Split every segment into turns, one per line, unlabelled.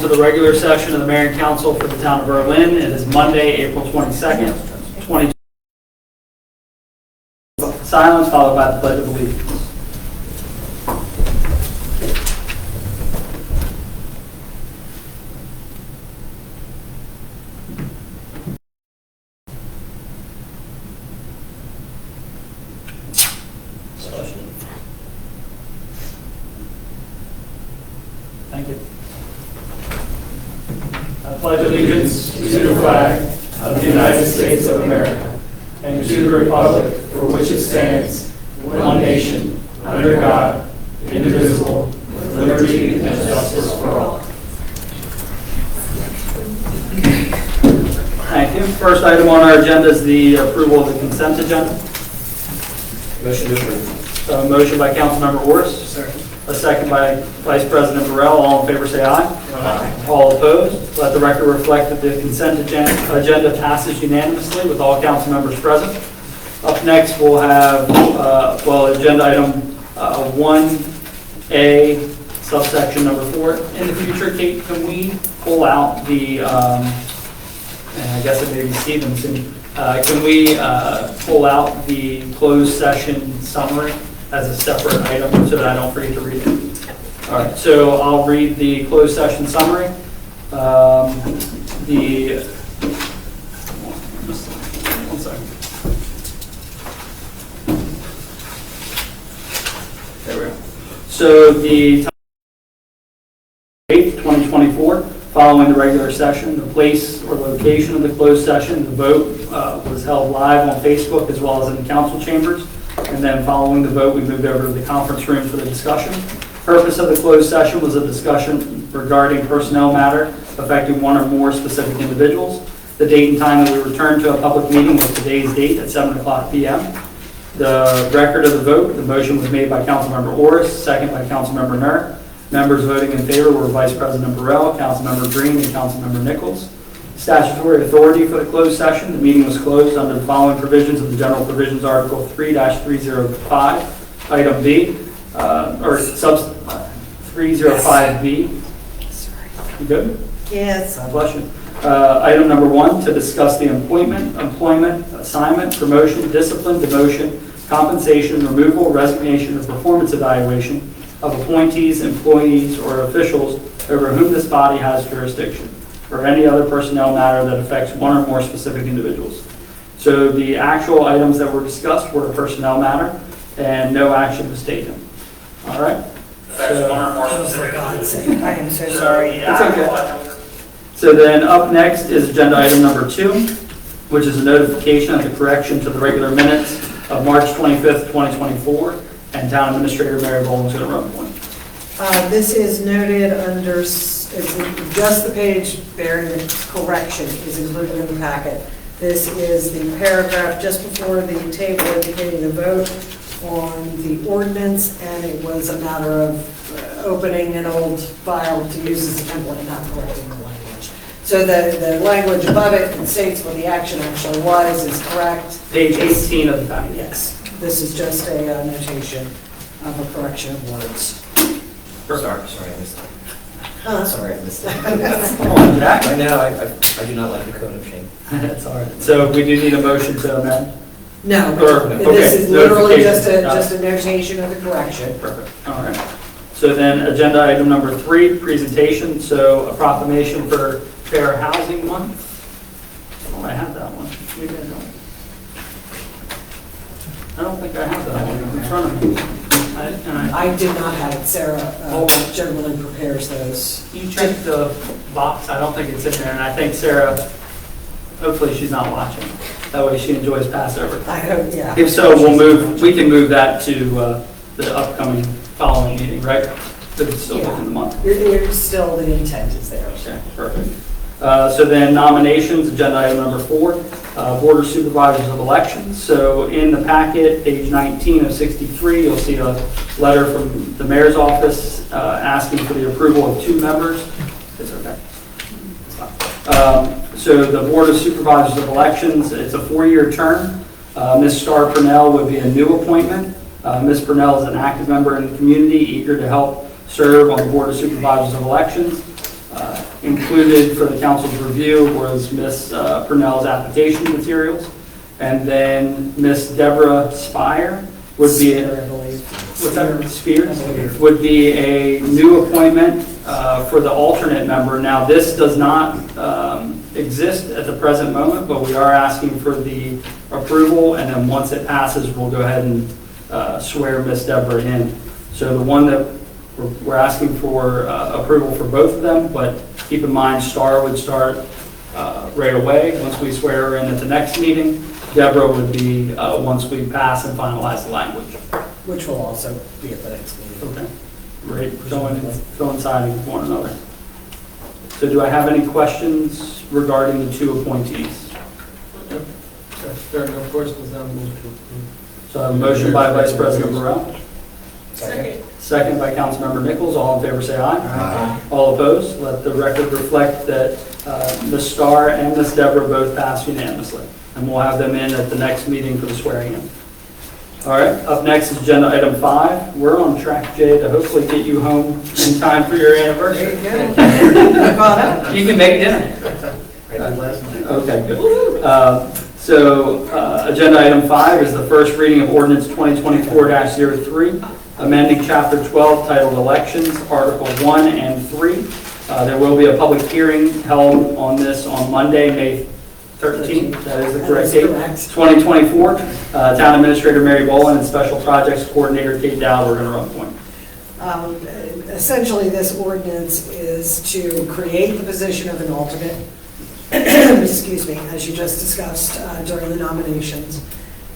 to the regular session of the Mayor and Council for the Town of Berlin. It is Monday, April 22nd, 2020. Silence followed by the Pledge of Allegiance. Thank you. I pledge allegiance to the flag of the United States of America and to the republic for which it stands, one nation, under God, indivisible, with liberty and justice for all. Thank you. First item on our agenda is the approval of the consent agenda.
Motion to approve.
Motion by Councilmember Orris.
Second.
A second by Vice President Burrell. All in favor say aye.
Aye.
All opposed? Let the record reflect that the consent agenda passes unanimously with all council members present. Up next, we'll have, agenda item 1A, subsection number 4. In the future, Kate, can we pull out the, and I guess it may be Stevenson, can we pull out the closed session summary as a separate item so that I don't forget to read it? All right, so I'll read the closed session summary. One second. There we go. So the 8th, 2024, following the regular session, the place or location of the closed session, the vote was held live on Facebook as well as in the council chambers. And then following the vote, we moved over to the conference room for the discussion. Purpose of the closed session was a discussion regarding personnel matter affecting one or more specific individuals. The date and time that we returned to a public meeting was today's date at 7:00 p.m. The record of the vote, the motion was made by Councilmember Orris, second by Councilmember Nur. Members voting in favor were Vice President Burrell, Councilmember Green, and Councilmember Nichols. Statutory authority for the closed session. The meeting was closed under the following provisions of the General Provisions Article 3-305, Item B, or sub 305B. You good?
Yes.
God bless you. Item number 1, to discuss the employment, assignment, promotion, discipline, demotion, compensation, removal, resignation, or performance evaluation of appointees, employees, or officials over whom this body has jurisdiction, or any other personnel matter that affects one or more specific individuals. So the actual items that were discussed were a personnel matter, and no action was taken. All right?
For God's sake, I am so sorry.
It's okay. So then up next is agenda item number 2, which is a notification of the correction to the regular minutes of March 25th, 2024, and Town Administrator Mary Boland is going to run point.
This is noted under, it's just the page bearing the correction is included in the packet. This is the paragraph just before the table indicating the vote on the ordinance, and it was a matter of opening an old file to use as a template, not correcting the language. So the language above it states what the action actually was is correct.
Page 18 of the packet.
Yes, this is just a notation of a correction of words.
Sorry, I missed that.
Sorry, I missed that.
Come on, Jack.
Right now, I do not like the code of shame.
That's all right. So we do need a motion to amend?
No,
Okay,
this is literally
notification.
just a notation of the correction.
Perfect. All right. So then agenda item number 3, presentation. So a proclamation for Fair Housing Month. Oh, I have that one. Maybe I don't. I don't think I have that one in front of me.
I did not have it. Sarah generally prepares those.
You check the box. I don't think it's in there. And I think Sarah, hopefully she's not watching. That way she enjoys Passover.
I hope, yeah.
If so, we can move that to the upcoming following meeting, right? But it's still within the month.
You're still, the intent is there.
Okay, perfect. So then nominations, agenda item number 4, Board of Supervisors of Elections. So in the packet, page 19 of 63, you'll see a letter from the mayor's office asking for the approval of 2 members. It's okay. It's fine. So the Board of Supervisors of Elections, it's a 4-year term. Ms. Star Purnell would be a new appointment. Ms. Purnell is an active member in the community, eager to help serve on the Board of Supervisors of Elections. Included for the council's review was Ms. Purnell's application materials, and then Ms. Deborah Spire would be,
I believe.
what's that, Spears? Would be a new appointment for the alternate member. Now, this does not exist at the present moment, but we are asking for the approval, and then once it passes, we'll go ahead and swear Ms. Deborah in. So the one that we're asking for approval for both of them, but keep in mind, Star would start right away once we swear her in at the next meeting. Deborah would be once we pass and finalize the language.
Which will also be at the next meeting.
Okay. Great, coinciding with one another. So do I have any questions regarding the two appointees?
There are no questions, now move to approve.
So I have a motion by Vice President Burrell,
Second.
second by Councilmember Nichols. All in favor, say aye.
Aye.
All opposed? Let the record reflect that Ms. Starr and Ms. Deborah both passed unanimously. And we'll have them in at the next meeting for the swearing in. All right, up next is agenda item 5. We're on track, Jay, to hopefully get you home in time for your anniversary.
There you go. Caught up.
You can make dinner.
I did last night.
Okay, good. So, agenda item 5 is the first reading of ordinance 2024-03, amending chapter 12 titled Elections, Article 1 and 3. There will be a public hearing held on this on Monday, May 13th. That is the correct date. 2024. Town Administrator Mary Boland and Special Projects Coordinator Kate Dowd are going to run point.
Essentially, this ordinance is to create the position of an alternate, excuse me, as you just discussed during the nominations,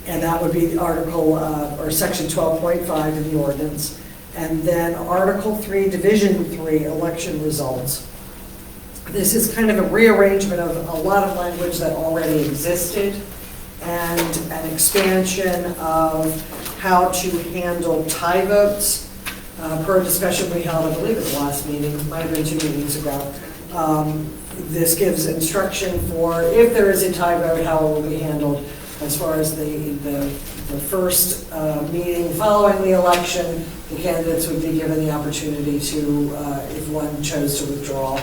and that would be the article, or section 12.5 in the ordinance, and then Article 3, Division 3, election results. This is kind of a rearrangement of a lot of language that already existed, and an expansion of how to handle tie votes. Per a discussion we held, I believe at the last meeting, might have been 2 meetings ago. This gives instruction for if there is a tie vote, how it will be handled as far as the first meeting following the election. The candidates would be given the opportunity to, if one chose to withdraw,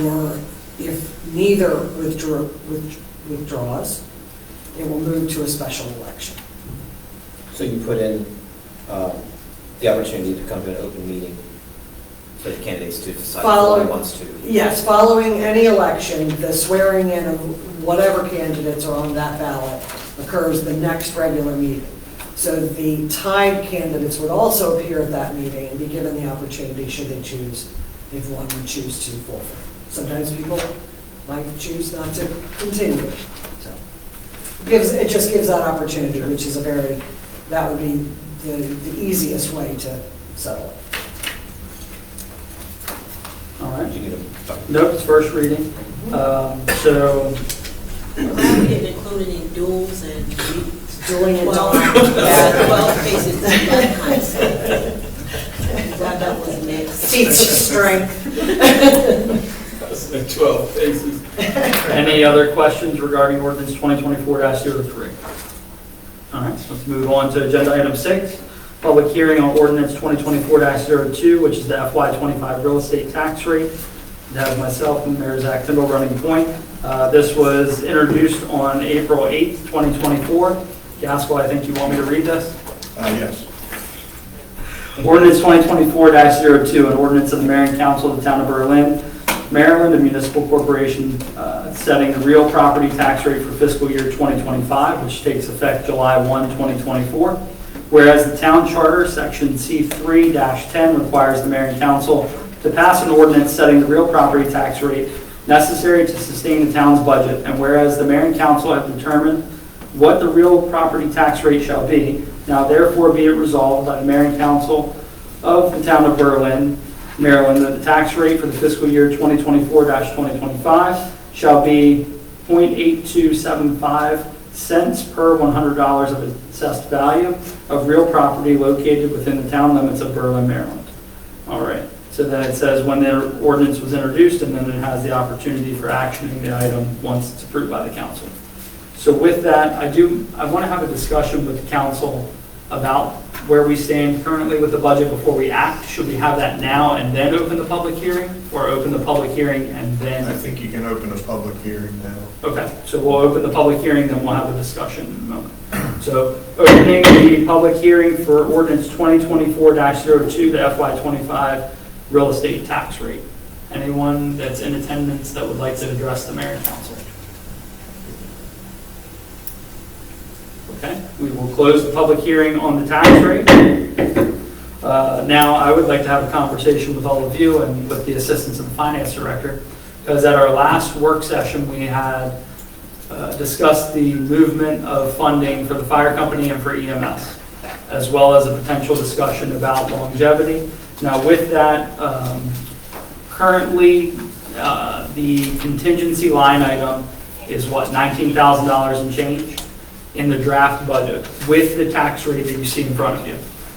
or if neither withdraws, it will move to a special election.
So you put in the opportunity to come to an open meeting for the candidates to decide who wants to.
Yes, following any election, the swearing in of whatever candidates are on that ballot occurs the next regular meeting. So the tied candidates would also appear at that meeting and be given the opportunity, should they choose, if one would choose to forfeit. Sometimes people might choose not to continue. So it just gives that opportunity, which is that would be the easiest way to settle it.
All right.
You need a
Nope, it's first reading. So,
We didn't include any duels and
Dueling and
12 cases. That was next.
Teach strength.
That's 12 cases.
any other questions regarding ordinance 2024-03? All right, so let's move on to agenda item 6, public hearing on ordinance 2024-02, which is the FY25 real estate tax rate. That is myself and Mayor Zach Tyndall running point. This was introduced on April 8th, 2024. Gaskell, I think you want me to read this?
Yes.
Ordinance 2024-02, an ordinance of the Mayor and Council of the Town of Berlin, Maryland, a municipal corporation, setting the real property tax rate for fiscal year 2025, which takes effect July 1, 2024. Whereas the town charter, section C3-10, requires the Mayor and Council to pass an ordinance setting the real property tax rate necessary to sustain the town's budget, and whereas the Mayor and Council have determined what the real property tax rate shall be, now therefore be it resolved by the Mayor and Council of the Town of Berlin, Maryland, that the tax rate for the fiscal year 2024-2025 shall be 0.8275 cents per $100 of assessed value of real property located within the town limits of Berlin, Maryland. All right, so then it says when the ordinance was introduced, and then it has the opportunity for actioning the item once it's approved by the council. So with that, I want to have a discussion with the council about where we stand currently with the budget before we act? Should we have that now and then open the public hearing, or open the public hearing and
I
then?
think you can open a public hearing now.
Okay, so we'll open the public hearing, then we'll have a discussion in a moment. So opening the public hearing for ordinance 2024-02, the FY25 real estate tax rate. Anyone that's in attendance that would like to address the mayor and council? Okay, we will close the public hearing on the tax rate. Now, I would like to have a conversation with all of you and with the assistance of the finance director, because at our last work session, we had discussed the movement of funding for the fire company and for EMS, as well as a potential discussion about longevity. Now, with that, currently, the contingency line item is what, $19,000 and change in the draft budget with the tax rate that you see in front of you.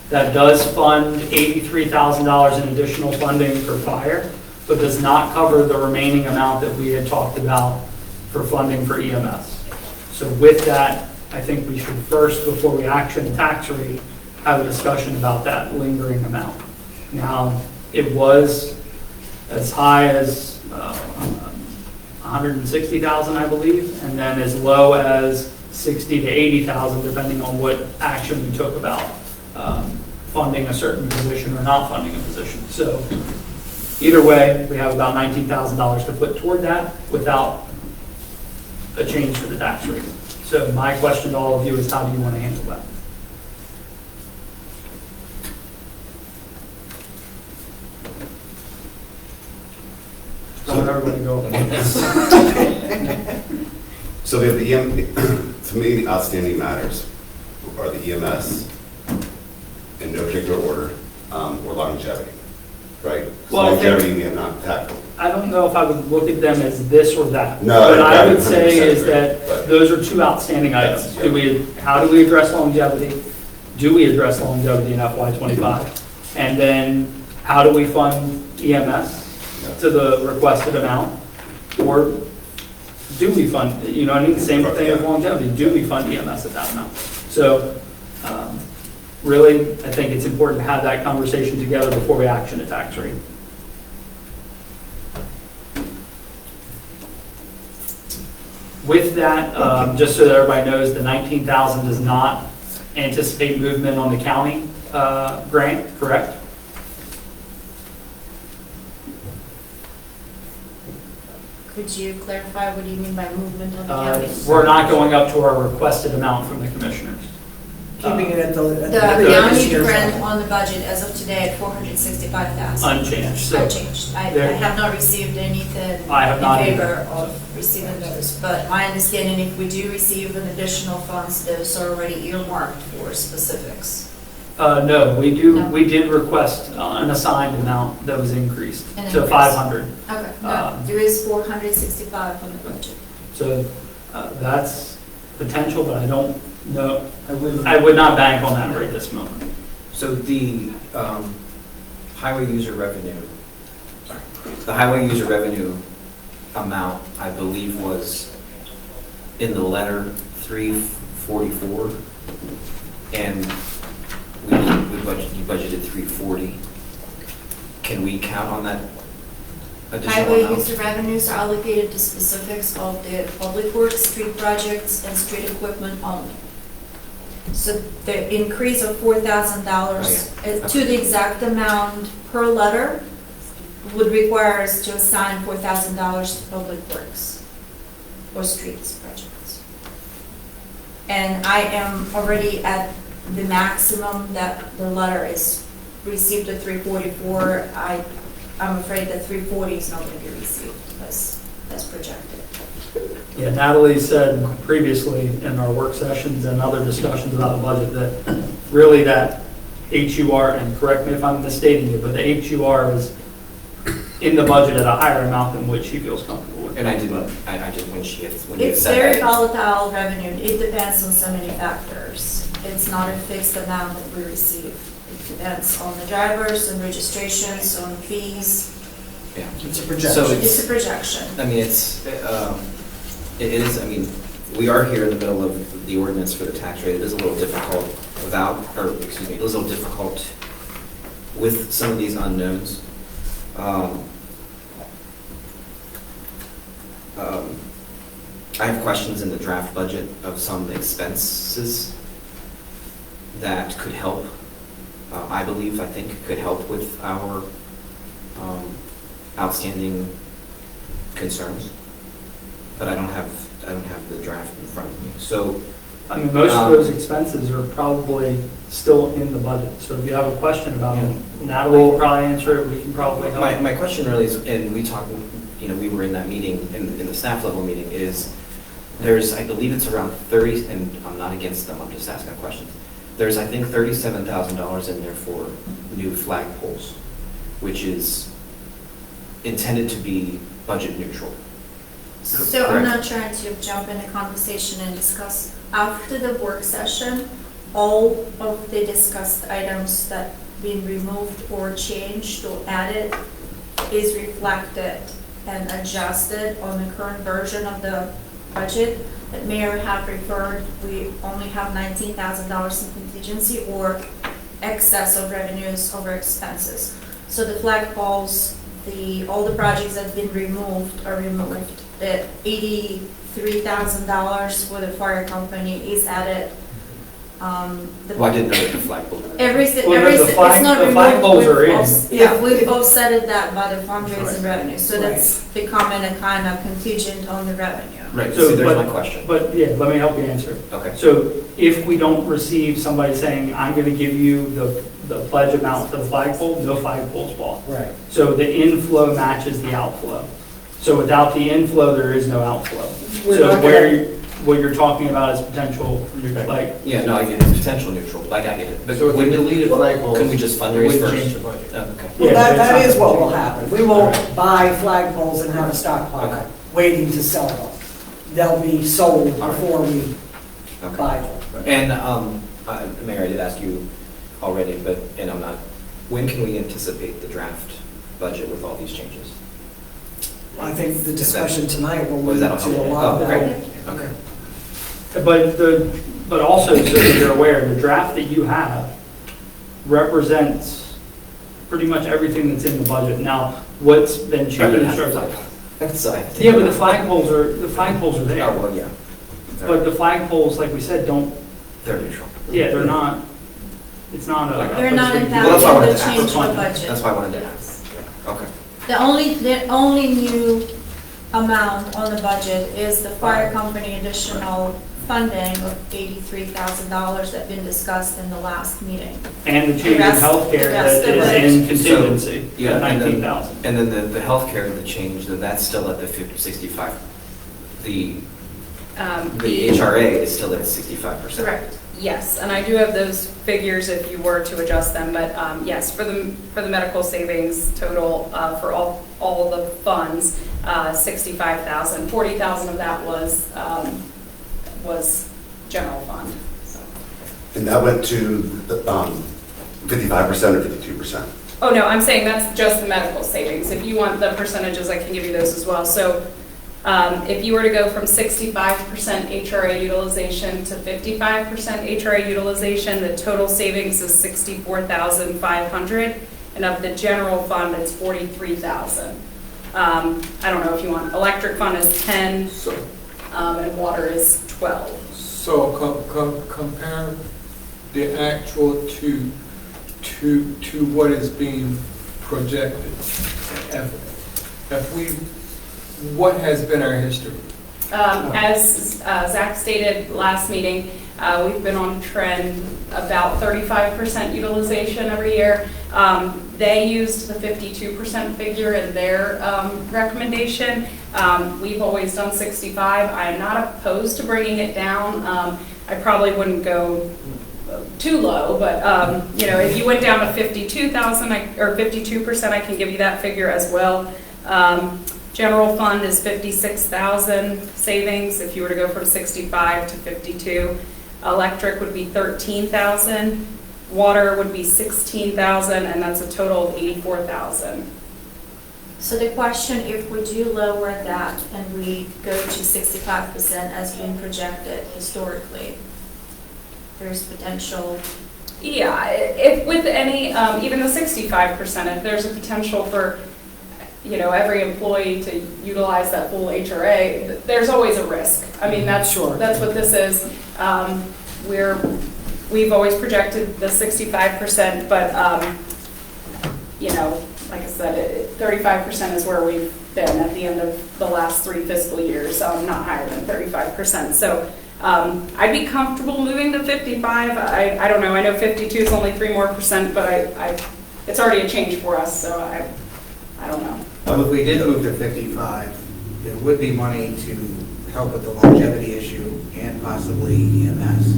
That does fund $83,000 in additional funding for fire, but does not cover the remaining amount that we had talked about for funding for EMS. So with that, I think we should first, before we action the tax rate, have a discussion about that lingering amount. Now, it was as high as 160,000, I believe, and then as low as 60 to 80,000, depending on what action we took about funding a certain position or not funding a position. So either way, we have about $19,000 to put toward that without a change for the tax rate. So my question to all of you is, how do you want to handle that? Don't let everybody go.
So we have the to me, the outstanding matters are the EMS in no particular order, or longevity, right?
Well, I think-
Longevity we have not tackled.
I don't know if I would look at them as this or that.
No,
What I would
100%
say is
agree,
that
but-
those are two outstanding items.
Yes,
How do we address longevity? Do we address longevity in FY25? And then how do we fund EMS to the requested amount? Or do we fund, you know, I mean, the same thing with longevity. Do we fund EMS at that amount? So really, I think it's important to have that conversation together before we action a tax rate. With that, just so that everybody knows, the 19,000 does not anticipate movement on the county grant, correct?
Could you clarify what do you mean by movement on the county?
We're not going up to our requested amount from the commissioners.
Keeping it at the.
The county grant on the budget as of today at $465,000.
Unchanged. So
Unchanged. I
there-
have not received anything
I have not
in
either.
favor of receiving those. But my understanding, if we do receive an additional funds, those are already earmarked for specifics.
No, we
No.
did request an assigned amount that was increased
An
to
increase.
500.
Okay, no,
Um,
there is 465 on the budget.
So that's potential, but I don't know. I would not bank on that right this moment.
So the highway user revenue, the highway user revenue amount, I believe, was in the letter 344, and you budgeted 340. Can we count on that additional
Highway
amount?
user revenues are allocated to specifics of the public works, street projects, and street equipment only. So the increase of $4,000 to the exact amount per letter would require us to assign $4,000 to public works or streets projects. And I am already at the maximum that the letter is received at 344. I'm afraid that 340 is not going to be received as projected.
Yeah, Natalie said previously in our work sessions and other discussions about the budget that really that HUR, and correct me if I'm misstating it, but the HUR is in the budget at a higher amount than what she feels comfortable with.
And I did, when you had
It's
said
very
that.
volatile revenue. It depends on so many factors. It's not a fixed amount that we receive. It depends on the drivers, on registrations, on fees.
Yeah.
It's a
So
projection.
It's a projection.
I mean, it is, I mean, we are here in the middle of the ordinance for the tax rate. It is a little difficult without, or excuse me, it was a little difficult with some of these unknowns. I have questions in the draft budget of some expenses that could help, I think could help with our outstanding concerns. But I don't have the draft in front of me. So,
I mean, most of those expenses are probably still in the budget, so if you have a question about them, Natalie will probably answer it, we can probably help.
my question really is, and we talked, we were in that meeting, in the staff level meeting, is there's, I believe it's around 30, and I'm not against them, I'm just asking questions. There's, I think, $37,000 in there for new flagpoles, which is intended to be budget neutral.
So I'm
Correct.
not trying to jump in the conversation and discuss. After the work session, all of the discussed items that been removed or changed or added is reflected and adjusted on the current version of the budget that Mayor had referred. We only have $19,000 in contingency or excess of revenues over expenses. So the flagpoles, all the projects that have been removed are removed. The $83,000 for the fire company is added.
Well, I didn't know that the flagpole.
It's not
the
removed.
flagpoles are in.
Yeah.
We've offsetted that by the fundraising
Right.
revenue, so that's becoming a kind of contingent on the revenue.
Right,
So,
so there's
but-
my question.
But yeah, let me help you answer.
Okay.
So if we don't receive somebody saying, I'm going to give you the pledge amount for the flagpole, no flagpole's bought.
Right.
So the inflow matches the outflow. So without the inflow, there is no outflow.
We're
So
not
where,
gonna-
what you're talking about is potential, like,
Yeah, no, I get it, potential neutral, like I get it. But
So if we
when
deleted flagpoles,
can we just
it
fundraise
wouldn't
first?
change the budget.
Oh, okay.
Well,
Yeah,
that
that's
is
not-
what will happen. We won't buy flagpoles and have a
Okay.
stockpile waiting to sell them. They'll be sold
All right.
before we
Okay.
buy them.
And, Mayor, I did ask you already, and I'm not, when can we anticipate the draft budget with all these changes?
I think the discussion tonight will
Was
lead
that
to
okay?
a lot
Oh, great.
more.
Okay.
but also, so that you're aware, the draft that you have represents pretty much everything that's in the budget. Now, what's been changed are,
So I have to-
yeah, but the flagpoles are
Oh,
there.
well, yeah.
But the flagpoles, like we said, don't,
They're neutral.
yeah, they're not, it's not a.
They're not
Well, that's why I
impacting
wanted
the
to
change
ask.
in the
That's
budget.
why I wanted to ask. Okay.
The only new amount on the budget is the fire company additional funding of $83,000 that been discussed in the last meeting.
And the change
The
in
rest-
healthcare
the rest
that
of
is
it.
in contingency,
Yeah, and then-
19,000.
And then the healthcare, the change, then that's still at the 65. The HRA is still at 65%.
Correct, yes, and I do have those figures if you were to adjust them, but yes, for the medical savings total, for all the funds, 65,000, 40,000 of that was general fund, so.
And that went to the 55% or 52%?
Oh, no, I'm saying that's just the medical savings. If you want the percentages, I can give you those as well. So if you were to go from 65% HRA utilization to 55% HRA utilization, the total savings is $64,500, and of the general fund, it's $43,000. I don't know if you want, electric fund is 10,
So,
and water is 12.
so compare the actual to what is being projected. If we, what has been our history?
As Zach stated last meeting, we've been on trend about 35% utilization every year. They used the 52% figure in their recommendation. We've always done 65. I'm not opposed to bringing it down. I probably wouldn't go too low, but if you went down to 52,000 or 52%, I can give you that figure as well. General fund is 56,000 savings if you were to go from 65 to 52. Electric would be 13,000. Water would be 16,000, and that's a total of 84,000.
So the question, if we do lower that and we go to 65% as been projected historically, there's potential.
Yeah, if with any, even the 65%, if there's a potential for, every employee to utilize that full HRA, there's always a risk. I mean, that's
Sure.
that's what this is. We've always projected the 65%, but, like I said, 35% is where we've been at the end of the last 3 fiscal years, not higher than 35%. So I'd be comfortable moving to 55. I don't know. I know 52 is only 3% more, but it's already a change for us, so I don't know.
Well, if we did move to 55, there would be money to help with the longevity issue and possibly EMS.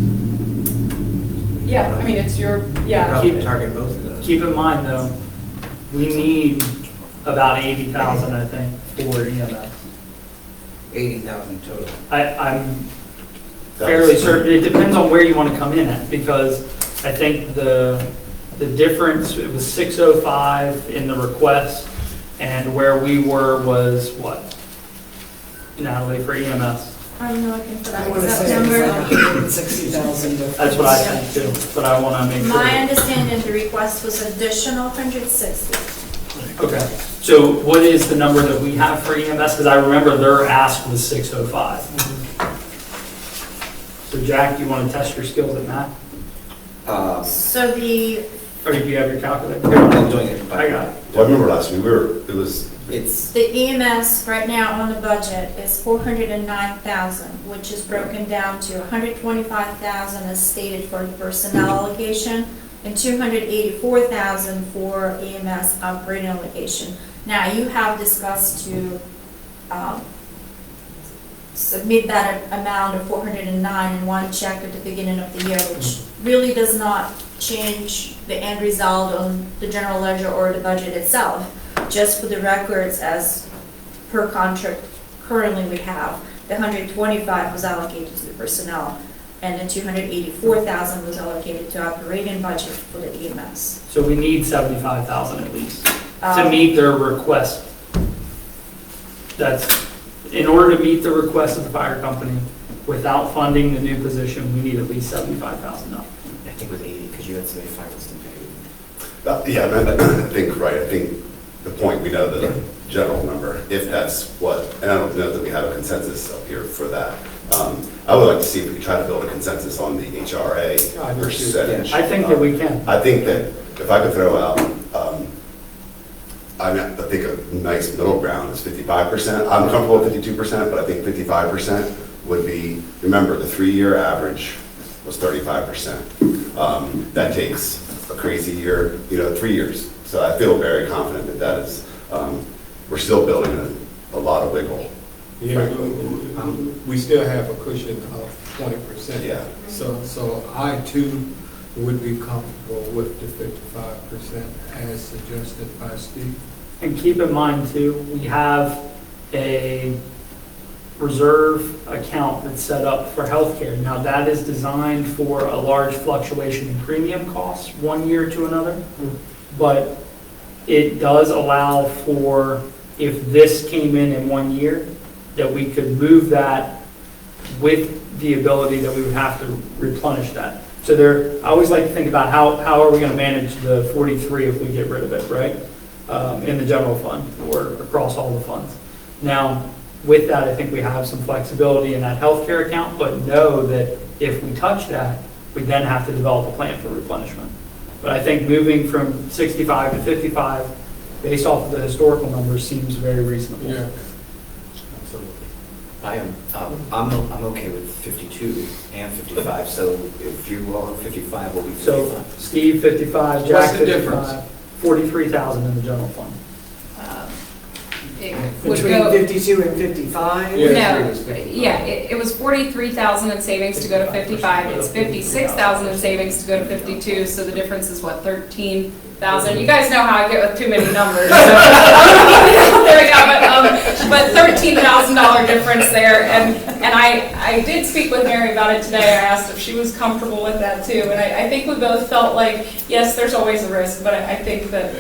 Yeah, I mean, it's your, yeah.
Probably target both of those.
Keep in mind, though, we need about 80,000, I think, for EMS.
80,000 total.
I'm fairly certain, it depends on where you want to come in at, because I think the difference, it was 605 in the request, and where we were was what? Natalie, for EMS?
I don't know, I think for
I
that
want to
exact
say
number.
it's 160,000 difference.
That's what I think too, but I want to make sure.
My understanding, the request was additional 160.
Okay, so what is the number that we have for EMS? Because I remember their ask was 605. So Jack, do you want to test your skills at math?
So the,
Or do you have your calculator?
I'm doing it.
I got it.
Well, I remember last week,
It's,
the EMS right now on the budget is 409,000, which is broken down to 125,000 as stated for the personnel allocation and 284,000 for EMS operating allocation. Now, you have discussed to submit that amount of 409 in one check at the beginning of the year, which really does not change the end result on the general ledger or the budget itself. Just for the records, as per contract currently we have, the 125 was allocated to the personnel, and the 284,000 was allocated to operating budget for the EMS.
So we need 75,000 at least to meet their request. That's, in order to meet the request of the fire company, without funding the new position, we need at least $75,000.
I think it was 80, because you had 75 was paid.
yeah, I think, right, I think the point, we know the general number, if that's what, and I don't know that we have a consensus up here for that. I would like to see if we could try to build a consensus on the HRA percentage.
I think that we can.
I think that if I could throw out, I think a nice middle ground is 55%. I'm comfortable with 52%, but I think 55% would be, remember, the 3-year average was 35%. That takes a crazy year, 3 years. So I feel very confident that that is, we're still building a lot of wiggle.
Yeah, we still have a cushion of 20%.
Yeah.
So I too would be comfortable with the 55% as suggested by Steve.
And keep in mind too, we have a reserve account that's set up for healthcare. Now that is designed for a large fluctuation in premium costs 1 year to another, but it does allow for, if this came in 1 year, that we could move that with the ability that we would have to replenish that. So I always like to think about how are we going to manage the 43 if we get rid of it, right? In the general fund or across all the funds. Now, with that, I think we have some flexibility in that healthcare account, but know that if we touch that, we then have to develop a plan for replenishment. But I think moving from 65 to 55, based off of the historical numbers, seems very reasonable.
Yeah.
Absolutely. I'm okay with 52 and 55, so if you all have 55, we'll be 55.
So Steve, 55, Jack,
What's the
55,
difference?
43,000 in the general fund.
It would
Between
go,
52 and 55?
Yeah.
no, yeah, it was 43,000 in savings to go to 55. It's 56,000 in savings to go to 52, so the difference is what, 13,000? You guys know how I get with too many numbers. So there we go, but $13,000 difference there. And I did speak with Mary about it today. I asked if she was comfortable with that too. And I think we both felt like, yes, there's always a risk, but I think that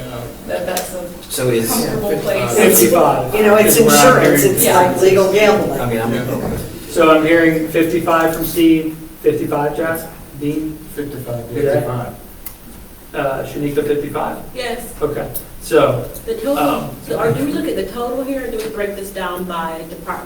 that's a
So is,
comfortable place.
55.
You know, it's
is where I'm
insurance,
hearing.
it's like legal gambling.
I mean, I'm,
Yeah.
So I'm hearing 55 from Steve, 55, Jack? Dean?
55,
Good.
55.
Shanika, 55?
Yes,
Okay, so,
the total,
Um,
or do we look at the total here, or do we break this down by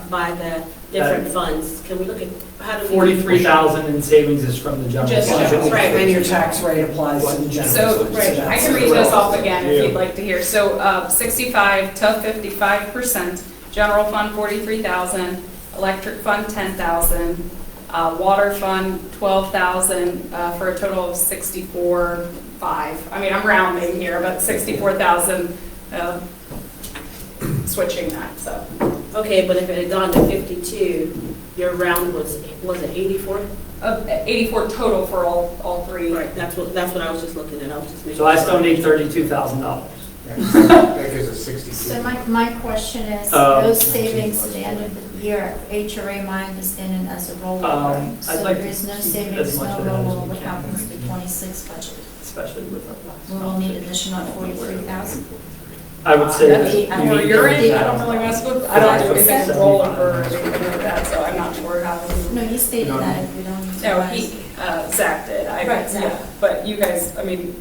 by the different funds? Can we look at, how do we?
43,000 in savings is from the general
Just
fund.
general. Right.
And your tax rate applies to the general.
So,
Right.
I can read this off again if you'd like to hear. So, 65 to 55%, general fund 43,000, electric fund 10,000, water fund 12,000, for a total of 64,500. I mean, I'm rounding here, but 64,000, switching that, so.
Okay, but if it had gone to 52, your round was it 84?
84 total for all three.
Right, that's what I was just looking at, I was just making.
So I still need $32,000.
That gives us 62.
So my question is,
Um,
those savings at the end of the year, HRA, my understanding as a rollover.
I'd
So
like
there
to
is no
keep
savings,
as
no
much of that as
rollover.
we
What
can.
happens to the 26 budget?
Especially with our
We will need additional 43,000.
I would say
That's
that.
more your end, I don't really mess with, I don't do anything with rollover or anything like that, so I'm not sure how.
No, you stated that if we don't utilize.
No, Zach did.
Right, Zach.
Yeah, but you guys, I mean,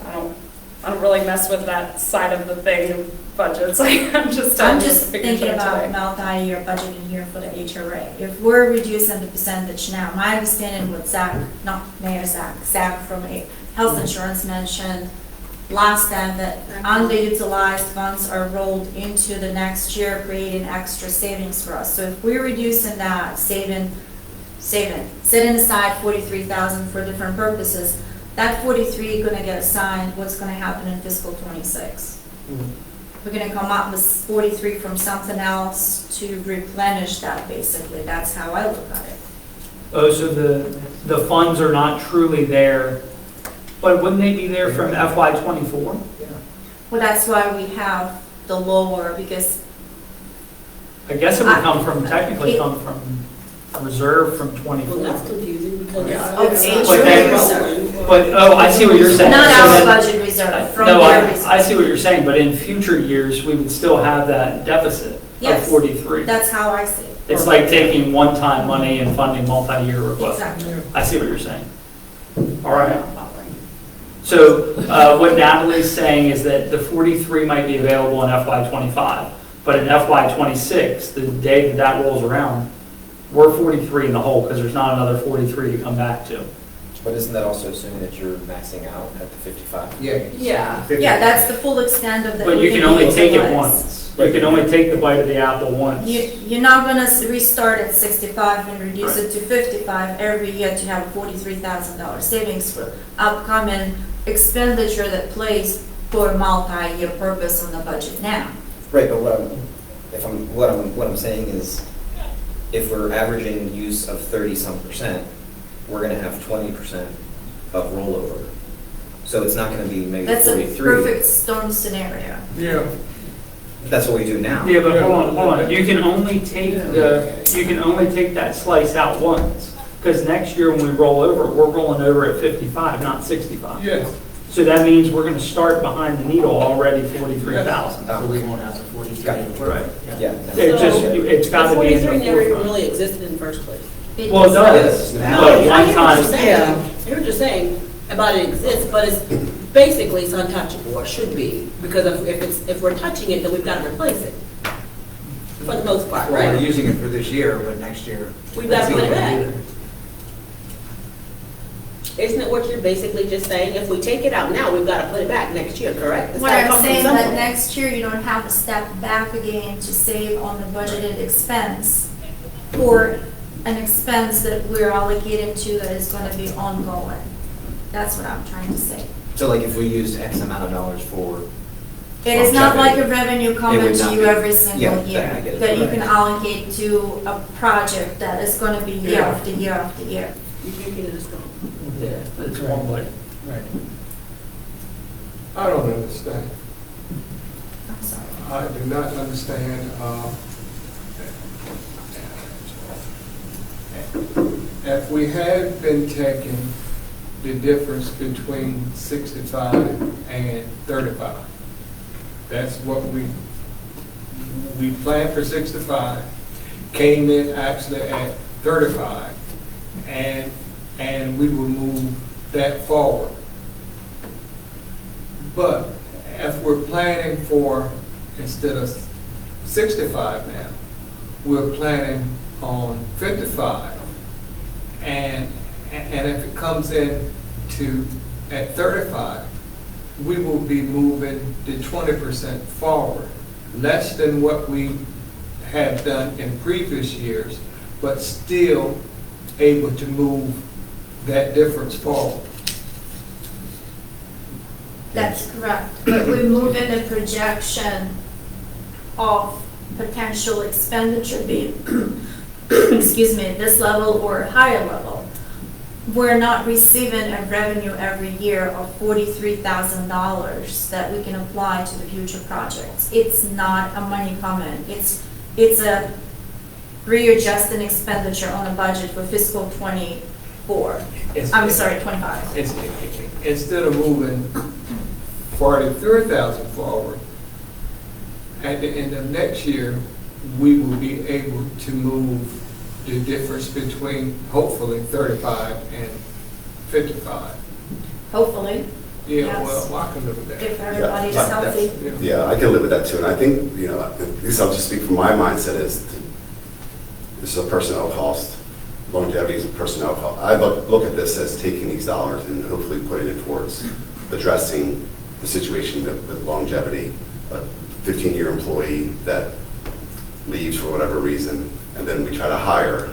I don't really mess with that side of the thing of budgets. Like, I'm just figuring
thinking
it
about
today.
multi-year budgeting here for the HRA. If we're reducing the percentage now, my understanding with Zach, not Mayor Zach from Health Insurance mentioned last time that underutilized funds are rolled into the next year, creating extra savings for us. So if we're reducing that, setting aside 43,000 for different purposes, that 43 gonna get assigned what's gonna happen in fiscal 26. We're gonna come up with 43 from something else to replenish that, basically. That's how I look at it.
Oh, so the funds are not truly there, but wouldn't they be there from FY '24?
Well, that's why we have the lower, because
I guess it would technically come from reserve from
Well, that's
24.
confusing because
Oh,
it's.
HRA.
But, oh, I see what you're saying.
not
So
our
then-
budget reserve, from
No,
their reserve.
I see what you're saying, but in future years, we would still have that deficit of
Yes.
43.
That's how I see it.
It's like taking one-time money and funding multi-year requests.
Exactly.
I see what you're saying. All right. So what Natalie's saying is that the 43 might be available in FY '25, but in FY '26, the day that rolls around, we're 43 in the hole because there's not another 43 to come back to.
But isn't that also assuming that you're maxing out at the 55?
Yeah, that's the full extent of the.
But you can only take it once. You can only take the bite of the apple once.
You're not gonna restart at 65 and reduce it to 55 every year to have $43,000 savings for upcoming expenditure that plays for a multi-year purpose on the budget now.
Right, but what I'm saying is, if we're averaging use of 30-some%, we're gonna have 20% of rollover. So it's not gonna be maybe
That's a
43.
perfect storm scenario.
Yeah.
That's what we do now.
Yeah, but hold on. You can only take that slice out once. Because next year when we roll over, we're rolling over at 55, not 65.
Yes.
So that means we're going to start behind the needle already 43,000.
So
we won't have the 43.
Right.
Yeah.
It's got to be in the
43 never even
forefront.
really existed in the first place.
Well, it does.
Yes.
But
I
one
hear what
time,
you're saying. I hear what you're saying about it exists, but it's basically it's untouchable, or should be, because if we're touching it, then we've got to replace it. For the most part,
Well, we're
right?
using it for this year, but next year.
We've got to put it back. Isn't it what you're basically just saying? If we take it out now, we've got to put it back next year, correct? It's
What
gotta
I'm
come from
saying that
somewhere.
next year you don't have to step back again to save on the budgeted expense for an expense that we're allocating to that is gonna be ongoing. That's what I'm trying to say.
So like if we used X amount of dollars for,
It is not like a
Longevity.
revenue
It
coming
would
to
not
you
be.
every single
Yeah,
year,
I get it.
that you can
Right.
allocate to a project that is gonna be year
Yeah.
after year after year.
You're thinking it is gone.
yeah, it's one bite.
Right. I don't understand.
I'm sorry.
I do not understand, if we had been taking the difference between 65 and 35, that's what we planned for 65, came in actually at 35, and and we will move that forward. But if we're planning for, instead of 65 now, we're planning on 55. And if it comes in to, at 35, we will be moving the 20% forward, less than what we have done in previous years, but still able to move that difference forward.
That's correct, but we move in the projection of potential expenditure being, excuse me, this level or higher level. We're not receiving a revenue every year of $43,000 that we can apply to the future projects. It's not a money comment. It's a readjusting expenditure on a budget for fiscal '24. I'm sorry, '25.
Instead of moving 43,000 forward, at the end of next year, we will be able to move the difference between hopefully 35 and 55.
Hopefully,
Yeah,
Yes.
well, I can live with that.
if everybody's
Yeah.
healthy.
Yeah, I can live with that too, and I think, you know, at least I'll just speak from my mindset is, this is a personnel cost, longevity is a personnel cost. I look at this as taking these dollars and hopefully putting it towards addressing the situation with longevity, a 15-year employee that leaves for whatever reason, and then we try to hire,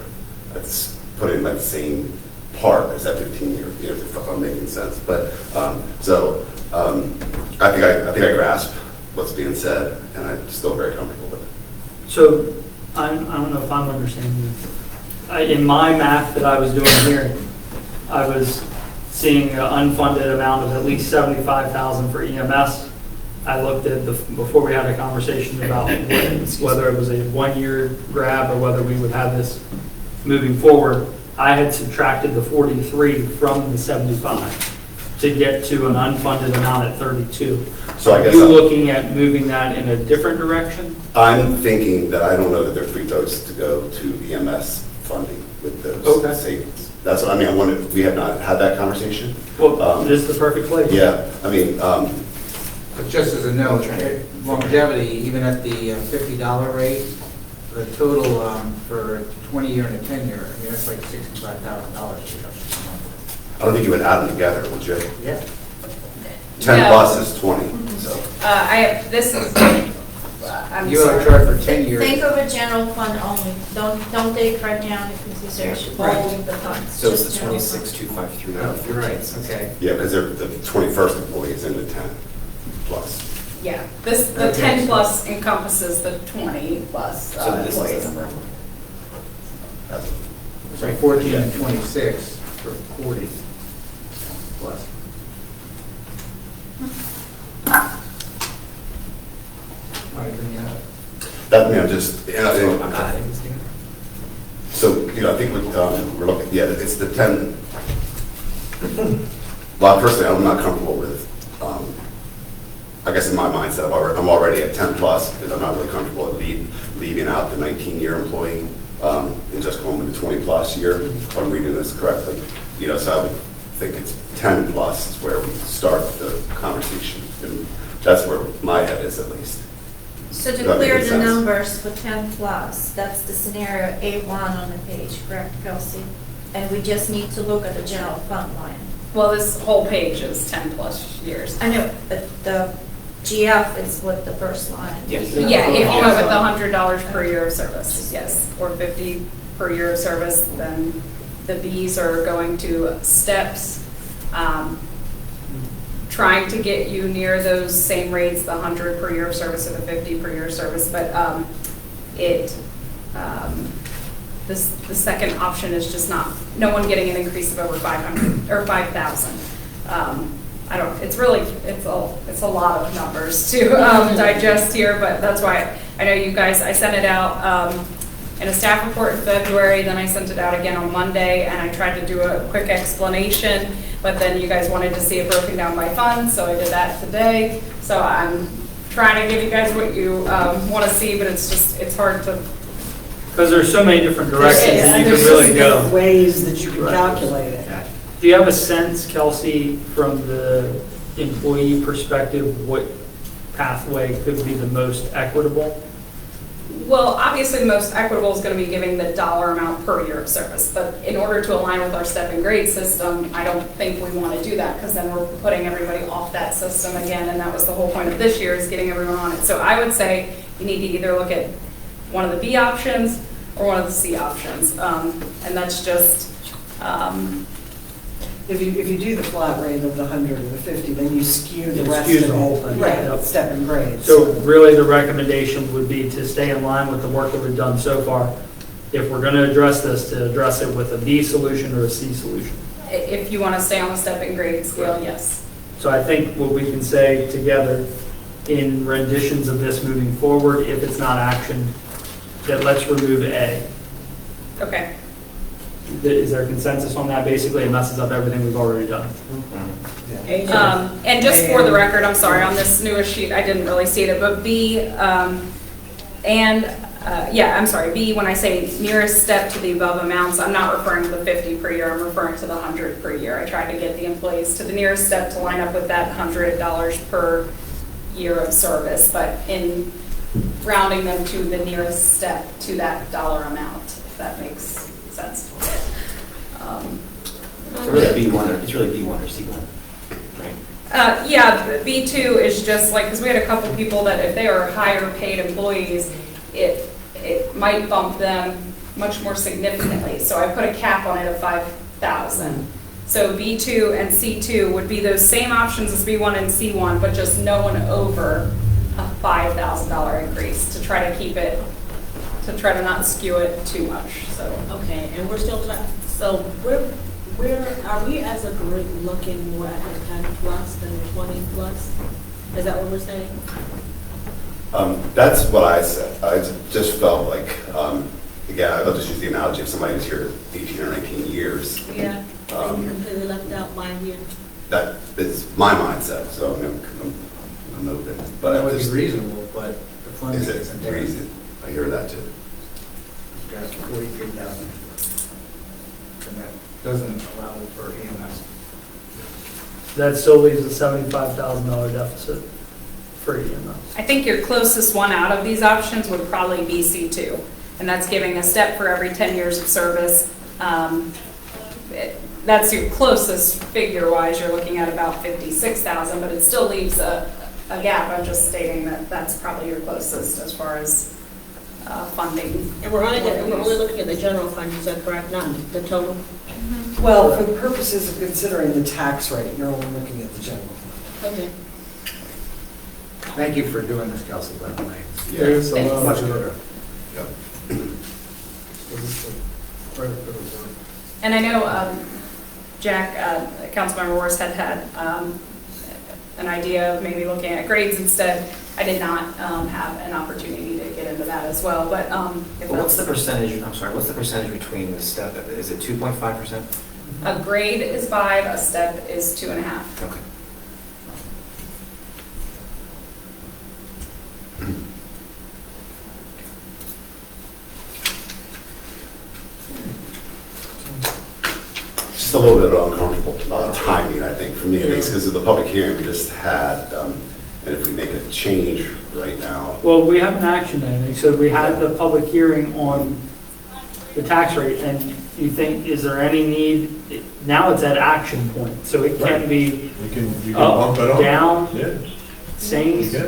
let's put in that same part as that 15-year, you know, if I'm making sense. But, I think I grasp what's being said, and I'm still very comfortable with it.
So, I don't know if I'm understanding this. In my math that I was doing here, I was seeing an unfunded amount of at least $75,000 for EMS. I looked at before we had a conversation about whether it was a one-year grab or whether we would have this moving forward. I had subtracted the 43 from the 75 to get to an unfunded amount at 32.
So I
Are
guess
you looking at moving that in a different direction?
I'm thinking that I don't know that they're free votes to go to EMS funding with
Okay.
those savings. That's what I mean. I wanted, we have not had that conversation.
Well, this is the perfect place.
Yeah, I mean,
But just as a note, longevity, even at the $50 rate, the total for a 20-year and a 10-year, I mean, that's like $65,000.
I don't think you would add them together, would you?
Yeah.
10
No.
plus is 20, so.
This is, I'm
You are
sorry.
charged for 10 years.
Think of a general fund only. Don't take right down into consideration all of the funds.
So it's
just
the
general fund.
26,253.
Oh, you're right, okay.
Yeah, because they're the 21st employee is in the 10 plus.
Yeah, the
Okay.
10 plus encompasses the 20 plus
So this is
employees.
the number.
That's-
It's like 14 and 26 for 40 plus. Why bring it up?
That, I mean, I'm just, you know,
So I'm adding this here.
so, you know, I think we're looking, yeah, it's the 10. Well, personally, I'm not comfortable with, I guess in my mindset, I'm already at 10 plus, because I'm not really comfortable with leaving out the 19-year employee and just going with the 20 plus year, if I'm reading this correctly. You know, so I would think it's 10 plus is where we start the conversation. And that's where my head is, at least.
So to
That
clear
makes
the
sense.
numbers for 10 plus, that's the scenario A1 on the page, correct, Kelsey? And we just need to look at the general fund line.
Well, this whole page is 10 plus years.
I know, but the GF is what the first line.
Yes.
Yeah, if you go with the $100 per year of service, yes, or 50 per year of service, then the Bs are going to steps, trying to get you near those same rates, the 100 per year of service or the 50 per year of service, but the second option is just no one getting an increase of over 500 or 5,000. It's a lot of numbers to digest here, but that's why I know you guys, I sent it out in a staff report in February, then I sent it out again on Monday, and I tried to do a quick explanation, but then you guys wanted to see it broken down by fund, so I did that today. So I'm trying to give you guys what you want to see, but it's hard to
Because there's so many different directions that
And
you
there's
can
so
really
many
go.
different ways that you can
Right.
calculate it.
Do you have a sense, Kelsey, from the employee perspective, what pathway could be the most equitable?
Well, obviously, the most equitable is going to be giving the dollar amount per year of service. But in order to align with our step and grade system, I don't think we want to do that because then we're putting everybody off that system again. And that was the whole point of this year, is getting everyone on it. So I would say you need to either look at one of the B options or one of the C options. And that's just,
If you do the flat rate of the 100 or the 50, then you skew the
It
rest
skews
of
the whole
it.
thing.
Right,
Yep.
step and grade.
So really, the recommendation would be to stay in line with the work that we've done so far. If we're going to address this, to address it with a B solution or a C solution.
if you want to stay on the step and grade scale, yes.
So I think what we can say together in renditions of this moving forward, if it's not actioned, that let's remove A.
Okay.
Is there consensus on that? Basically, it messes up everything we've already done.
And just for the record, I'm sorry, on this newest sheet, I didn't really state it, but B, B, when I say nearest step to the above amounts, I'm not referring to the 50 per year, I'm referring to the 100 per year. I tried to get the employees to the nearest step to line up with that $100 per year of service, but in rounding them to the nearest step to that dollar amount, if that makes sense.
So really B1, it's really B1 or C1, right?
Yeah, B2 is just like, because we had a couple people that if they are higher paid employees, it might bump them much more significantly. So I put a cap on it of 5,000. So B2 and C2 would be those same options as B1 and C1, but just no one over a $5,000 increase to try to keep it, to try to not skew it too much, so.
Okay, and we're still, so where, are we as a group looking more at the 10 plus than the 20 plus? Is that what we're saying?
That's what I said. I just felt like, again, I'll just use the analogy of somebody who's here 18 or 19 years.
Yeah. Completely left out mine here.
That is my mindset, so I'm open. But
That
I
would be
just,
reasonable, but the funding
is
isn't
it
there.
reason? I hear that too.
You've got 43,000. And that doesn't allow for EMS.
That still leaves a $75,000 deficit for EMS.
I think your closest one out of these options would probably be C2, and that's giving a step for every 10 years of service. That's your closest figure-wise. You're looking at about 56,000, but it still leaves a gap. I'm just stating that that's probably your closest as far as funding.
And we're only looking at the general fund, is that correct, not the total?
Well, for the purposes of considering the tax rate, you're only looking at the general fund.
Okay.
Thank you for doing this, Kelsey, by the way.
There's a
Thanks.
lot
Much
of
better.
And I know Jack, Councilmember Morris had an idea of maybe looking at grades instead. I did not have an opportunity to get into that as well, but if
What's the
that's,
percentage, I'm sorry, what's the percentage between the step, is it 2.5%?
a grade is 5, a step is 2.5.
Okay.
Just a little bit uncomfortable timing, I think, for me, at least, because of the public hearing we just had. And if we make a change right now,
Well, we haven't actioned anything, so we had the public hearing on the tax rate, and you think, is there any need, now it's at action point, so it can be
You can
up,
bump it up.
down,
Yeah,
same,
you can.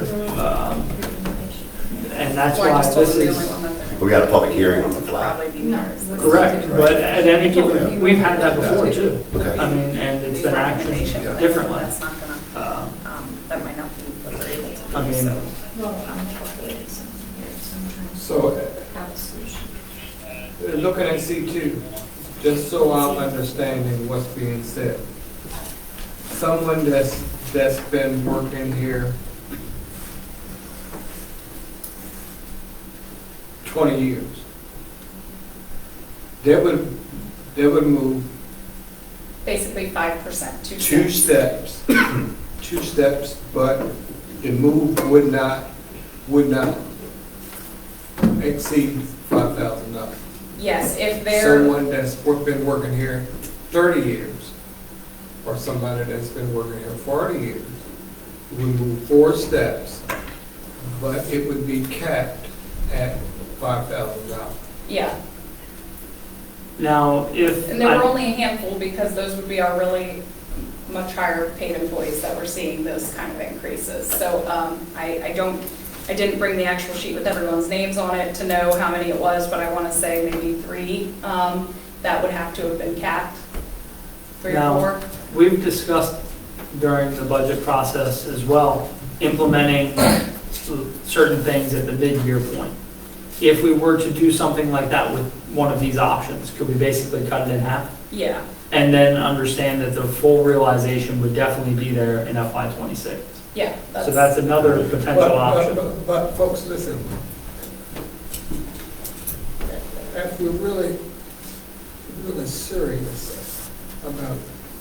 and that's
Well, I
why
just told
this
them the only
is,
one that
we got a public hearing on the flat.
probably be ours.
correct, but at any given, we've had that before too.
Okay.
I mean, and it's been actioned differently.
That's not gonna, that might not be what they're able to do.
I mean,
So, looking at C2, just so I'm understanding what's being said. Someone that's been working here 20 years, they would move
Basically 5%,
two steps, two steps, but the move would not exceed $5,000. up.
Yes, if they're,
Someone that's been working here 30 years, or somebody that's been working here 40 years, we move 4 steps, but it would be capped at $5,000.
yeah.
Now, if.
And there were only a handful because those would be our really much higher paid employees that were seeing those kind of increases. So I didn't bring the actual sheet with everyone's names on it to know how many it was, but I want to say maybe 3 that would have to have been capped. 3
Now-
or 4.
We've discussed during the budget process as well, implementing certain things at the mid-year point. If we were to do something like that with one of these options, could we basically cut it in half?
Yeah,
And then understand that the full realization would definitely be there in FY '26.
yeah.
So that's another potential option.
But folks, listen, if we're really serious about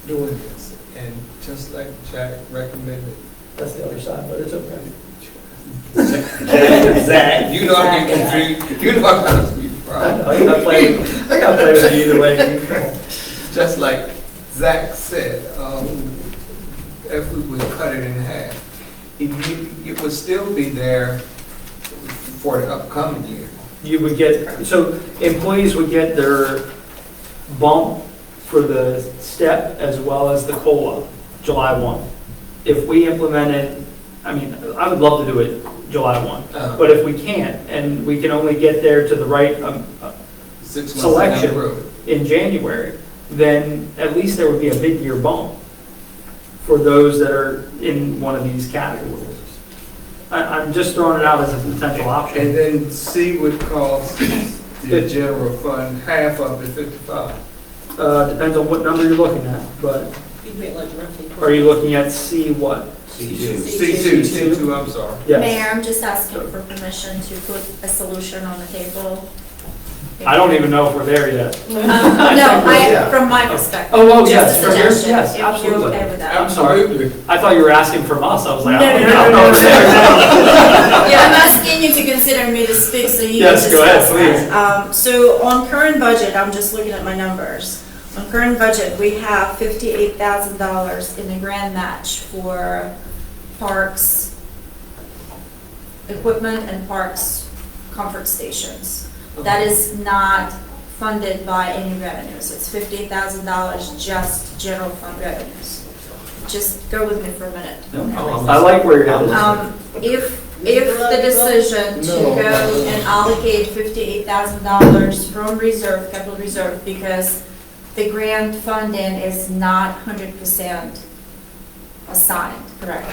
doing this, and just like Jack recommended,
That's the other side, but it's okay.
Zach, you know I get confused, you know I'm not a sweet problem.
I gotta play with you either way.
Just like Zach said, if we would cut it in half, it would still be there for the upcoming year.
You would get, so employees would get their bump for the step as well as the COLA, July 1. If we implemented, I mean, I would love to do it July 1, but if we can't, and we can only get there to the right
6 months down
selection
the road.
in January, then at least there would be a mid-year bump for those that are in one of these categories. I'm just throwing it out as a potential
And
option.
then see what costs the general fund, half of the 55.
Depends on what number you're looking at, but
You'd be like roughly.
are you looking at C what?
C2, I'm sorry.
Yes.
Mayor, I'm just asking for permission to put a solution on the table.
I don't even know if we're there yet.
No, from my perspective.
Oh,
just
yes,
a
from yours,
suggestion,
yes,
if you're
absolutely.
okay with that.
I'm sorry. I thought you were asking from us. I was like,
No,
I don't
no,
know
no,
if we're there now.
Yeah, I'm asking you to consider me to speak so you can
Yes,
discuss
go ahead,
that. So on current budget, I'm just looking at my numbers. On current budget, we have $58,000 in the grant match for parks equipment and parks comfort stations. That is not funded by any revenues. It's $58,000 just general fund revenues. Just go with me for a minute.
I like where you're headed.
If the decision to go and allocate $58,000 from reserve, capital reserve, because the grant funding is not 100% assigned, correct?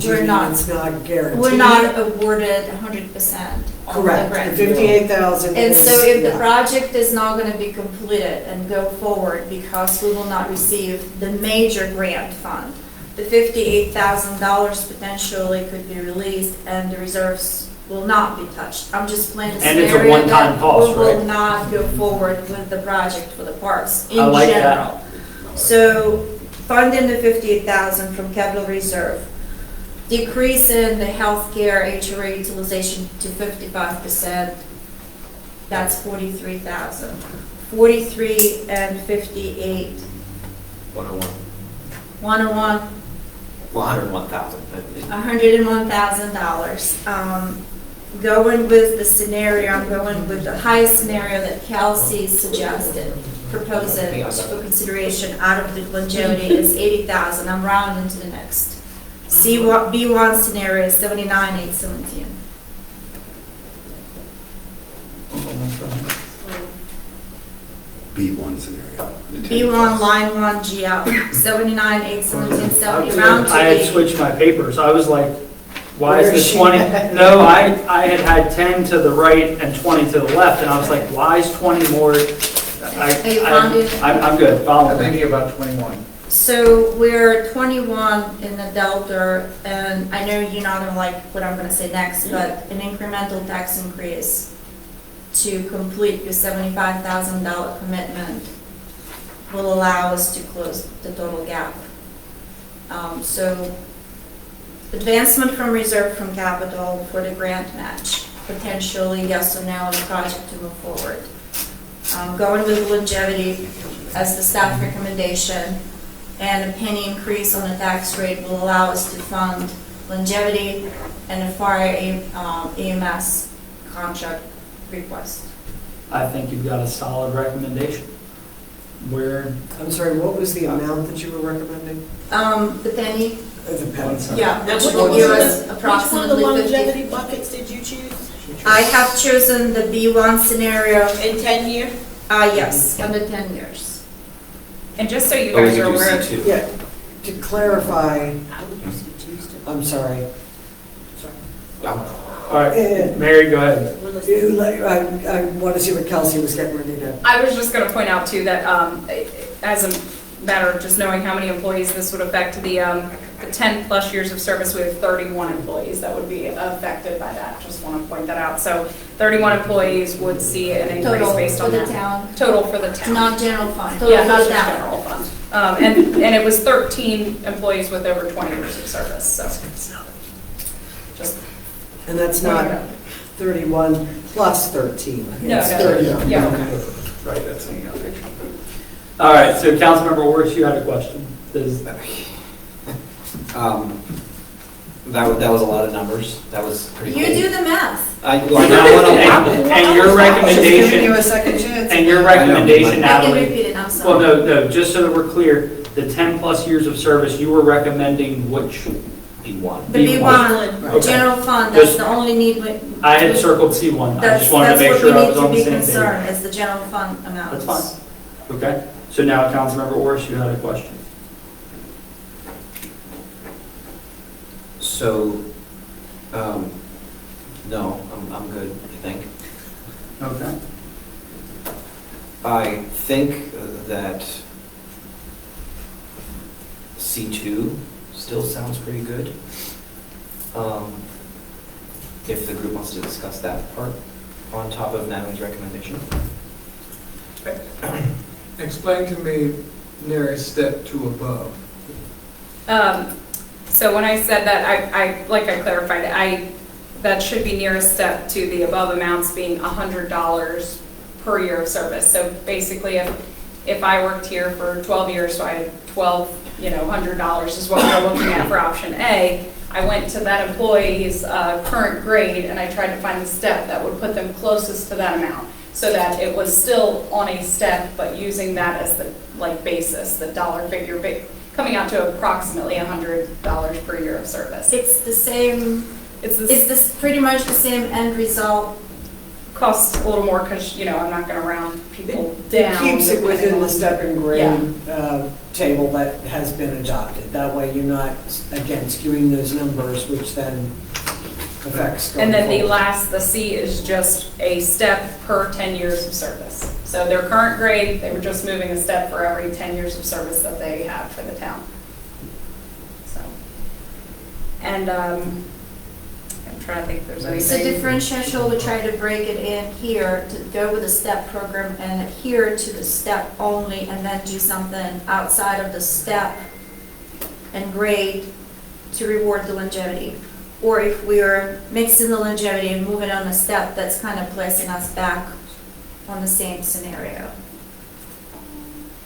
We're not.
It's not guaranteed.
We're not awarded 100% of the
Correct.
grant.
The 58,000
And
is.
so if the
yeah.
project is not going to be completed and go forward because we will not receive the major grant fund, the $58,000 potentially could be released and the reserves will not be touched. I'm just playing a
And it's a
scenario
one-time
that
cost,
we will
right?
not go forward with the project for the parks in
I like that.
general. So funding the $58,000 from capital reserve, decreasing the healthcare HRA utilization to 55%, that's 43,000. 43 and 58,
101.
101,
Well, 101,000.
$101,000. Going with the scenario, I'm going with the highest scenario that Kelsey suggested, proposing for consideration out of the longevity is 80,000. I'm rounding to the next. B1 scenario is 79,817.
B1 scenario.
B1 line 1 G out, 79,817, 70, round to
I had
80.
switched my paper, so I was like, why
Where
is
is
the
she
20?
at?
No, I had 10 to the right and 20 to the left, and I was like, why is 20 more?
Are you found it?
I'm good,
I
follow
think
me.
you're about 21.
So we're 21 in the delta, and I know you're not gonna like what I'm gonna say next, but an incremental tax increase to complete your $75,000 commitment will allow us to close the total gap. So advancement from reserve from capital for the grant match, potentially yes or no on the project to move forward. going with longevity as the staff recommendation, and a penny increase on the tax rate will allow us to fund longevity and a fire EMS contract request.
I think you've got a solid recommendation. Where,
I'm sorry, what was the amount that you were recommending?
The penny,
The pennies.
yeah,
Now,
which
which
will
one
give
was
us
Which one of the
approximately 50.
longevity buckets did you choose?
I have chosen the B1 scenario,
In 10 year?
yes, under 10 years.
And just so you
Or we
guys
could
are
do
aware,
C2.
Yeah, to clarify,
I would use it Tuesday.
I'm sorry.
all right, Mary, go ahead.
I want to see what Kelsey was getting ready to.
I was just going to point out too that as a matter of just knowing how many employees this would affect, the 10 plus years of service, we have 31 employees that would be affected by that. Just want to point that out. So 31 employees would see an increase
Total
based
for
on
the
that.
town,
Total for the town.
not general fund, total
Yeah,
for
not
the
just
town.
general fund. And it was 13 employees with over 20 years of service, so. Just,
And that's not 31 plus 13.
no,
It's
no,
30.
yeah.
Okay.
Right, that's.
All right, so Councilmember Orris, you had a question. Does,
That was a lot of numbers. That was pretty cool.
You do the math.
Well, I now wanna-
and your
Just giving you
recommendation,
a second chance.
and your recommendation,
I can
Natalie,
repeat it, I'm
well,
sorry.
no, just so that we're clear, the 10 plus years of service, you were recommending which?
B1.
The
B1.
B1,
Okay.
general fund, that's
Just-
the only need.
I had circled C1. I just wanted to make sure I was on the same
That's
page.
what we need to be concerned, is the general fund amounts.
That's fine. Okay, so now Councilmember Orris, you had a question.
So, no, I'm good, I think.
Okay.
I think that C2 still sounds pretty good. If the group wants to discuss that part on top of Natalie's recommendation.
Explain to me nearest step to above.
So when I said that, I like I clarified, that should be nearest step to the above amounts being $100 per year of service. So basically, if I worked here for 12 years, so I had $1,200 is what we're looking at for option A. I went to that employee's current grade and I tried to find the step that would put them closest to that amount, so that it was still on a step, but using that as the basis, the dollar figure, coming out to approximately $100 per year of service.
It's the same,
It's
it's this pretty much the same end result.
costs a little more because, I'm not going to round people
It
down.
keeps it within the step and grade
Yeah.
table that has been adopted. That way you're not, again, skewing those numbers, which then affects going
And then
forward.
the C is just a step per 10 years of service. So their current grade, they were just moving a step for every 10 years of service that they have for the town. So, and I'm trying to think if there's
So
anything.
differential, we try to break it in here to go with the step program and adhere to the step only, and then do something outside of the step and grade to reward the longevity. Or if we are mixing the longevity and moving on a step, that's kind of placing us back on the same scenario.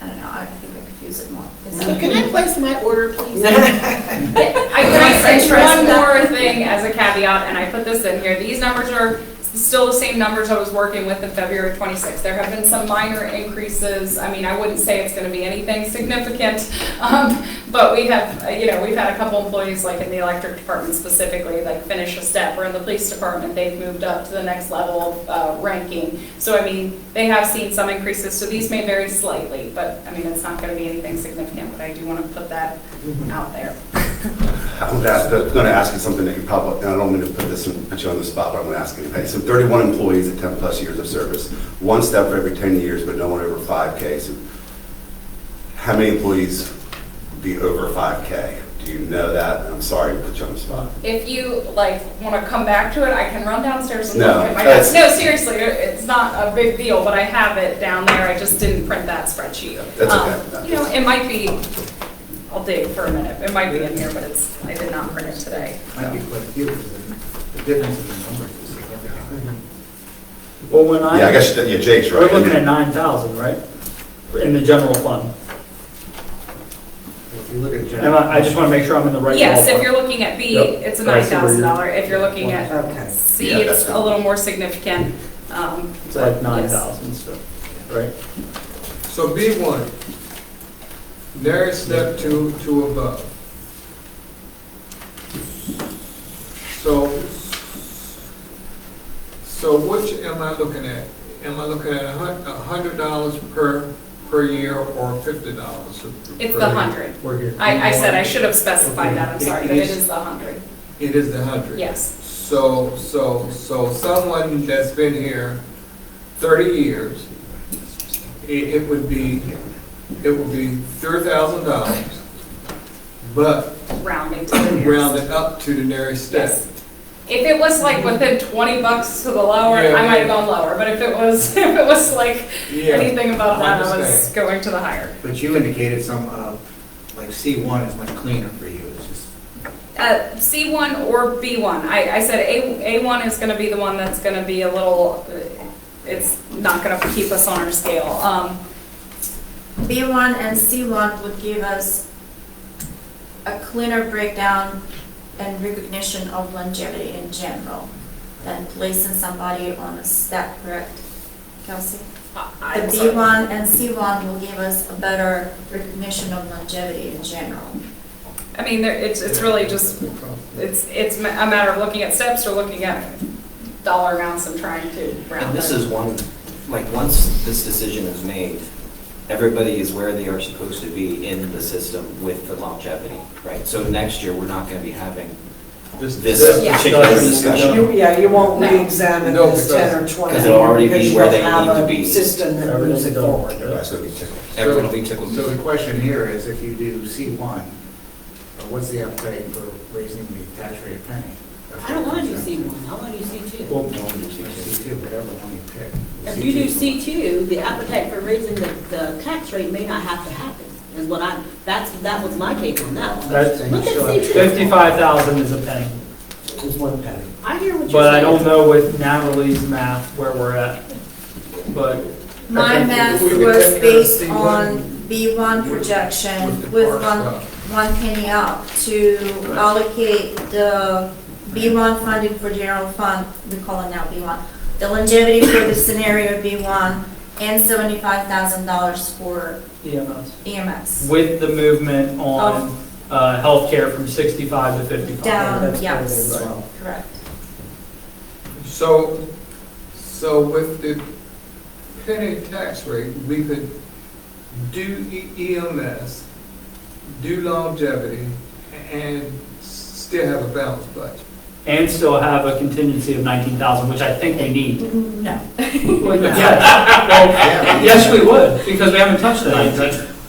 I don't know, I think I confuse it more.
So can I place my order, please?
Can I say one more thing as a caveat, and I put this in here. These numbers are still the same numbers I was working with in February 26th. There have been some minor increases. I mean, I wouldn't say it's going to be anything significant, but we have, we've had a couple employees, like in the electric department specifically, like finish a step, or in the police department, they've moved up to the next level of ranking. So, I mean, they have seen some increases, so these may vary slightly, but, I mean, it's not going to be anything significant, but I do want to put that out there.
I'm going to ask you something that you probably, and I don't mean to put you on the spot, but I'm going to ask anyway. So 31 employees at 10 plus years of service, one step for every 10 years, but no one over 5K. So how many employees would be over 5K? Do you know that? I'm sorry to put you on the spot.
If you want to come back to it, I can run downstairs and
No,
look at my
that's-
desk. No, seriously, it's not a big deal, but I have it down there. I just didn't print that spreadsheet.
That's okay.
It might be, I'll dig for a minute. It might be in here, but I did not print it today.
Might be quite a few, because the difference in the numbers is significant.
Well, when
Yeah, I guess, yeah, Jake's
we're
right.
looking at 9,000, right? In the general fund.
If you look at general.
I just want to make sure I'm in the right.
Yes, if
ballpark.
you're looking at B,
Yep.
it's a
I see where you're-
$9,000. If you're looking at
Okay.
C,
Yeah,
it's
that's
a little more significant.
It's like
yes.
9,000, so, right?
So B1, nearest step to above. So which am I looking at? Am I looking at $100 per year or $50? per
It's the
year?
100.
We're here.
I said I should have specified that, I'm sorry, but it is the 100.
It is the 100?
Yes.
So someone that's been here 30 years, it would be $3,000, but
Rounding to the nearest.
rounded up to the nearest step.
Yes. If it was like within $20 to the lower,
Yeah,
I might
yeah.
have gone lower, but if it was like
Yeah,
anything above
I
that, I was
understand.
going to the higher.
But you indicated some, like C1 is much cleaner for you, it's just.
C1 or B1. I said A1 is going to be the one that's going to be a little, it's not going to keep us on our scale.
B1 and C1 would give us a cleaner breakdown and recognition of longevity in general than placing somebody on a step, correct, Kelsey? The
I'm sorry.
B1 and C1 will give us a better recognition of longevity in general.
I mean, it's really just, it's a matter of looking at steps or looking at dollar amounts and trying to round
And this
it.
is one, like, once this decision is made, everybody is where they are supposed to be in the system with the longevity, right? So next year, we're not going to be having this
Yeah.
particular
Does-
discussion.
You won't
No.
re-examine
No,
this
because-
10 or 20
because it'll already
because
be
you
where
don't
they
have
need to
a
be.
system that moves it forward.
That's gonna be tickled.
Everyone will be tickled.
So the question here is, if you do C1, what's the appetite for raising the tax rate a penny?
I don't want to do C1, I want to do C2.
Well,
C2, whatever one you pick.
If you do C2, the appetite for raising the tax rate may not have to happen, is what that was my take on that one.
That's,
Look at C2.
55,000 is a penny.
It's one penny.
I hear what you're saying.
But I don't know with Natalie's math where we're at, but.
My
think
math
we can
was
take care of
based
C1
on B1 projection
With the
with
park stuff.
1 penny up to allocate the B1 funding for general fund, we call it now B1, the longevity for the scenario B1, and $75,000 for
EMS.
EMS.
With the movement on healthcare from 65 to 55.
Down,
That's
yes,
what it is as well.
correct.
So with the penny tax rate, we could do EMS, do longevity, and still have a balanced budget.
And still have a contingency of 19,000, which I think we need.
No.
Well, yes, we would, because we haven't touched that.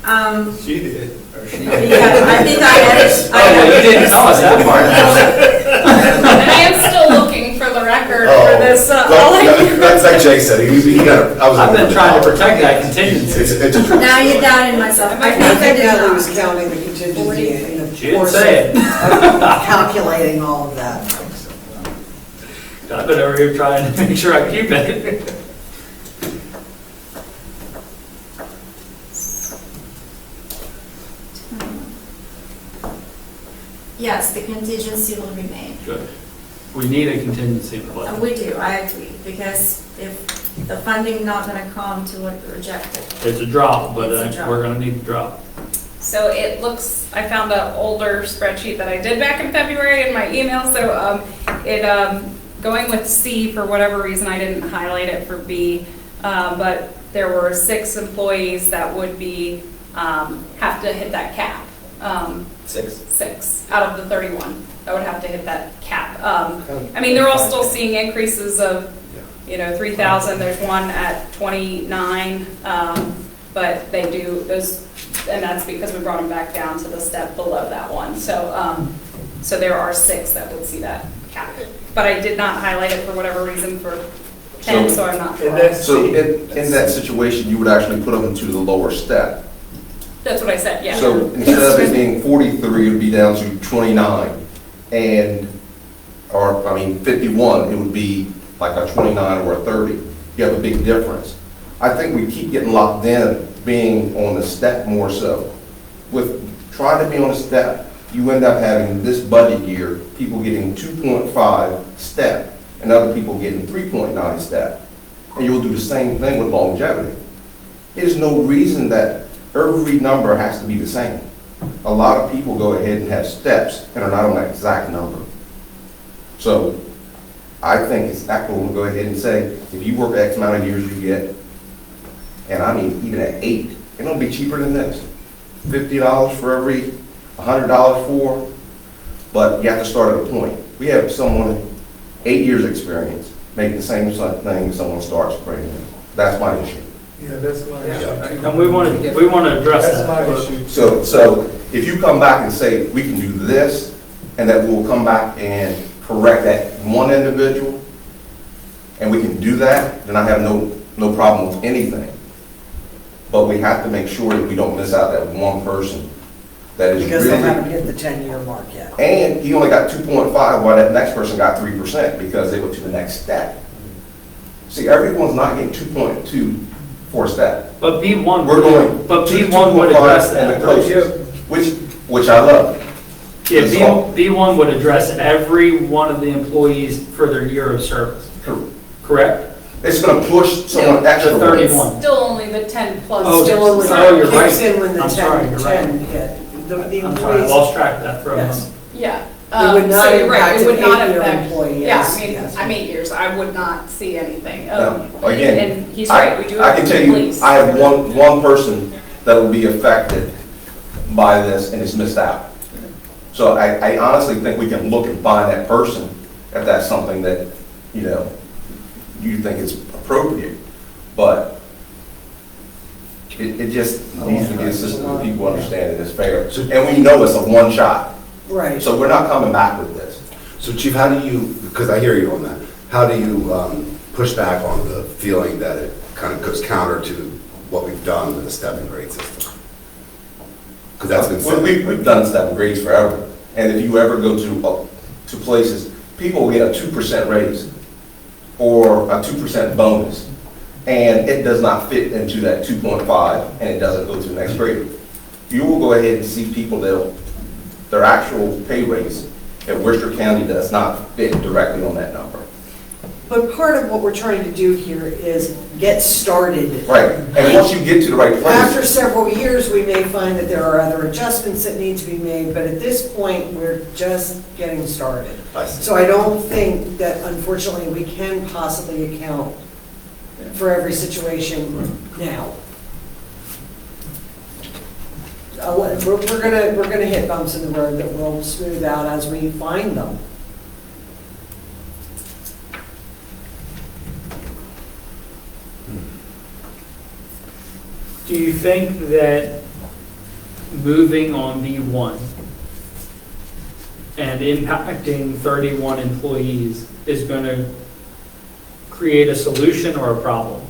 19.
She did. Or she
Yeah, I think I added.
Oh, well, you didn't tell us that part.
And I am still looking for the record
Oh,
for this. All I-
That's like Jake said, he got, I was.
I've been trying to protect that contingency.
It's a.
Now you're doubting myself. I
I
think I
think
did
Natalie was
not.
counting the contingency in the
She didn't
course
say it.
of calculating all of that.
I've been over here trying to make sure I keep it.
Yes, the contingency will remain.
Good. We need a contingency in the budget.
We do, I agree, because if the funding not gonna come to what we projected.
It's a drop, but
It's a drop.
we're gonna need to drop.
So it looks, I found an older spreadsheet that I did back in February in my email, so going with C, for whatever reason, I didn't highlight it for B, but there were 6 employees that would be, have to hit that cap. 6 out of the 31 that would have to hit that cap. I mean, they're all still seeing increases of, 3,000. There's one at 29, but they do those, and that's because we brought them back down to the step below that one. So, so there are 6 that would see that cap. But I did not highlight it for whatever reason for 10, so I'm not sure.
So in that situation, you would actually put them into the lower step.
That's what I said, yeah.
So instead of it being 43, it would be down to 29, or 51, it would be like a 29 or a 30. you have a big difference. I think we keep getting locked in being on the step more so. With trying to be on the step, you end up having this budget year, people getting 2.5 step and other people getting 3.9 step. And you'll do the same thing with longevity. There's no reason that every number has to be the same. A lot of people go ahead and have steps and are not on that exact number. So I think it's equitable to go ahead and say, if you work X amount of years, you get, and I mean, even at 8, it'll be cheaper than this. $50 for every $100 for, but you have to start at a point. We have someone 8 years experience making the same thing someone starts brand new. That's my issue.
Yeah, that's my issue.
And we want to address
That's my
that.
issue.
So if you come back and say, we can do this, and that we'll come back and correct that one individual, and we can do that, then I have no problem with anything. But we have to make sure that we don't miss out that one person that is
Because they
really,
haven't hit the 10-year mark yet.
and he only got 2.5 while that next person got 3% because they went to the next step. See, everyone's not getting 2.2 for a step.
But B1,
We're going
but
to
B1 would
2.5
address
and
that.
the closest, which I love.
Yeah,
That's all.
B1 would address every one of the employees for their year of service, correct?
It's gonna push someone extra.
The 31.
Still only the 10 plus.
Oh,
Still only
oh, you're right.
kicks in when the
I'm sorry, you're right.
10 hit. The
I'm sorry, I
employees,
lost track of that for a
yes.
moment.
Yeah.
It would not
So you're right,
impact
it would
an
not
8-year
affect-
employee,
Yeah,
yes,
I mean,
yes.
I'm 8 years, I would not see anything.
No, again,
And he's right, we do
I
have
can
to
tell you,
police.
I have one person that will be affected by this and is missed out. So I honestly think we can look and find that person if that's something that, you think is appropriate. But it just needs to be a system that people understand it is fair. And we know it's a one shot.
Right.
So we're not coming back with this.
So Chief, how do you, because I hear you on that, how do you push back on the feeling that it kind of goes counter to what we've done with the step and grade system? Because that's been
Well,
said.
we've done step and grades forever. And if you ever go to places, people will get a 2% raise or a 2% bonus. And it does not fit into that 2.5 and it doesn't go to the next grade. You will go ahead and see people that their actual pay raise at Worcester County does not fit directly on that number.
But part of what we're trying to do here is get started.
Right, and once you get to the right
After
place,
several years, we may find that there are other adjustments that need to be made, but at this point, we're just getting started.
I see.
So I don't think that unfortunately we can possibly account for every situation now. We're gonna hit bumps in the road that we'll smooth out as we find them.
Do you think that moving on B1 and impacting 31 employees is going to create a solution or a problem?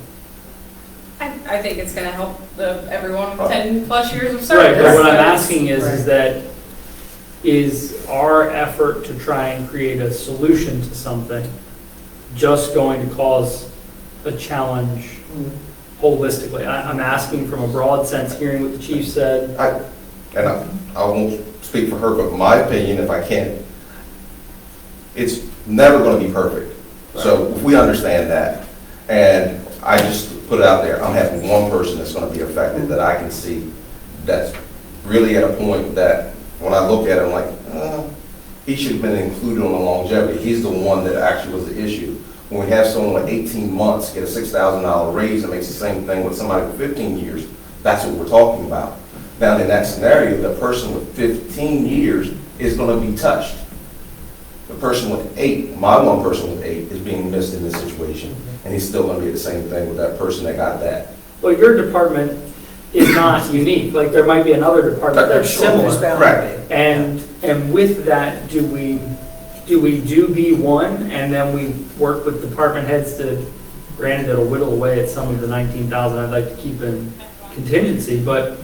I think it's going to help everyone with 10 plus years of
Right,
service.
but what I'm
So-
asking is that, is our effort to try and create a solution to something just going to cause a challenge holistically? I'm asking from a broad sense, hearing what the chief said.
I won't speak for her, but in my opinion, if I can, it's never going to be perfect. So if we understand that, and I just put it out there, I'm having one person that's going to be affected that I can see that's really at a point that when I look at it, I'm like, he should have been included on the longevity. He's the one that actually was the issue. When we have someone with 18 months get a $6,000 raise that makes the same thing with somebody with 15 years, that's what we're talking about. Now, in that scenario, the person with 15 years is going to be touched. The person with 8, my one person with 8, is being missed in this situation, and he's still going to be the same thing with that person that got that.
Well, your department is not unique, like there might be another department that's
There's bound
similar.
to
Correct.
be.
And with that, do we do B1 and then we work with department heads to, granted it'll whittle away at some of the 19,000 I'd like to keep in contingency, but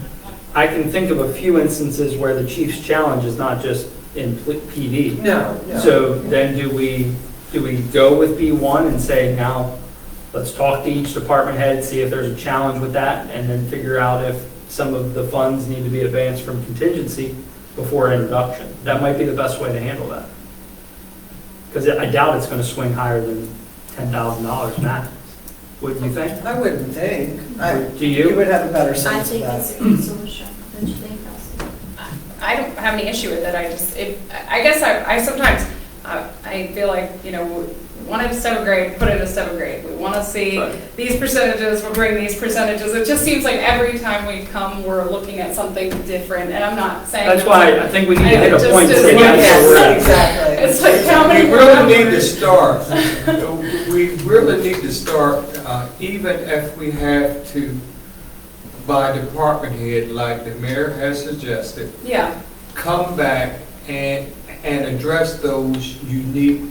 I can think of a few instances where the chief's challenge is not just in PD.
No.
So then do we go with B1 and say now Let's talk to each department head, see if there's a challenge with that, and then figure out if some of the funds need to be advanced from contingency before introduction. That might be the best way to handle that. Because I doubt it's going to swing higher than $10,000 max. Wouldn't you think?
I wouldn't think.
Do you?
You would have a better
I
sense of
think
that.
it's a good solution, don't you think, Elsie?
I don't have any issue with it. I guess I sometimes, I feel like, you know, we want it a 7th grade, put it in a 7th grade. We want to see
Right.
these percentages, we'll bring these percentages. It just seems like every time we come, we're looking at something different, and I'm not saying.
That's why I think we need to hit a
It
point and
just
say
is-
that's where we're at.
Exactly.
It's like how many
We really need to
numbers?
start, we really need to start, even if we have to, by department head, like the mayor has suggested,
Yeah,
come back and address those unique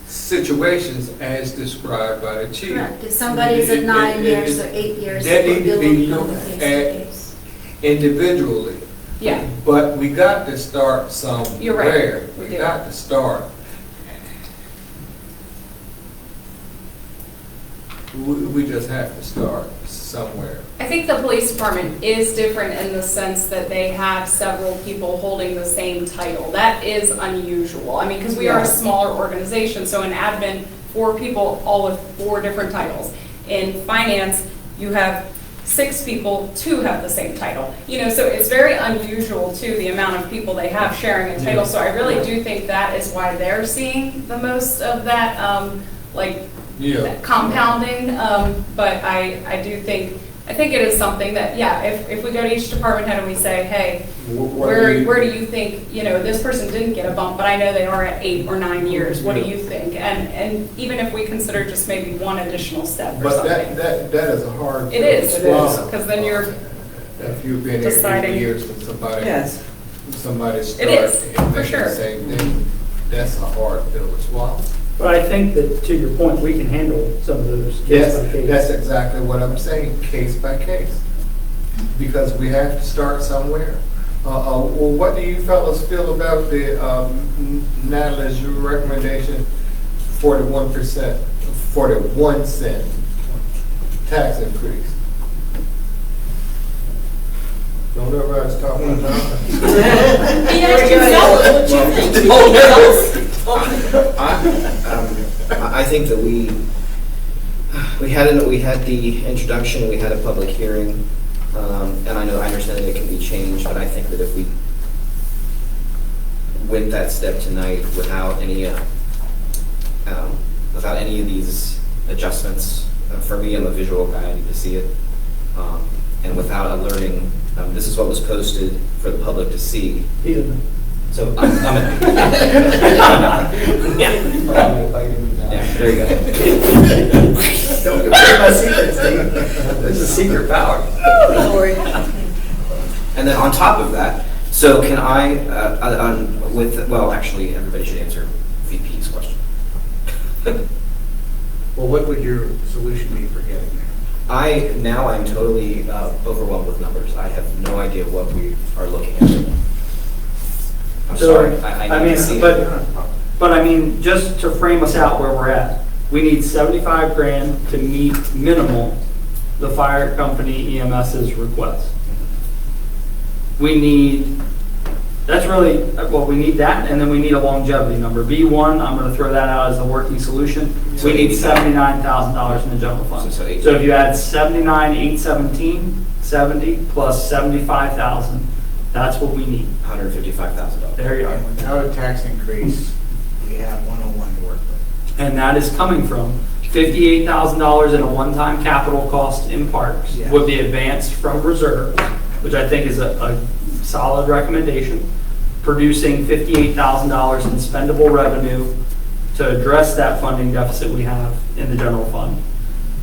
situations as described by the chief.
Correct, if somebody's at 9 years or 8 years,
That
it
need to
will
be
become a
looked
case
at.
to case.
Individually,
yeah,
but we got to start somewhere.
You're right, we
We
do.
got to start. We just have to start somewhere.
I think the police department is different in the sense that they have several people holding the same title. That is unusual. I mean, because we are
Yeah.
a smaller organization, so in admin, 4 people, all with 4 different titles. In finance, you have 6 people, 2 have the same title. You know, so it's very unusual too, the amount of people they have sharing a title. So I really do think that is why they're seeing the most of that, that compounding, but I do think, I think it is something that, yeah, if we go to each department head and we say, hey, where do you think, you know, this person didn't get a bump, but I know they are at 8 or 9 years, what do you think? And even if we consider just maybe one additional step or
But
something.
that is a hard.
It is,
swallow.
because then you're,
If you've been here
deciding-
80 years and somebody starts
It is,
and
for
thinking
sure.
the same thing, that's a hard pill to swallow.
But I think that, to your point, we can handle some of those case by case.
That's exactly what I'm saying, case by case. Because we have to start somewhere. Well, what do you fellows feel about the, Natalie's recommendation for the 1%, for the 1 cent tax increase? Don't everybody start one time.
He asked you fellas what you think.
I think that we had the introduction, we had a public hearing, and I understand that it can be changed, but I think that if we went that step tonight without any of these adjustments, for me, I'm a visual guy, I need to see it, and without alerting, this is what was posted for the public to see.
He doesn't.
So I'm yeah, there you go.
Don't give away my secrets, Steve. There's a secret power.
And then on top of that, so can I, well, actually, everybody should answer VP's question.
Well, what would your solution be for getting there?
I'm totally overwhelmed with numbers. I have no idea what we are looking at. I'm
So,
sorry.
I
need
mean,
to see it.
But I mean, just to frame us out where we're at, we need 75 grand to meet minimal the fire company EMS's request. We need, that's really, well, we need that, and then we need a longevity number. B1, I'm going to throw that out as the working solution.
So
We need
89.
$79,000 in the general fund.
So 89.
So if you add 79,817, 70 plus 75,000, that's what we need.
$155,000.
There you
And
go.
without a tax increase, we have 101 to work with.
And that is coming from $58,000 in a one-time capital cost in parks
Yes.
would be advanced from reserve, which I think is a solid recommendation, producing $58,000 in spendable revenue to address that funding deficit we have in the general fund.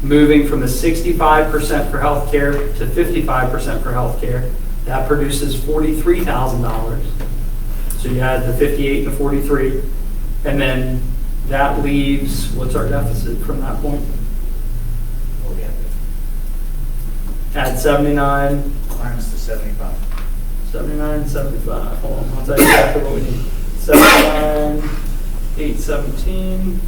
Moving from the 65% for healthcare to 55% for healthcare, that produces $43,000. So you add the 58 and the 43, and then that leaves, what's our deficit from that point?
Oh, yeah.
Add 79,
Minus the 75.
79, 75, hold on, I'll tell you exactly what we need. 79, 817,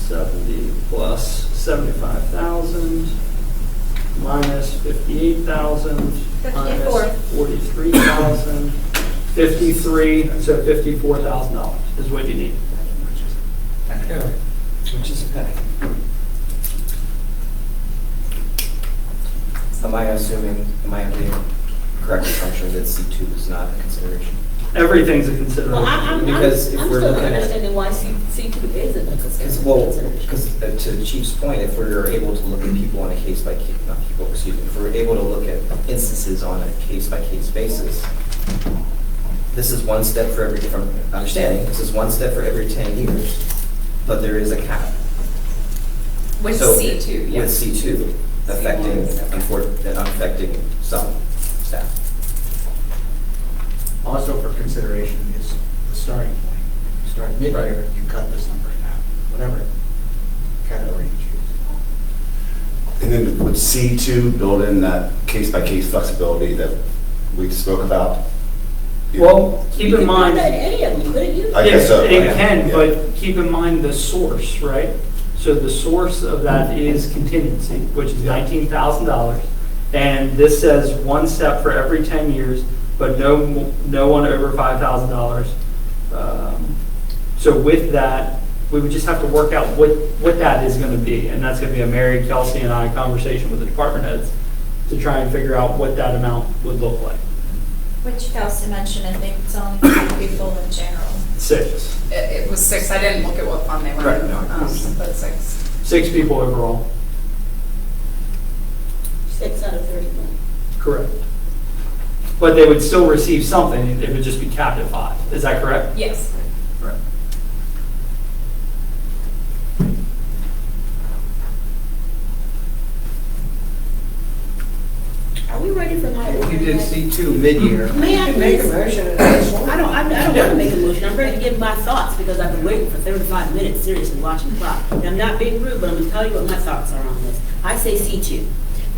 70 plus 75,000 minus 58,000 minus 43,000, 53, so $54,000 is what you need.
Yeah.
Which is a penny. Am I under the correct assumption that C2 is not a consideration?
Everything's a
Well,
consideration.
I'm
Because if we're
still
looking at-
understanding why C2 isn't a consideration.
Because to the chief's point, if we're able to look at people on a case-by-case, not people, excuse me, if we're able to look at instances on a case-by-case basis, this is one step for every, from understanding, this is one step for every 10 years, but there is a cap.
With
So,
C2,
With
yes.
C2 affecting some staff.
Also for consideration is the starting point. You start mid-year, you cut this number in half, whatever category you choose.
And then would C2 build in that case-by-case flexibility that we spoke about?
Well, keep in mind.
You could put that in any of them, couldn't you?
I guess so.
It can,
Yeah.
but keep in mind the source, right? So the source of that is contingency, which is $19,000. And this says one step for every 10 years, but no one over $5,000. So with that, we would just have to work out what that is going to be. And that's going to be a Mary, Kelsey, and I conversation with the department heads to try and figure out what that amount would look like.
Which Kelsey mentioned, I think it's only 3 people in general.
6.
It was 6, I didn't look at what fund they were
Right,
in,
no, of course.
but 6.
6 people overall.
6 out of 31.
Correct. But they would still receive something, it would just be capped at 5. Is that correct?
Yes.
Right.
Are we ready for my?
If you did C2 mid-year,
May I
Make a
please?
motion.
I don't want to make a motion, I'm ready to give my thoughts, because I've been waiting for 35 minutes seriously watching the clock. And I'm not being rude, but I'm gonna tell you what my thoughts are on this. I say C2,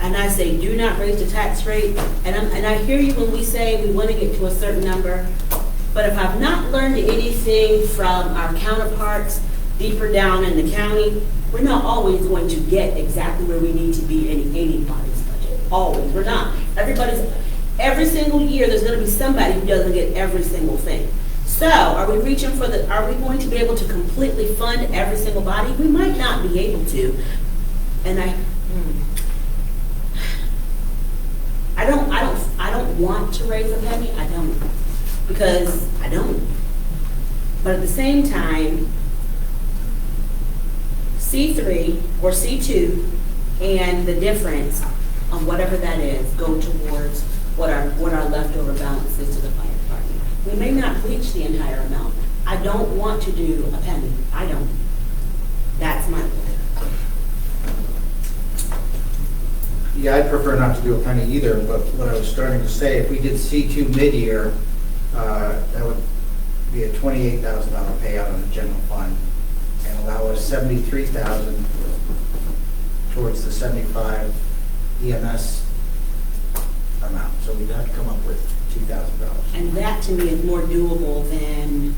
and I say do not raise the tax rate, and I hear you when we say we want to get to a certain number, but if I've not learned anything from our counterparts deeper down in the county, we're not always going to get exactly where we need to be in anybody's budget, always, we're not. Every single year, there's gonna be somebody who doesn't get every single thing. So, are we going to be able to completely fund every single body? We might not be able to. And I don't want to raise a penny, I don't, because I don't. But at the same time, C3 or C2 and the difference on whatever that is, go towards what our leftover balance is to the fire department. We may not reach the entire amount. I don't want to do a penny. I don't. That's my point.
yeah, I'd prefer not to do a penny either, but what I was starting to say, if we did C2 mid-year, that would be a $28,000 payout on the general fund and allow us $73,000 towards the 75 EMS amount. So we'd have to come up with $2,000.
And that to me is more doable than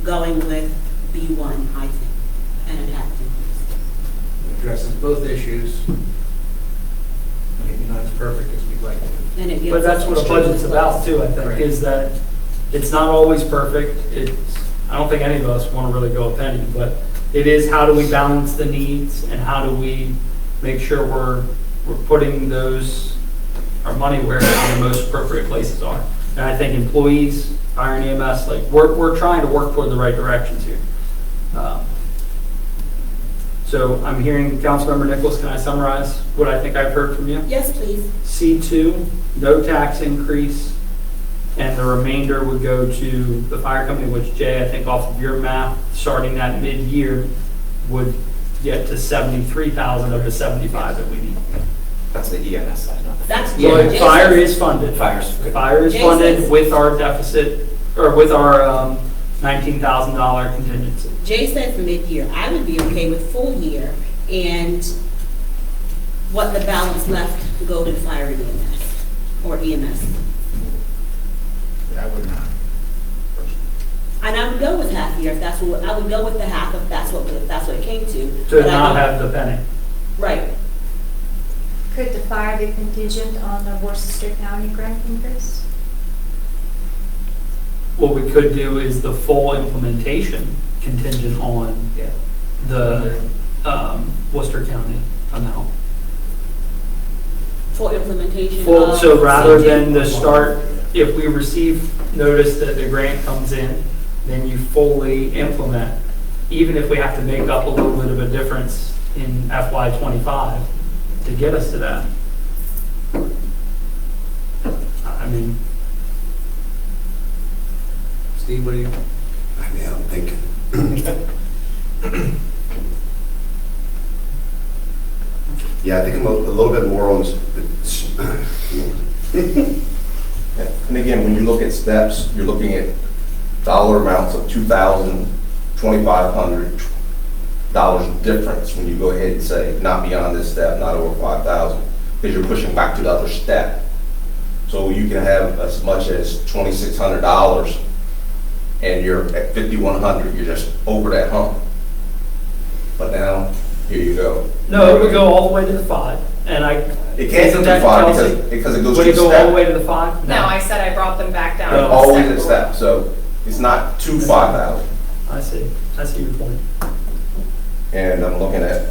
going with B1, I think, and a tax increase.
It addresses both issues. Maybe not as perfect as we'd like to.
And it gives
But that's
us
what a
extremely
budget's about
close.
too, I think,
Right.
is that it's not always perfect. I don't think any of us want to really go a penny, but it is how do we balance the needs and how do we make sure we're putting our money where the most appropriate places are. And I think employees, fire and EMS, like, we're trying to work toward the right directions here. So I'm hearing Councilmember Nichols, can I summarize what I think I've heard from you?
Yes, please.
C2, no tax increase, and the remainder would go to the fire company, which Jay, I think off of your math, starting that mid-year, would get to 73,000 of the 75 that we need.
That's the EMS side, not the.
That's
So
Jay
fire
says-
is funded.
Fire's good.
Fire is
Jay
funded
says-
with our deficit, or with our $19,000 contingency.
Jay said for mid-year, I would be okay with full year and what the balance left to go to fire and EMS, or EMS.
I would not.
And I would go with half a year if that's what, I would go with the half if that's what it came to.
To
But I
not
don't-
have the penny.
Right.
Could the fire be contingent on the Worcester County grant increase?
What we could do is the full implementation contingent on the Worcester County amount.
Full implementation
Full,
of.
so rather
C2.
than the start, if we receive notice that the grant comes in, then you fully implement, even if we have to make up a little bit of a difference in FY '25 to get us to that. I mean,
Steve, what do you?
I mean, I'm thinking. Yeah, I think I'm a little bit more on this.
And again, when you look at steps, you're looking at dollar amounts of $2,000, $2,500 difference when you go ahead and say, not beyond this step, not over 5,000, because you're pushing back to the other step. So you can have as much as $2,600 and you're at 5,100, you're just over that hump. But now, here you go.
no, it would go all the way to the 5, and I.
It can't go
Isn't
to
that
5
Kelsey?
because it goes
Would
to
it go all the
step.
way to the 5?
No, I said I brought them back down.
Oh.
Always at step, so it's not to 5,000.
I see your point.
And I'm looking at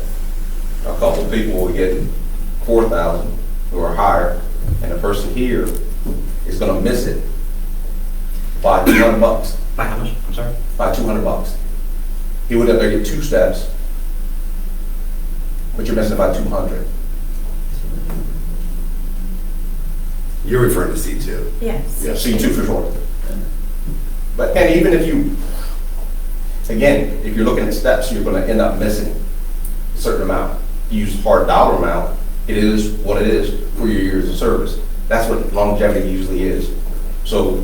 a couple people who get 4,000 who are higher, and the person here is gonna miss it by $200.
By how much? I'm sorry?
By $200. He would have to get 2 steps, but you're missing by 200.
You're referring to C2.
Yes.
Yeah, C2 for sure. But, and even if you, again, if you're looking at steps, you're gonna end up missing a certain amount. You use hard dollar amount, it is what it is for your years of service. That's what longevity usually is. So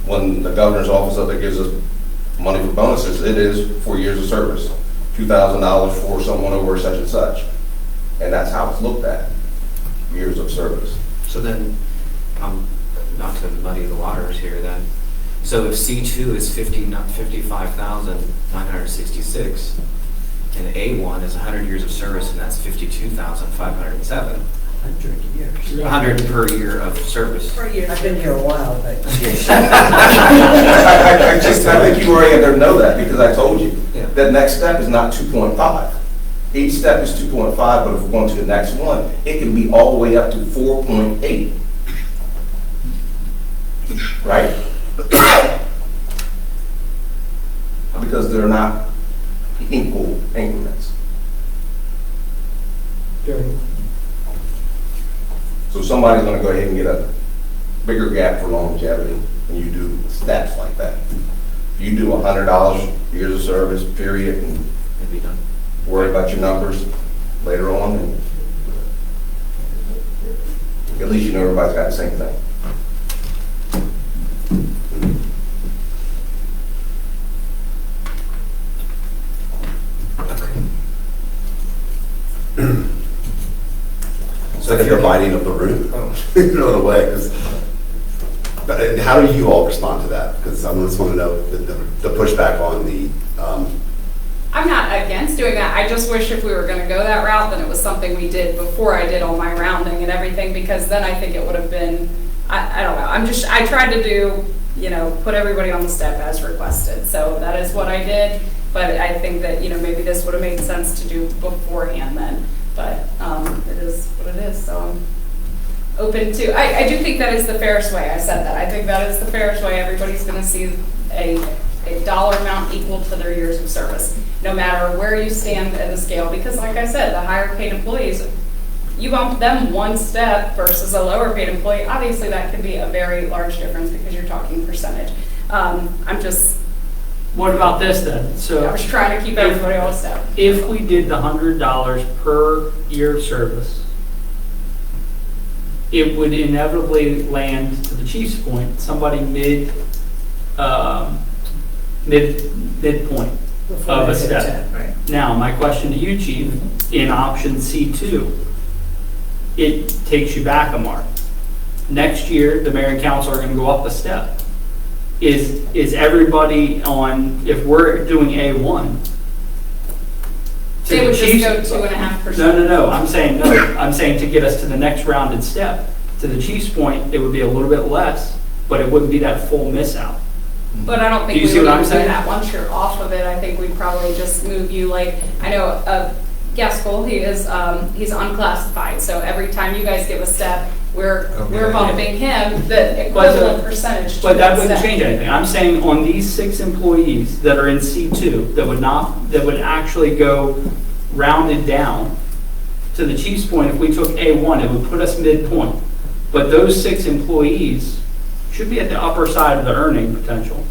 when the governor's office up there gives us money for bonuses, it is for years of service. $2,000 for someone over such and such. And that's how it's looked at, years of service.
So then, not to muddy the waters here then, so if C2 is 55,966, and A1 is 100 years of service, and that's 52,507, 100 per year of service.
Per year.
I've been here a while, but.
I think you already know that because I told you.
Yeah.
That next step is not 2.5. Each step is 2.5, but if we're going to the next one, it can be all the way up to 4.8. Right? Because they're not equal increments. So somebody's gonna go ahead and get a bigger gap for longevity when you do steps like that. If you do $100 years of service, period, and
It'd be done.
worry about your numbers later on, and at least you know everybody's got the same thing.
It's like a dividing of the room, in a way. 'Cause- But how do you all respond to that? Because I just want to know the pushback on the,
I'm not against doing that. I just wish if we were gonna go that route, then it was something we did before I did all my rounding and everything, because then I think it would have been, I don't know. I tried to do, put everybody on the step as requested. So that is what I did. But I think that, maybe this would have made sense to do beforehand then. But it is what it is, so I'm open to, I do think that is the fairest way. I said that. I think that is the fairest way. Everybody's gonna see a dollar amount equal to their years of service, no matter where you stand in the scale. Because like I said, the higher paid employees, you bump them one step versus a lower paid employee, obviously that could be a very large difference because you're talking percentage.
What about this then?
I
So
was trying to keep everybody on a step.
if we did the $100 per year of service, it would inevitably land, to the chief's point, somebody midpoint of a step.
Right.
Now, my question to you, chief, in option C2, it takes you back a mark. Next year, the mayor and council are going to go up a step. is everybody on, if we're doing A1? to
They
the
would just
chief's-
go 2.5%.
No, I'm saying no, I'm saying to get us to the next rounded step. To the chief's point, it would be a little bit less, but it wouldn't be that full miss out.
But I don't
Do
think
you
we
see
would
what I'm
even do
saying?
that. Once you're off of it, I think we'd probably just move you, like, I know Gaskell, he's unclassified, so every time you guys give a step, we're bumping him the equivalent percentage to
But that
that
wouldn't
step.
change anything. I'm saying on these 6 employees that are in C2, that would actually go rounded down, to the chief's point, if we took A1, it would put us midpoint. But those 6 employees should be at the upper side of the earning potential.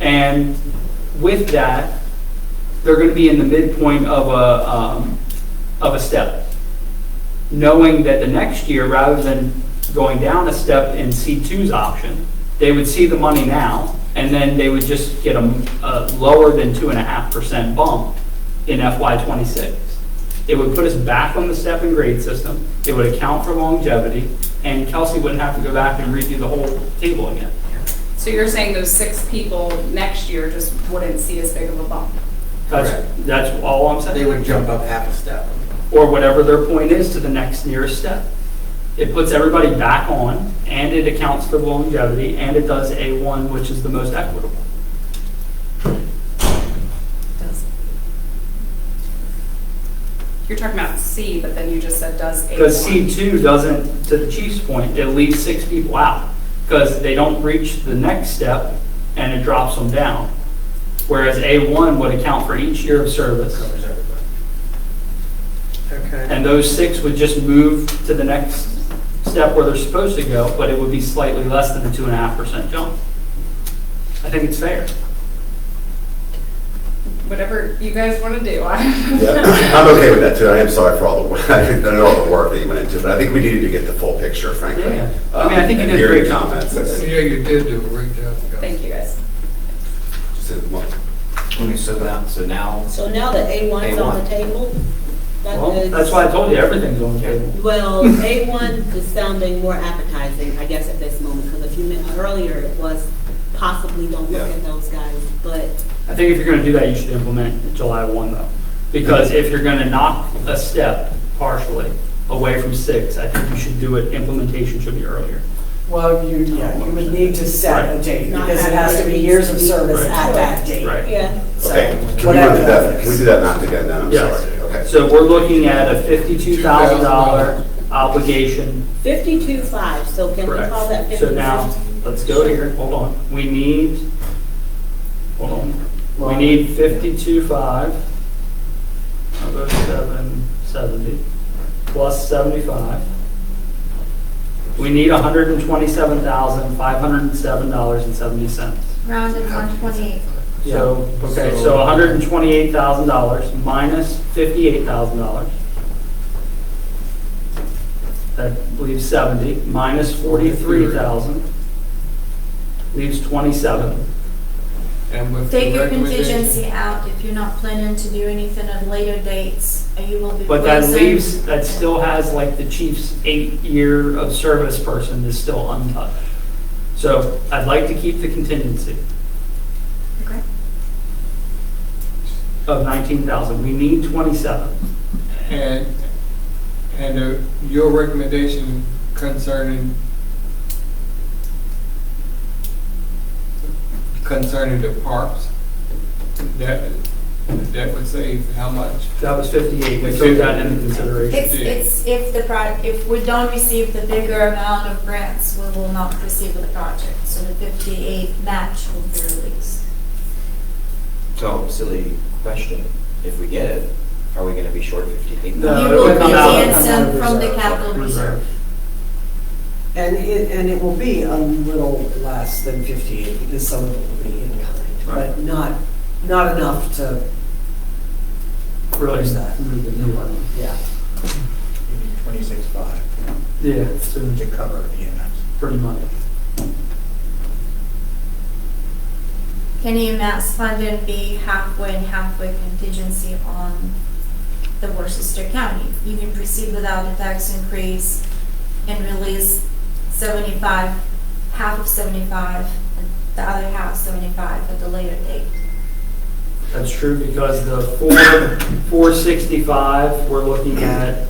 And with that, they're going to be in the midpoint of a step. Knowing that the next year, rather than going down a step in C2's option, they would see the money now, and then they would just get a lower than 2.5% bump in FY26. It would put us back on the step and grade system. It would account for longevity, and Kelsey wouldn't have to go back and redo the whole table again.
So you're saying those 6 people next year just wouldn't see as big of a bump?
That's all I'm saying.
They would jump up half a step.
Or whatever their point is to the next nearest step. It puts everybody back on, and it accounts for longevity, and it does A1, which is the most equitable.
You're talking about C, but then you just said does A1.
Because C2 doesn't, to the chief's point, it leaves 6 people out, because they don't reach the next step, and it drops them down. Whereas A1 would account for each year of service.
Covers everybody.
Okay.
And those 6 would just move to the next step where they're supposed to go, but it would be slightly less than the 2.5% jump. I think it's fair.
Whatever you guys want to do.
Yeah, I'm okay with that too. I am sorry for all the work, I know all the work that you went into, but I think we needed to get the full picture, frankly.
Yeah. I mean, I think you
And
did a
hearing
great job.
comments. that's-
Yeah, you did do a great job.
Thank you, guys.
just didn't want-
Okay, so now,
So now that A1's on the table, that
Well,
is.
that's why I told you everything's on the table.
Well, A1 is sounding more appetizing, I guess, at this moment, because a few minutes earlier, it was possibly don't look
Yeah.
at those guys, but
I think if you're going to do that, you should implement July 1 though. Because if you're going to knock a step partially away from 6, I think you should do it, implementation should be earlier.
Well, you would need to set a date,
Not
because it has to be years of service
Right.
at that date.
Right.
yeah.
So,
Okay, can we run
whatever
through
that
that, can we
is.
do that math again then? I'm
Yes.
sorry. Okay.
So we're looking at a $52,000 obligation.
52.5, so can we
Correct.
call that 52?
So now, let's go here, hold on. We need 52.5, I'll go 770, plus 75. We need $127,507.70.
Rounded 128.
So, okay, so $128,000 minus $58,000. That leaves 70, minus 43,000, leaves 27.
And with
Take
the
your
recommendation.
contingency out if you're not planning to do anything at later dates, and you will be
But that
closing.
leaves, that still has like the chief's 8-year of service person is still untouched. So I'd like to keep the contingency
Okay.
of 19,000. We need 27.
And your recommendation concerning the parks, that would save how much?
That was 58. We took that into consideration.
It's if we don't receive the bigger amount of grants, we will not proceed with the project. So the 58 match will be released.
so silly question, if we get it, are we gonna be short 58?
No,
You
it
will
would
be
come out of
dancing from the
reserve.
capital reserve.
And it will be a little less than 58, because some of it will be in kind, but not enough to,
Really,
Where's that?
move the needle.
yeah.
You need 26.5
Yeah, so
to cover EMS.
pretty much.
Can EMS funding be halfway and halfway contingency on the Worcester County? You can proceed without a tax increase and release 75, half of 75, and the other half, 75, at the later date.
That's true, because the 465, we're looking at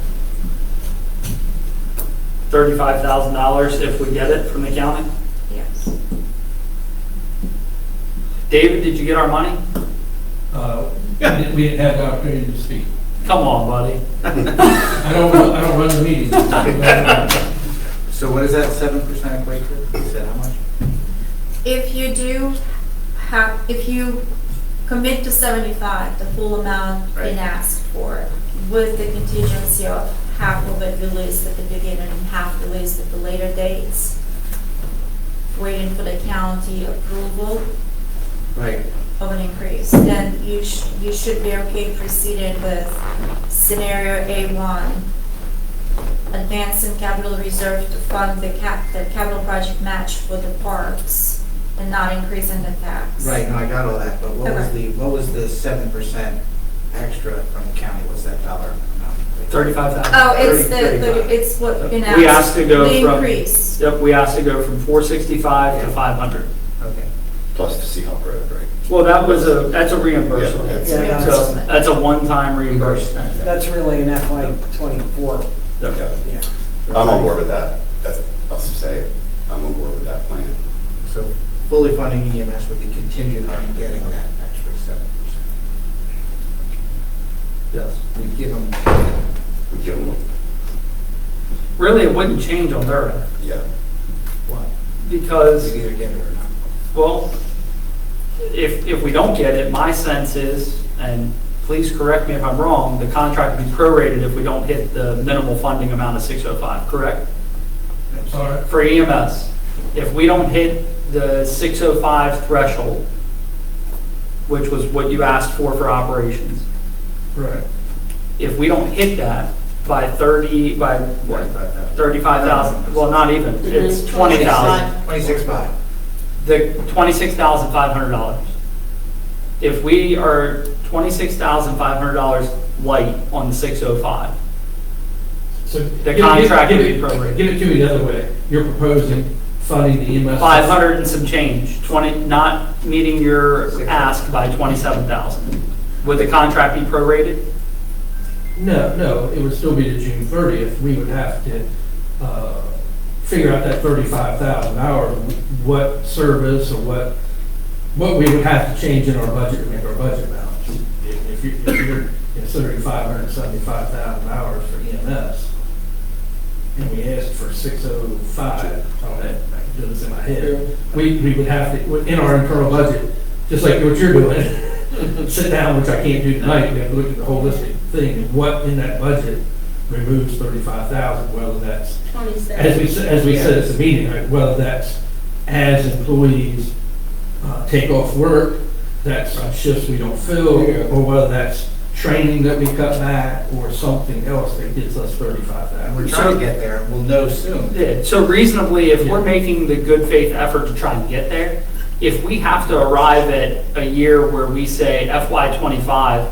$35,000 if we get it from the county.
Yes.
David, did you get our money?
We didn't have the opportunity to speak.
Come on, buddy.
I don't run the meeting.
So what does that 7% equate to? You said how much?
If you if you commit to 75, the full amount
Right.
being asked for, with the contingency of half of it released at the beginning and half released at the later dates, waiting for the county approval
Right.
of an increase, then you should be okay proceeding with scenario A1, advancing capital reserve to fund the capital project match for the parks and not increasing the tax.
Right, no, I got all that, but what was the 7% extra from the county? What's that dollar amount?
35,000.
Oh, it's
35.
it's what been asked.
We asked to go
The
from.
increase.
Yep, we asked to go from 465 to 500.
Okay.
Plus the Seahawk Road, right?
Well, that's a reimbursement.
Yeah,
Yeah,
So that's a one-time reimbursement.
That's really an FY '24.
Okay.
Yeah.
I'm on board with that. I'll say, I'm on board with that plan.
So fully funding EMS would be contingent on getting that extra 7%.
Yes.
We give them,
We give them,
Really, it wouldn't change on their end,
yeah.
what?
because,
We either get it or not.
well, if we don't get it, my sense is, and please correct me if I'm wrong, the contract would be prorated if we don't hit the minimal funding amount of 605, correct?
I'm sorry.
For EMS, if we don't hit the 605 threshold, which was what you asked for operations,
Right.
if we don't hit that by what, 35,000, well, not even, it's 20,000.
26.5.
The $26,500. If we are $26,500 light on the 605,
So
The contract would be
give
prorated.
Give it to me the other way. You're proposing funding the EMS.
500 and some change, not meeting your ask by 27,000. Would the contract be prorated?
No, it would still be to June 30th. We would have to figure out that 35,000 hours, what service or what we would have to change in our budget to make our budget balance. If you're considering 575,000 hours for EMS, and we asked for 605, I can do this in my head, we would have to, in our internal budget, just like what you're doing, sit down, which I can't do tonight, we have to look at the holistic thing, and what in that budget removes 35,000, whether that's,
27.
as we said at the meeting, right, whether that's as employees take off work, that's shifts we don't fill, or whether that's training that we cut back, or something else that gets us 35,000.
We're trying to get there, and we'll know soon.
Yeah, so reasonably, if we're making the good faith effort to try and get there, if we have to arrive at a year where we say FY '25,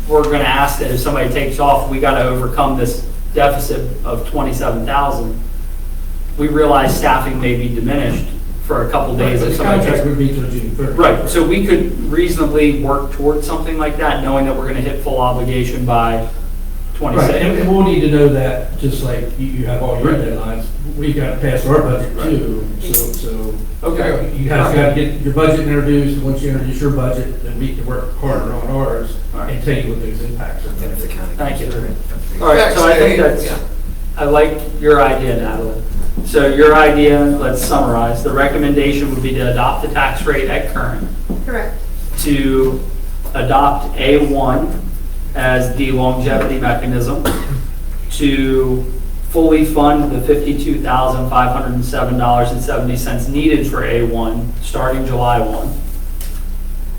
we're going to ask that if somebody takes off, we got to overcome this deficit of 27,000. We realize staffing may be diminished for a couple days if
The
somebody takes.
contract would be till June 30th.
Right, so we could reasonably work towards something like that, knowing that we're going to hit full obligation by
Right,
26.
and we'll need to know that, just like you have all your deadlines, we've got to pass our budget too, so.
Okay.
You guys got to get your budget introduced, and once you introduce your budget, then we can work harder on ours and tell you what those impacts are.
And if the county.
Thank you. All right, so I think I like your idea, Natalie. So your idea, let's summarize, the recommendation would be to adopt the tax rate at current,
Correct.
to adopt A1 as the longevity mechanism, to fully fund the $52,507.70 needed for A1 starting July 1,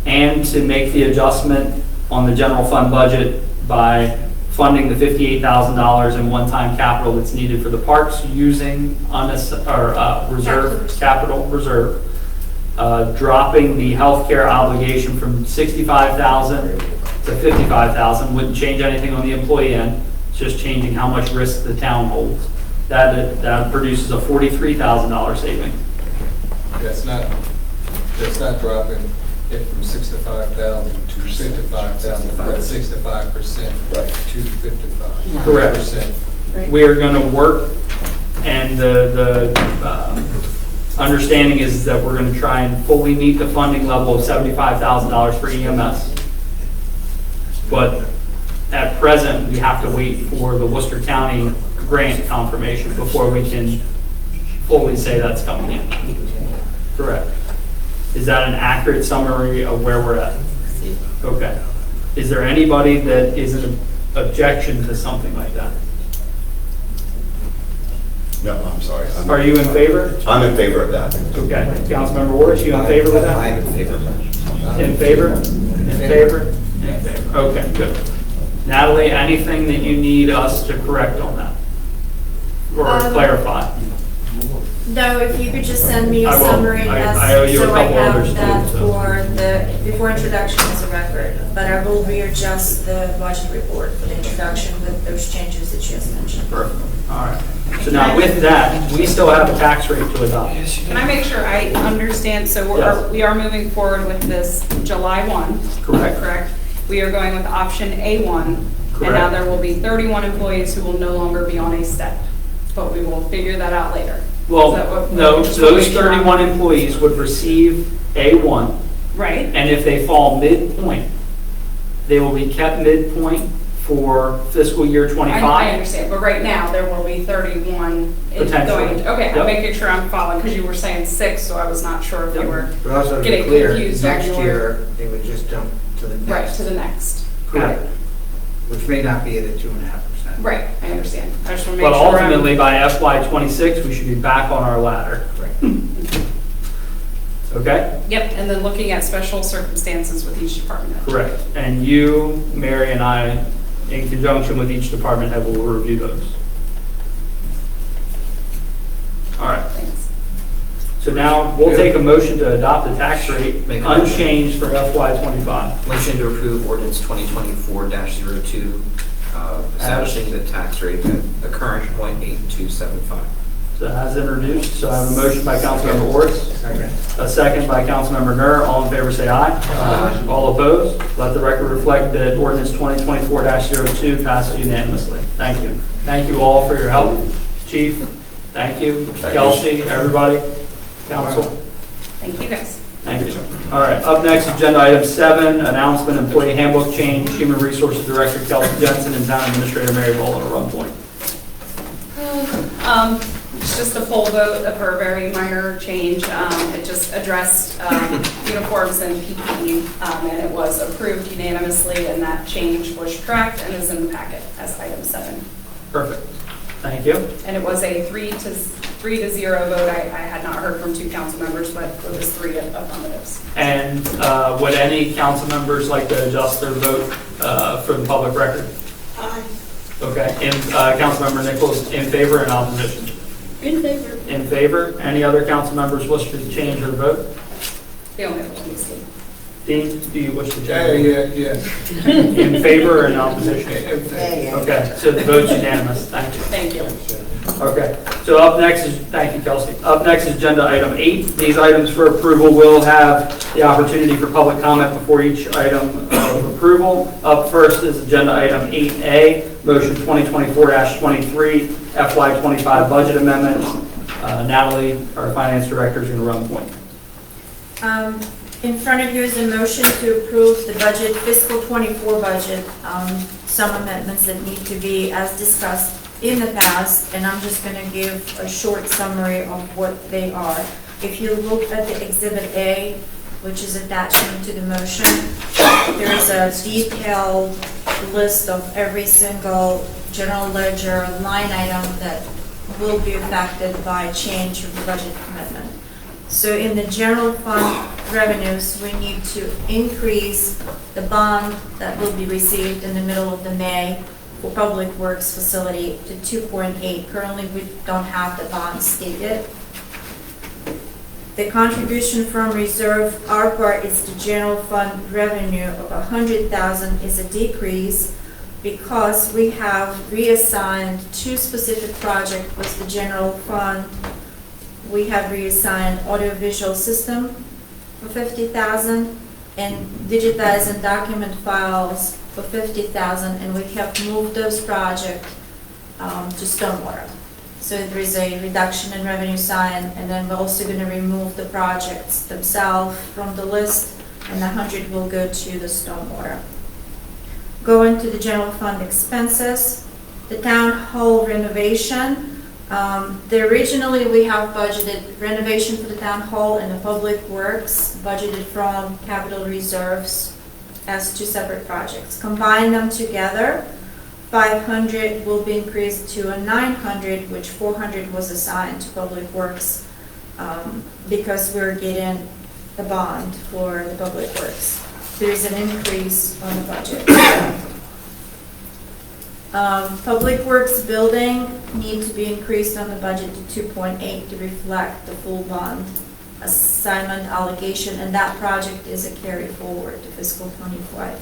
and to make the adjustment on the general fund budget by funding the $58,000 in one-time capital that's needed for the parks using capital reserve, dropping the healthcare obligation from $65,000 to $55,000, wouldn't change anything on the employee end, it's just changing how much risk the town holds. That produces a $43,000 saving.
That's not dropping it from 65,000 to 55,000, but 65%
Right.
to 55%.
Correct. We are going to work, and the understanding is that we're going to try and fully meet the funding level of $75,000 for EMS. But at present, we have to wait for the Worcester County grant confirmation before we can fully say that's coming in. Correct. Is that an accurate summary of where we're at? Okay. Is there anybody that is an objection to something like that?
No, I'm sorry.
Are you in favor?
I'm in favor of that.
Okay. Councilmember Ward, you in favor with that?
I'm in favor of that.
In favor? In favor? In favor. Okay, good. Natalie, anything that you need us to correct on that? Or clarify?
No, if you could just send me a
I will.
summary
I owe you a
so I
couple others
have that
too, so.
for before introduction as a record. But I will readjust the budget report for the introduction with those changes that you just mentioned.
Perfect. All right. So now with that, we still have a tax rate to adopt.
Can I make sure I understand? So
Yes.
we are moving forward with this July 1.
Correct.
Correct. We are going with option A1. And now
Correct.
there will be 31 employees who will no longer be on a step. But we will figure that out later.
Well,
Is that what-
no,
just wanna
those
make sure I'm-
31 employees would receive A1,
Right.
and if they fall midpoint, they will be kept midpoint for fiscal year
I
25.
understand, but right now, there will be 31
Potentially.
going. Okay,
Yep.
I'm making sure I'm following, because you were saying 6, so I was not sure if you
Yep.
were
But also to be
getting
clear,
confused on
next
your-
year, they would just jump to the
right
next,
to the next.
Correct.
which may not be at a 2.5%.
Right, I understand. I just want to make
But
sure.
ultimately, by FY '26, we should be back on our ladder. Okay?
Yep, and then looking at special circumstances with each department. head.
Correct. And you, Mary, and I, in conjunction with each department head, will review those. All right.
Thanks.
So now, we'll take a motion to adopt the tax rate
Make a motion.
unchanged for FY '25.
Motion to approve ordinance 2024-02, establishing the tax rate at the current .8275.
So as introduced, so I have a motion by Councilmember Orts,
Second.
a second by Councilmember Nur. All in favor, say aye.
Aye.
All opposed? Let the record reflect that ordinance 2024-02 passes unanimously. Thank you. Thank you all for your help. Chief, thank you.
Thank you.
Kelsey, everybody, council.
Thank you, guys.
Thank you. All right, up next, agenda item 7, announcement, employee handbook change, Human Resources Director Kelsey Jensen and Town Administrator Mary Boland to run point.
It's just a poll vote for a very minor change. It just addressed uniforms and PPE, and it was approved unanimously, and that change was tracked and is in the packet as item 7.
Perfect. Thank you.
And it was a 3-0 vote. I had not heard from 2 council members, but it was 3 affirmatives.
And would any council members like to adjust their vote for the public record?
Aye.
Okay, and Councilmember Nichols in favor and opposition?
In favor.
In favor. Any other council members wish to change their vote?
The only one was Steve.
Dean, do you wish to
Yeah,
change?
yeah.
In favor or in opposition?
Okay.
Okay, so the vote's unanimous. Thank you.
Thank you.
Okay, so up next is, thank you, Kelsey. Up next is agenda item 8. These items for approval will have the opportunity for public comment before each item of approval. Up first is agenda item 8A, motion 2024-23, FY25 budget amendments. Natalie, our finance director, is going to run point.
In front of you is a motion to approve the budget, fiscal '24 budget, some amendments that need to be as discussed in the past, and I'm just going to give a short summary of what they are. If you look at the Exhibit A, which is attachment to the motion, there is a detailed list of every single general ledger line item that will be affected by change of the budget commitment. So in the general fund revenues, we need to increase the bond that will be received in the middle of the May for Public Works facility to 2.8. Currently, we don't have the bond stated. The contribution from reserve, our part is the general fund revenue of 100,000 is a decrease because we have reassigned 2 specific projects with the general fund we have reassigned audiovisual system for 50,000 and digitize and document files for 50,000, and we have moved those projects to stormwater. So there is a reduction in revenue sign, and then we're also going to remove the projects themselves from the list, and 100 will go to the stormwater. Going to the general fund expenses, the town hall renovation. Originally, we have budgeted renovation for the town hall and the public works, budgeted from capital reserves as two separate projects. Combine them together, 500 will be increased to a 900, which 400 was assigned to public works because we're getting a bond for the public works. There's an increase on the budget. Public Works building need to be increased on the budget to 2.8 to reflect the full bond assignment allocation, and that project is a carry forward to fiscal 25.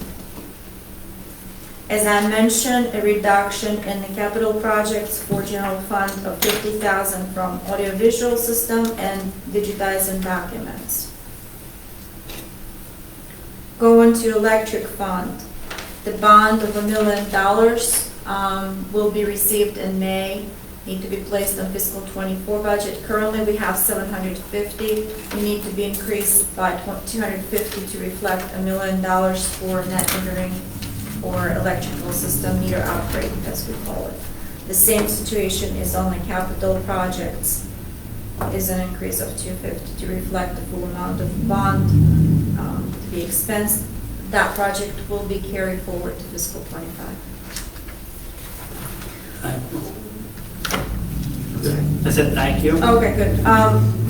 As I mentioned, a reduction in the capital projects for general fund of 50,000 from audiovisual system and digitizing documents. Going to electric fund, the bond of $1 million will be received in May, need to be placed on fiscal 24 budget. Currently, we have 750. We need to be increased by 250 to reflect $1 million for net metering or electrical system meter upgrade, as we call it. The same situation is on the capital projects, is an increase of 250 to reflect the full amount of bond to be expensed. That project will be carried forward to fiscal 25.
I said thank you.
Okay, good.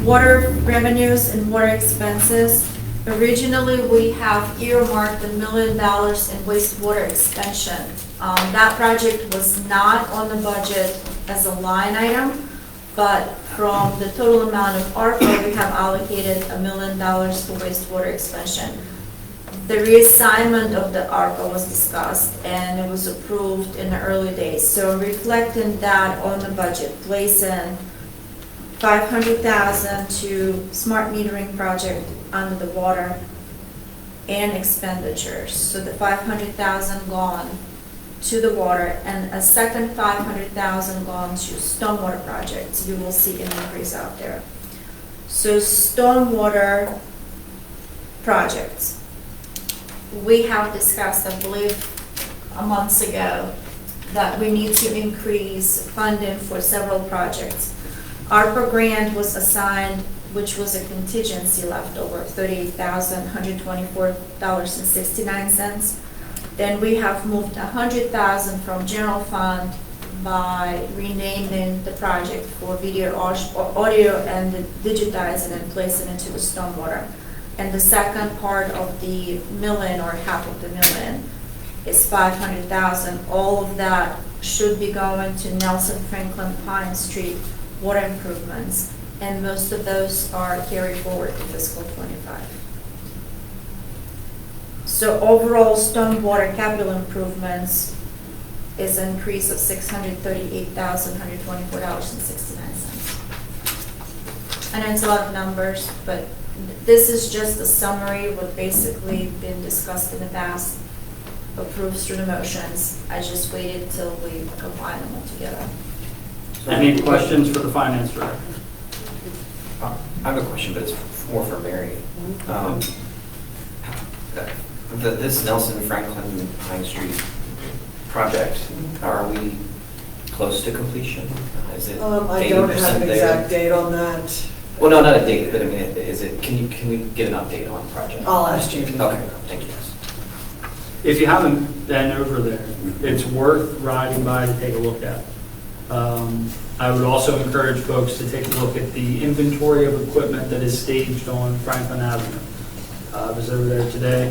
Water revenues and water expenses. Originally, we have earmarked $1 million in wastewater expansion. That project was not on the budget as a line item, but from the total amount of ARPA, we have allocated $1 million for wastewater expansion. The reassignment of the ARPA was discussed and it was approved in the early days. So reflecting that on the budget, placing $500,000 to smart metering project under the water and expenditures. So the $500,000 gone to the water and a second $500,000 gone to stormwater projects. You will see an increase out there. So stormwater projects. We have discussed, I believe, months ago, that we need to increase funding for several projects. ARPA grant was assigned, which was a contingency leftover, $38,124.69. Then we have moved $100,000 from general fund by renaming the project for video audio and digitizing and placing into the stormwater. And the second part of the million, or half of the million, is $500,000. All of that should be going to Nelson Franklin Pine Street water improvements, and most of those are carried forward to fiscal 25. So overall, stormwater capital improvements is an increase of $638,124.69. I know it's a lot of numbers, but this is just a summary of what basically been discussed in the past, approved through the motions. I just waited till we combine them all together.
Any questions for the finance director?
I have a question, but it's more for Mary. This Nelson Franklin Pine Street project, are we close to completion? Is it
I don't have an exact date on that.
Well, no, not a date, but I mean, is it? Can we get an update on the project?
I'll ask you.
Okay, thank you.
If you haven't been over there, it's worth riding by to take a look at. I would also encourage folks to take a look at the inventory of equipment that is staged on Franklin Avenue. I was over there today.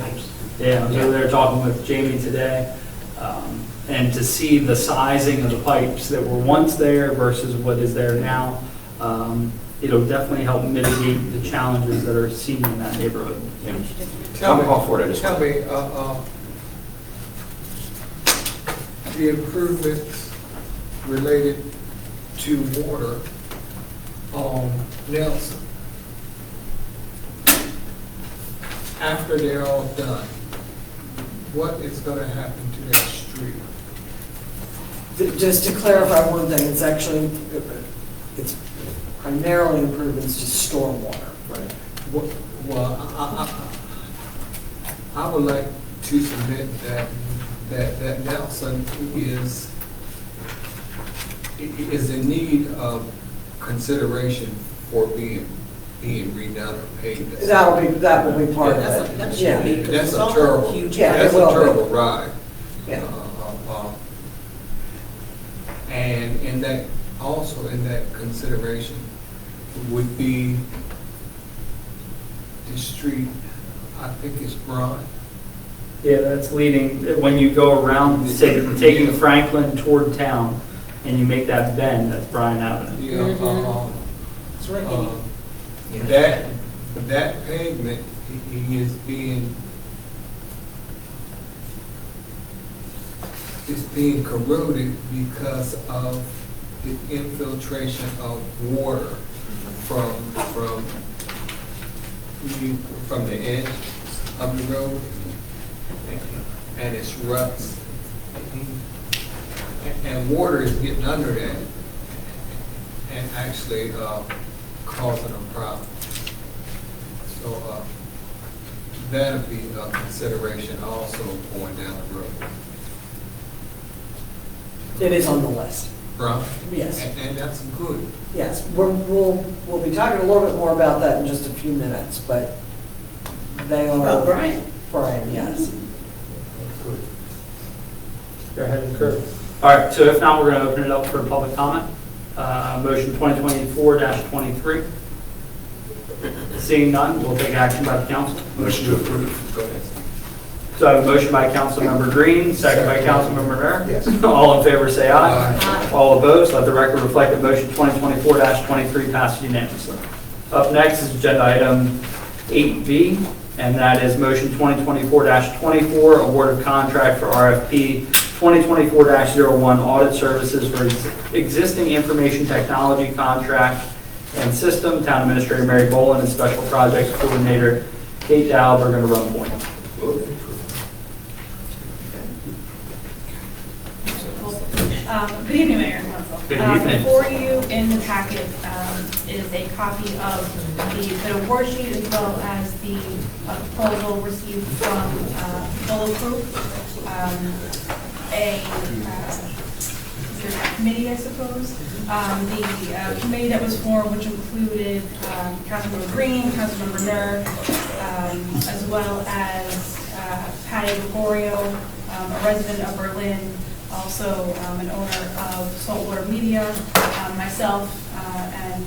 Yeah, I was over there talking with Jamie today. And to see the sizing of the pipes that were once there versus what is there now, it'll definitely help mitigate the challenges that are seen in that neighborhood.
I'm all for it.
Tell me, the improvements related to water on Nelson, after they're all done, what is gonna happen to that street?
Just to clarify one thing, it's actually, it's primarily improvements to stormwater.
Well, I would like to submit that Nelson is in need of consideration for being redone or paved.
That will be part of
That
it.
should
Yeah.
be.
That's
It's
a
all
terrible,
huge.
Yeah, it
that's a
will be.
terrible ride.
Yeah.
And in that, also in that consideration would be the street, I think it's Broad.
Yeah, that's leading, when you go around, say, taking Franklin toward town, and you make that bend, that's Bryan Avenue.
Yeah,
It's right there.
that pavement is being corroded because of the infiltration of water from the edge of the road, and it's ruts. And water is getting under that and actually causing a problem. So that'll be a consideration also going down the road.
It is on the list.
Right?
Yes.
And that's good.
Yes, we'll be talking a little bit more about that in just a few minutes, but they are.
Oh, Brian.
Brian, yes.
Go ahead and Kurt. All right, so if not, we're going to open it up for public comment. Motion 2024-23. Seeing none, we'll take action by the council.
Motion to approve.
Go ahead.
So I have a motion by Councilmember Green, second by Councilmember Nair.
Yes.
All in favor, say aye.
Aye.
All opposed, let the record reflect that motion 2024-23 passes unanimously. Up next is agenda item 8B, and that is motion 2024-24, award of contract for RFP 2024-01 audit services for existing information technology contract and system. Town Administrator Mary Boland and Special Projects Coordinator Kate Dalb are going to run point.
Good evening, Mayor and Council.
Good evening.
Before you in the packet is a copy of the award sheet as well as the proposal received from Bulletproof, a committee, I suppose. The committee that was formed, which included Councilmember Green, Councilmember Nair, as well as Patty Gregorio, a resident of Berlin, also an owner of Saltwater Media, myself, and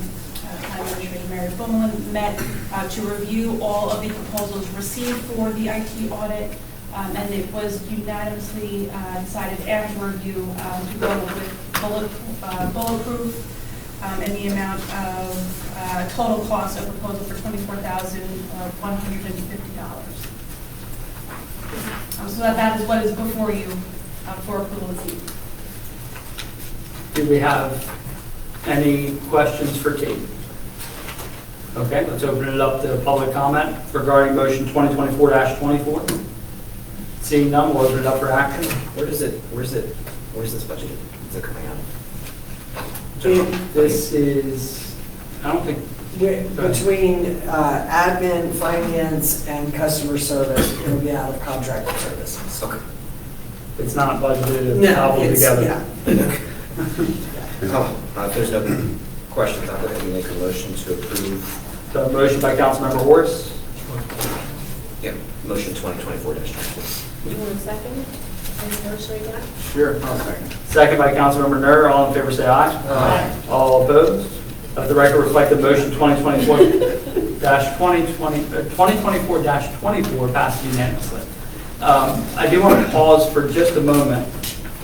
Town Administrator Mary Boland met to review all of the proposals received for the IT audit, and it was unanimously decided after review to go with Bulletproof in the amount of total cost of proposal for $24,150. So that is what is before you for approval this evening.
Do we have any questions for Kate? Okay, let's open it up to public comment regarding motion 2024-24. Seeing none, we'll open it up for action.
Where's this budget? Is it coming out?
This is, I don't think,
Between admin, finance, and customer service, it'll be out of contracted services.
Okay.
it's not budgeted, it's
No,
cobbled
it's,
together.
yeah.
If there's no questions, I'll go ahead and make a motion to approve.
So a motion by Councilmember Horst,
Yeah, motion 2024-24.
Do you want a second? Any motion you got?
Sure, I'll second.
second by Councilmember Nair. All in favor, say aye.
Aye.
All opposed? Let the record reflect that motion 2024-24 passes unanimously. I do want to pause for just a moment.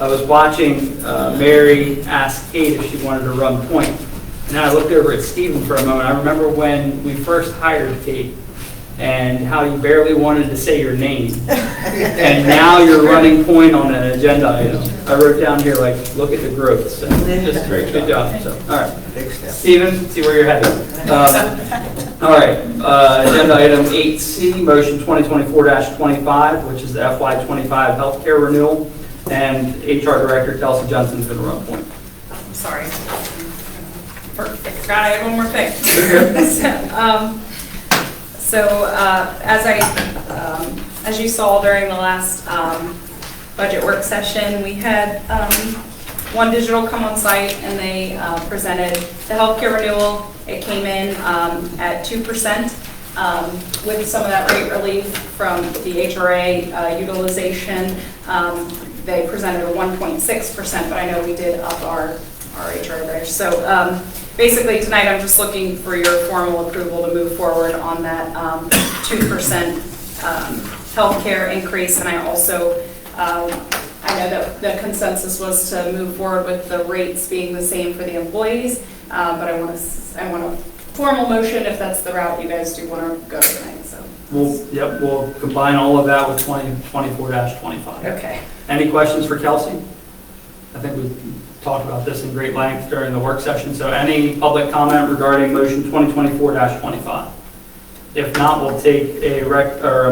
I was watching Mary ask Kate if she wanted to run point. And I looked over at Stephen for a moment. I remember when we first hired Kate and how you barely wanted to say your name. And now you're running point on an agenda item. I wrote down here, like, look at the growth. So, just
Great
good
job.
job. So, all right.
Big step.
Steven, see where you're headed. All right, agenda item 8C, motion 2024-25, which is the FY25 healthcare renewal, and HR Director Kelsey Johnson's going to run point.
I'm sorry. Forgot I had one more thing. As you saw during the last budget work session, we had One Digital come on site and they presented the healthcare renewal. It came in at 2% with some of that rate relief from the HRA utilization. They presented a 1.6%, but I know we did up our HRA there. So basically tonight I'm just looking for your formal approval to move forward on that 2% healthcare increase. And I also, I know that the consensus was to move forward with the rates being the same for the employees, but I want a formal motion if that's the route you guys do want to go tonight. So
We'll combine all of that with 2024-25.
okay.
Any questions for Kelsey? I think we talked about this in great length during the work session. So any public comment regarding motion 2024-25? If not, we'll take a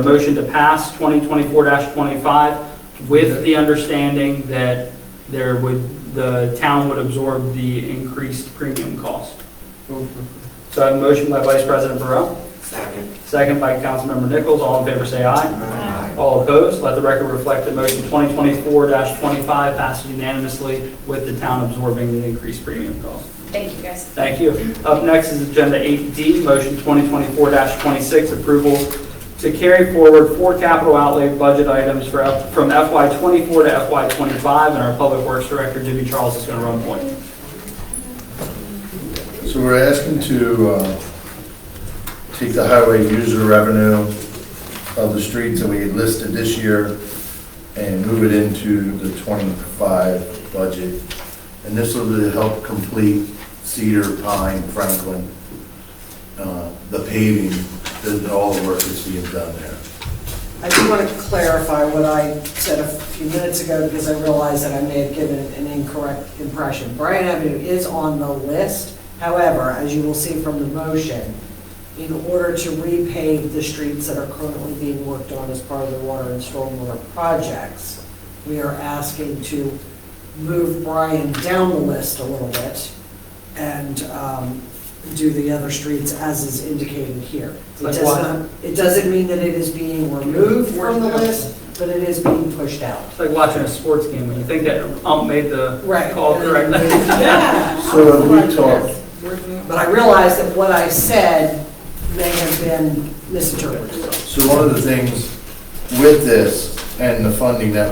motion to pass 2024-25 with the understanding that the town would absorb the increased premium cost. So I have a motion by Vice President Burrell. Second by Councilmember Nichols. All in favor say aye.
Aye.
All opposed, let the record reflect that motion 2024-25 passes unanimously with the town absorbing the increased premium cost.
Thank you, guys.
Thank you. Up next is Agenda 8D, motion 2024-26, approval to carry forward 4 capital outlay budget items from FY24 to FY25, and our Public Works Director, Jimmy Charles, is going to run point.
So we're asking to take the highway user revenue of the streets that we listed this year and move it into the 25 budget. And this will help complete Cedar, Pine, Franklin, the paving, all the work that's being done there.
I do want to clarify what I said a few minutes ago because I realized that I may have given an incorrect impression. Bryan Avenue is on the list. However, as you will see from the motion, in order to repave the streets that are currently being worked on as part of the water and stormwater projects, we are asking to move Bryan down the list a little bit and do the other streets as is indicated here. It doesn't mean that it is being removed from the list, but it is being pushed out.
It's like watching a sports game when you think that made the
Right.
call correctly.
Yeah.
So we talked,
But I realize that what I said may have been misinterpreted.
so one of the things with this and the funding that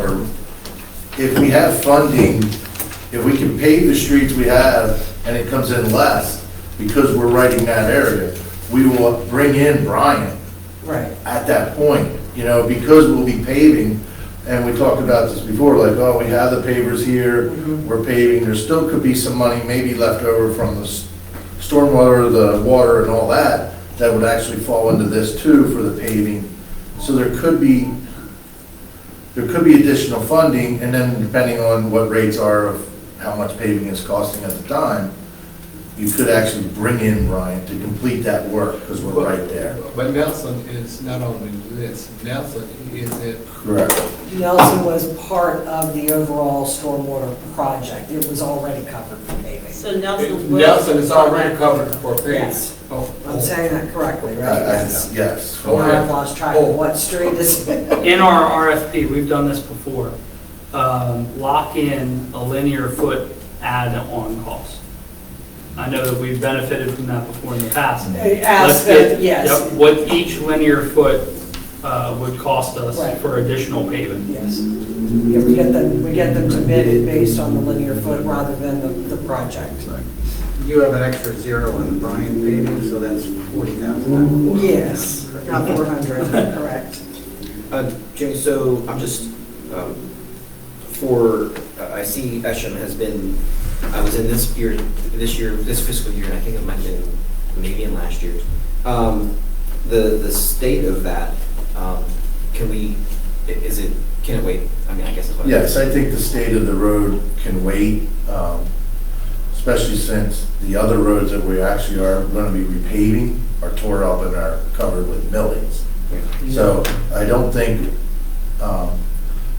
if we have funding, if we can pave the streets we have and it comes in less because we're writing that area, we will bring in Bryan
Right.
at that point, because we'll be paving. And we talked about this before, like, oh, we have the pavers here, we're paving, there still could be some money maybe left over from the stormwater, the water and all that would actually fall into this too for the paving. So there could be additional funding, and then depending on what rates are of how much paving is costing at the time, you could actually bring in Bryan to complete that work, because we're right there.
But Nelson is not on the list. Nelson is it.
Correct.
Nelson was part of the overall stormwater project. It was already covered for paving.
So Nelson.
Nelson is already covered for paving.
Yes.
Oh,
I'm saying that correctly, right? Yes.
Yes.
Or I've lost track of what street this is.
In our RFP, we've done this before, lock in a linear foot add-on cost. I know that we've benefited from that before in the past. Let's get-
Yes.
Yep, what each linear foot would cost us
Right.
for additional paving.
Yes. Yeah, we get them to bid it based on the linear foot rather than the project.
You have an extra zero on the Bryan paving, so that's 40,000.
Yes, not 400, correct.
Jimmy, so I'm just, I see Esham has been, I was in this fiscal year, and I think it might have been maybe in last year's. The state of that, can it wait? I mean, I guess it's what.
Yes, I think the state of the road can wait. especially since the other roads that we actually are gonna be repaving are tore up and are covered with millings. So I don't think,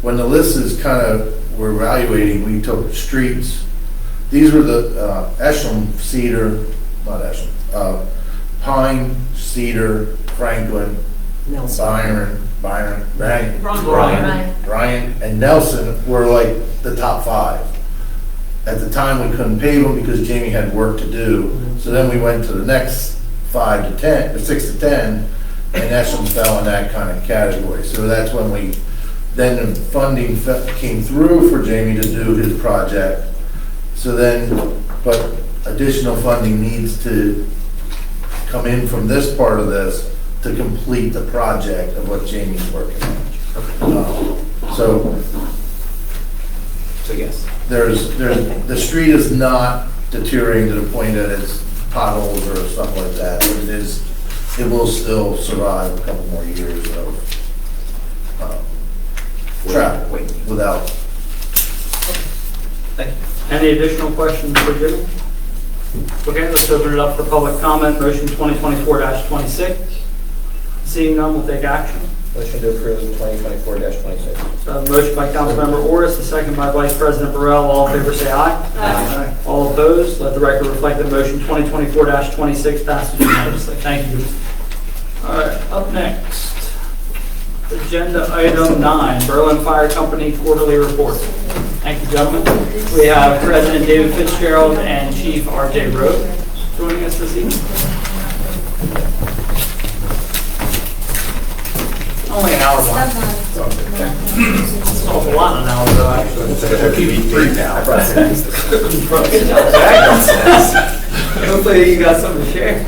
when the list is kind of, we're evaluating, we took streets, these were the Esham, Cedar, not Esham, Pine, Cedar, Franklin,
Nelson.
Byron,
Brian.
Bryan, and Nelson were like the top 5. At the time, we couldn't pave them because Jamie had work to do. So then we went to the next 5 to 10, or 6 to 10, and Esham fell in that kind of category. So that's when then the funding came through for Jamie to do his project. So then, but additional funding needs to come in from this part of this to complete the project of what Jamie's working on. So
yes.
the street is not deteriorating to the point that it's potholes or stuff like that. But it will still survive a couple more years of traffic without.
Thank you.
Any additional questions for Jimmy? Okay, let's open it up for public comment. Motion 2024-26. Seeing none, we'll take action.
Motion to approve 2024-26.
So motion by Councilmember Orris, a second by Vice President Burrell. All in favor, say aye.
Aye.
All opposed, let the record reflect that motion 2024-26 passes unanimously. Thank you. All right, up next, agenda item 9, Berlin Fire Company quarterly report. Thank you, gentlemen. We have President David Fitzgerald and Chief R.J. Rowe joining us this evening. Only an hour long. It's an awful lot in an hour, though, actually. Hopefully you got something to share.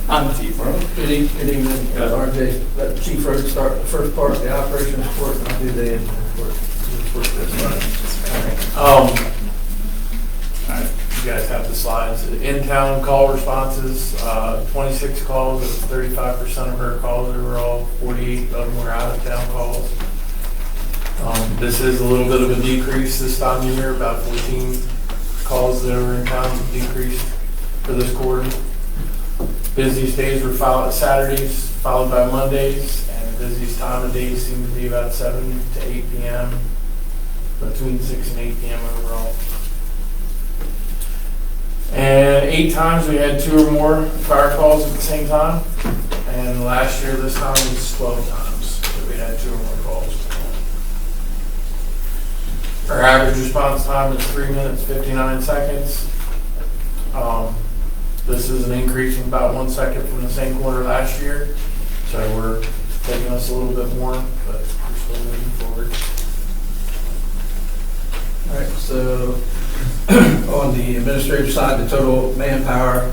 On the Chief.
Good evening, RJ. Let Chief Rowe start the first part of the operations report, and I'll do the admin report.
You guys have the slides. In-town call responses, 26 calls, it was 35% of our calls overall, 48 of them were out-of-town calls. This is a little bit of a decrease this time of year, about 14 calls that were in town decreased for this quarter. Busiest days were Saturdays, followed by Mondays, and the busiest time of day seemed to be about 7 to 8 p.m., between 6 and 8 p.m. overall. And 8 times we had 2 or more fire calls at the same time. And last year, this time was 12 times that we had 2 or more calls. Our average response time is 3 minutes, 59 seconds. This is an increase of about 1 second from the same quarter last year. So we're taking us a little bit more, but we're still moving forward.
All right, so on the administrative side, the total manpower,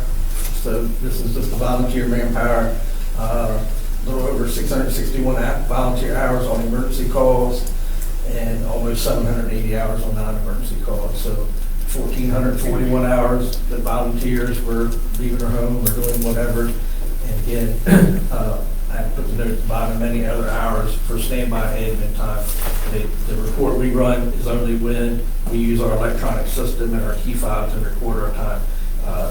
so this is just the volunteer manpower, a little over 661 volunteer hours on emergency calls and almost 780 hours on non-emergency calls. So 1,441 hours that volunteers were leaving their home or doing whatever. And again, I put the note at the bottom, many other hours for standby admin time. The report we run is only when we use our electronic system and our key fob to record our time.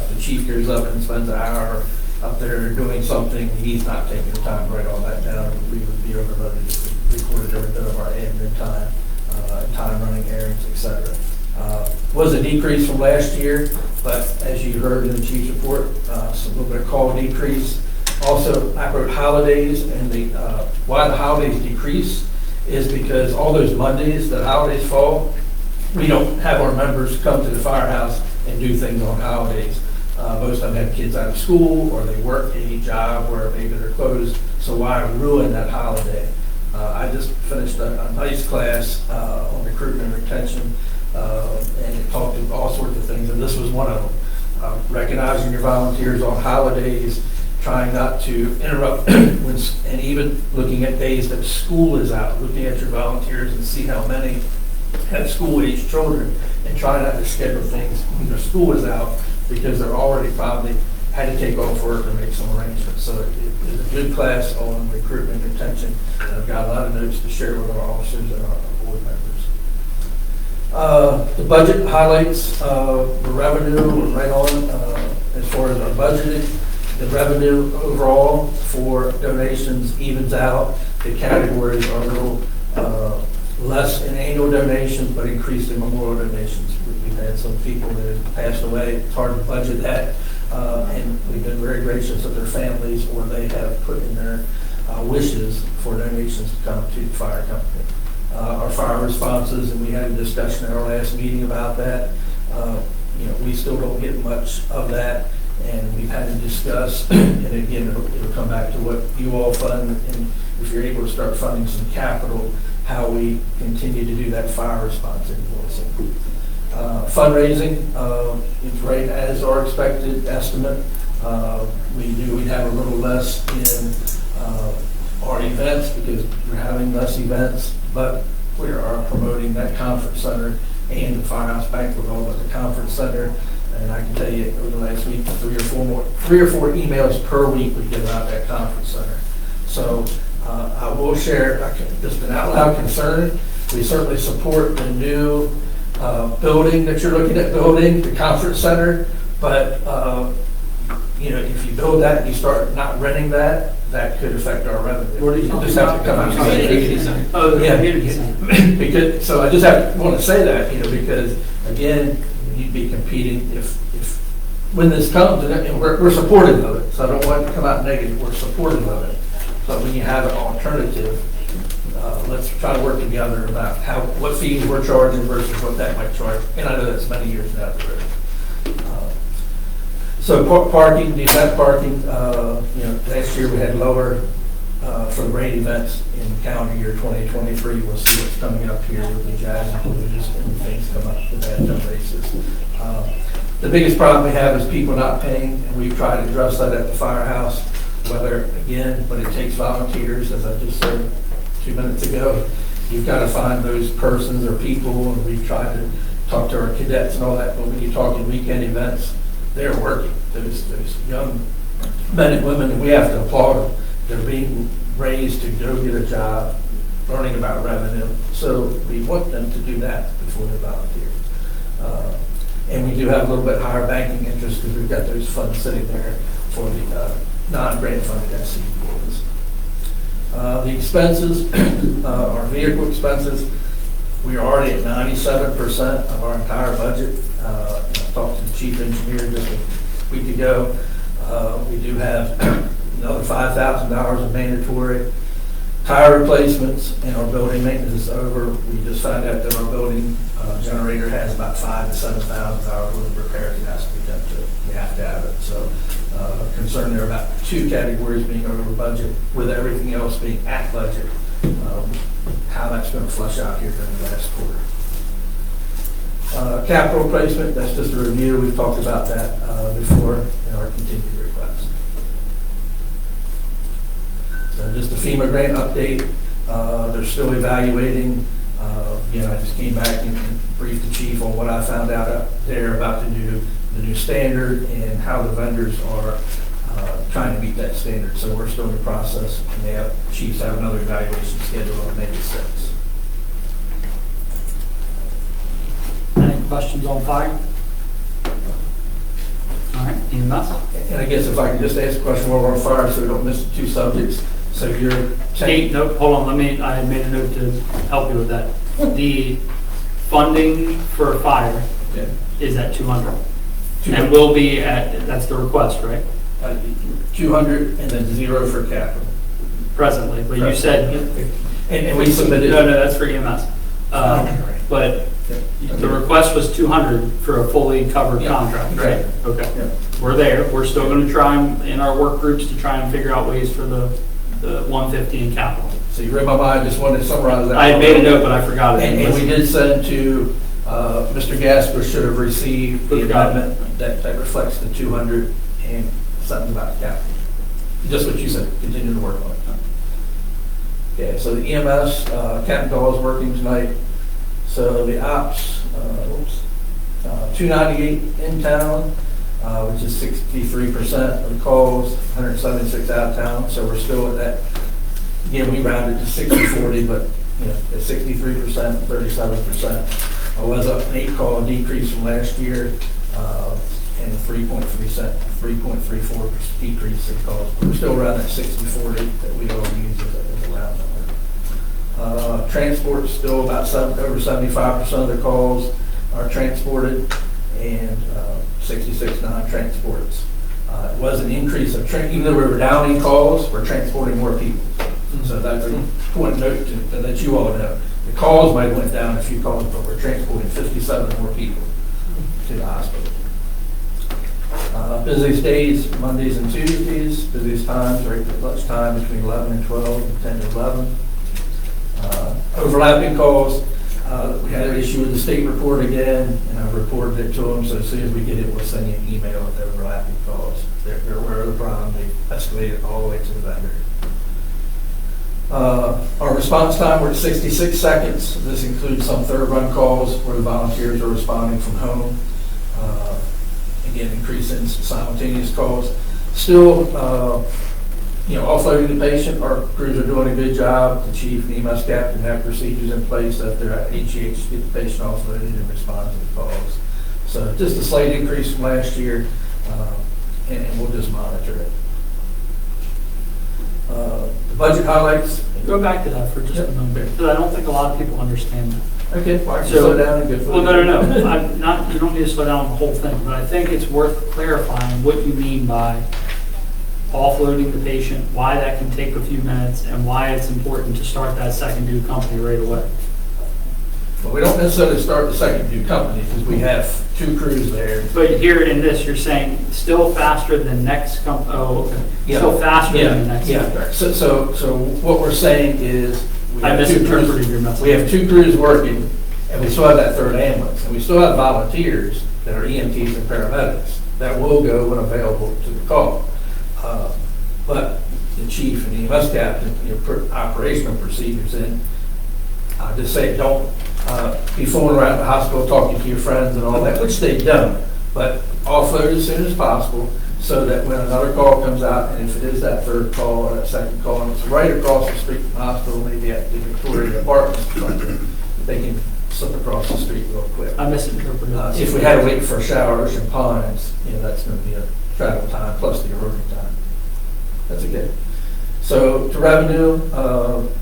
The chief goes up and spends an hour up there doing something, he's not taking the time to write all that down. We would be overloaded if we recorded every bit of our admin time, time running errands, etc. Was a decrease from last year, but as you heard in the chief's report, a little bit of call decrease. Also, I wrote holidays, and why the holidays decrease is because all those Mondays that holidays fall, we don't have our members come to the firehouse and do things on holidays. Most of them have kids out of school, or they work a job where maybe they're closed, so why ruin that holiday? I just finished a nice class on recruitment and retention, and it talked about all sorts of things, and this was one of them. Recognizing your volunteers on holidays, trying not to interrupt, and even looking at days that school is out, looking at your volunteers and see how many have school-age children, and trying not to schedule things when their school is out, because they're already probably had to take off work or make some arrangements. So it was a good class on recruitment and retention, and I've got a lot of notes to share with our officers and our board members. The budget highlights, the revenue, we're right on, as far as our budgeting. The revenue overall for donations evens out. The categories are a little, less in annual donations, but increased in memorial donations. We've had some people that have passed away, it's hard to budget that, and we've been very gracious of their families, or they have put in their wishes for donations to come to the fire company. Our fire responses, and we had a discussion at our last meeting about that. We still don't get much of that, and we've had to discuss, and again, it'll come back to what you all fund, and if you're able to start funding some capital, how we continue to do that fire response invoicing. Fundraising is right as our expected estimate. We'd have a little less in our events because we're having less events, but we are promoting that conference center and the firehouse banquet hall at the conference center. And I can tell you, over the last week, three or four emails per week we get about that conference center. So I will share just an out loud concern. We certainly support the new building that you're looking at building, the conference center. But if you build that and you start not renting that, that could affect our revenue.
What are you
just have to come out.
Oh, the
Yeah.
community center.
Because, so I just want to say that, because again, you'd be competing if when this comes, and we're supportive of it, so I don't want it to come out negative, we're supportive of it. So when you have an alternative, let's try to work together about what fees we're charging versus what that might charge. And I know that's many years down the road. So parking, the event parking, last year we had lower for the rain events in calendar year 2023. We'll see what's coming up here with the jazz and blues and things come up with that races. The biggest problem we have is people not paying, and we've tried to address that at the firehouse, but it takes volunteers, as I just said 2 minutes ago. You've got to find those persons or people, and we've tried to talk to our cadets and all that, but when you talk in weekend events, they're working. Those young men and women, we have to applaud them. They're being raised to go get a job, learning about revenue. So we want them to do that before they volunteer. And we do have a little bit higher banking interest because we've got those funds sitting there for the non-grant funded SCBs. The expenses, our vehicle expenses, we are already at 97% of our entire budget. I talked to the chief engineer just a week ago. We do have another $5,000 of mandatory tire replacements, and our building maintenance is over. We just found out that our building generator has about $5,000 to $7,000 worth of repairs that has to be done to it. We have to have it. So concerned there about two categories being over budget, with everything else being at budget. How that's going to flush out here during the last quarter. Capital replacement, that's just a review. We've talked about that before in our continued request. So just a FEMA grant update. They're still evaluating. I just came back and briefed the chief on what I found out there about the new standard and how the vendors are trying to meet that standard. So we're still in the process, and chiefs have another evaluation scheduled on May 6th.
Any questions on fire? All right, EMS?
And I guess if I can just ask a question while we're on fire, so we don't miss the two subjects. So you're
Hey, no, hold on, I had made a note to help you with that. The funding for fire is at 200. And will be that's the request, right?
200 and then 0 for capital.
Presently, but you said.
And we submitted.
No, that's for EMS. But the request was 200 for a fully covered contract, right? Okay.
Yeah.
We're there. We're still going to try in our work groups to try and figure out ways for the 150 in capital.
So you read my mind, just wanted to summarize that.
I had made a note, but I forgot it.
And we did send to, Mr. Gasper should have received the amendment that reflects the 200 and something about capital. Just what you said, continue to work on it. Okay, so the EMS, Captain Dahl is working tonight. So the ops, 298 in town, which is 63% of the calls, 176 out of town. So we're still at that. Again, we rounded to 60-40, but at 63%, 37%. was up an 8-call decrease from last year, and a 3.34% decrease in calls. But we're still around that 60/40 that we all use as a round number. Transport is still about over 75% of the calls are transported, and 66 non-transports. It was an increase of, even though we were down in calls, we're transporting more people. So that's an important note to let you all know. The calls might have went down a few calls, but we're transporting 57 more people to the hospital. Busiest days, Mondays and Tuesdays. Busiest times, right at lunchtime between 11 and 12, and 10 to 11. Overlapping calls. We had an issue with the state report again, and I reported it to them, so as soon as we get it, we'll send you an email with the overlapping calls. They're aware of the problem. They escalated all the way to the vendor. Our response time, we're at 66 seconds. This includes some third run calls where the volunteers are responding from home. Again, increasing simultaneous calls. Still, offloading the patient. Our crews are doing a good job. The chief and EMS captain have procedures in place that they're at HH to get the patient offloaded and respond to the calls. So just a slight increase from last year, and we'll just monitor it. The budget highlights.
Go back to that for just a moment, because I don't think a lot of people understand that.
Okay, well, I can
So-
slow down and go.
Well, no. I'm not, you don't need to slow down the whole thing, but I think it's worth clarifying what you mean by offloading the patient, why that can take a few minutes, and why it's important to start that second due company right away.
Well, we don't necessarily start the second due company because we have 2 crews there.
But here in this, you're saying still faster than next okay.
Yeah.
Still faster than the next.
Yeah. So what we're saying is we
I
have 2
misinterpreted
crews.
your message.
We have 2 crews working, and we still have that third ambulance, and we still have volunteers that are EMTs and paramedics that will go when available to the call. But the chief and the EMS captain, put operational procedures in. I just say don't be fooling around the hospital talking to your friends and all that, which they don't. But offload as soon as possible so that when another call comes out, and if it is that third call or that second call, and it's right across the street from the hospital, maybe at the Victoria Apartments, they can slip across the street real quick.
I misinterpreted.
If we had to wait for showers and ponds, that's going to be a travel time plus the emerging time. That's okay. So to revenue,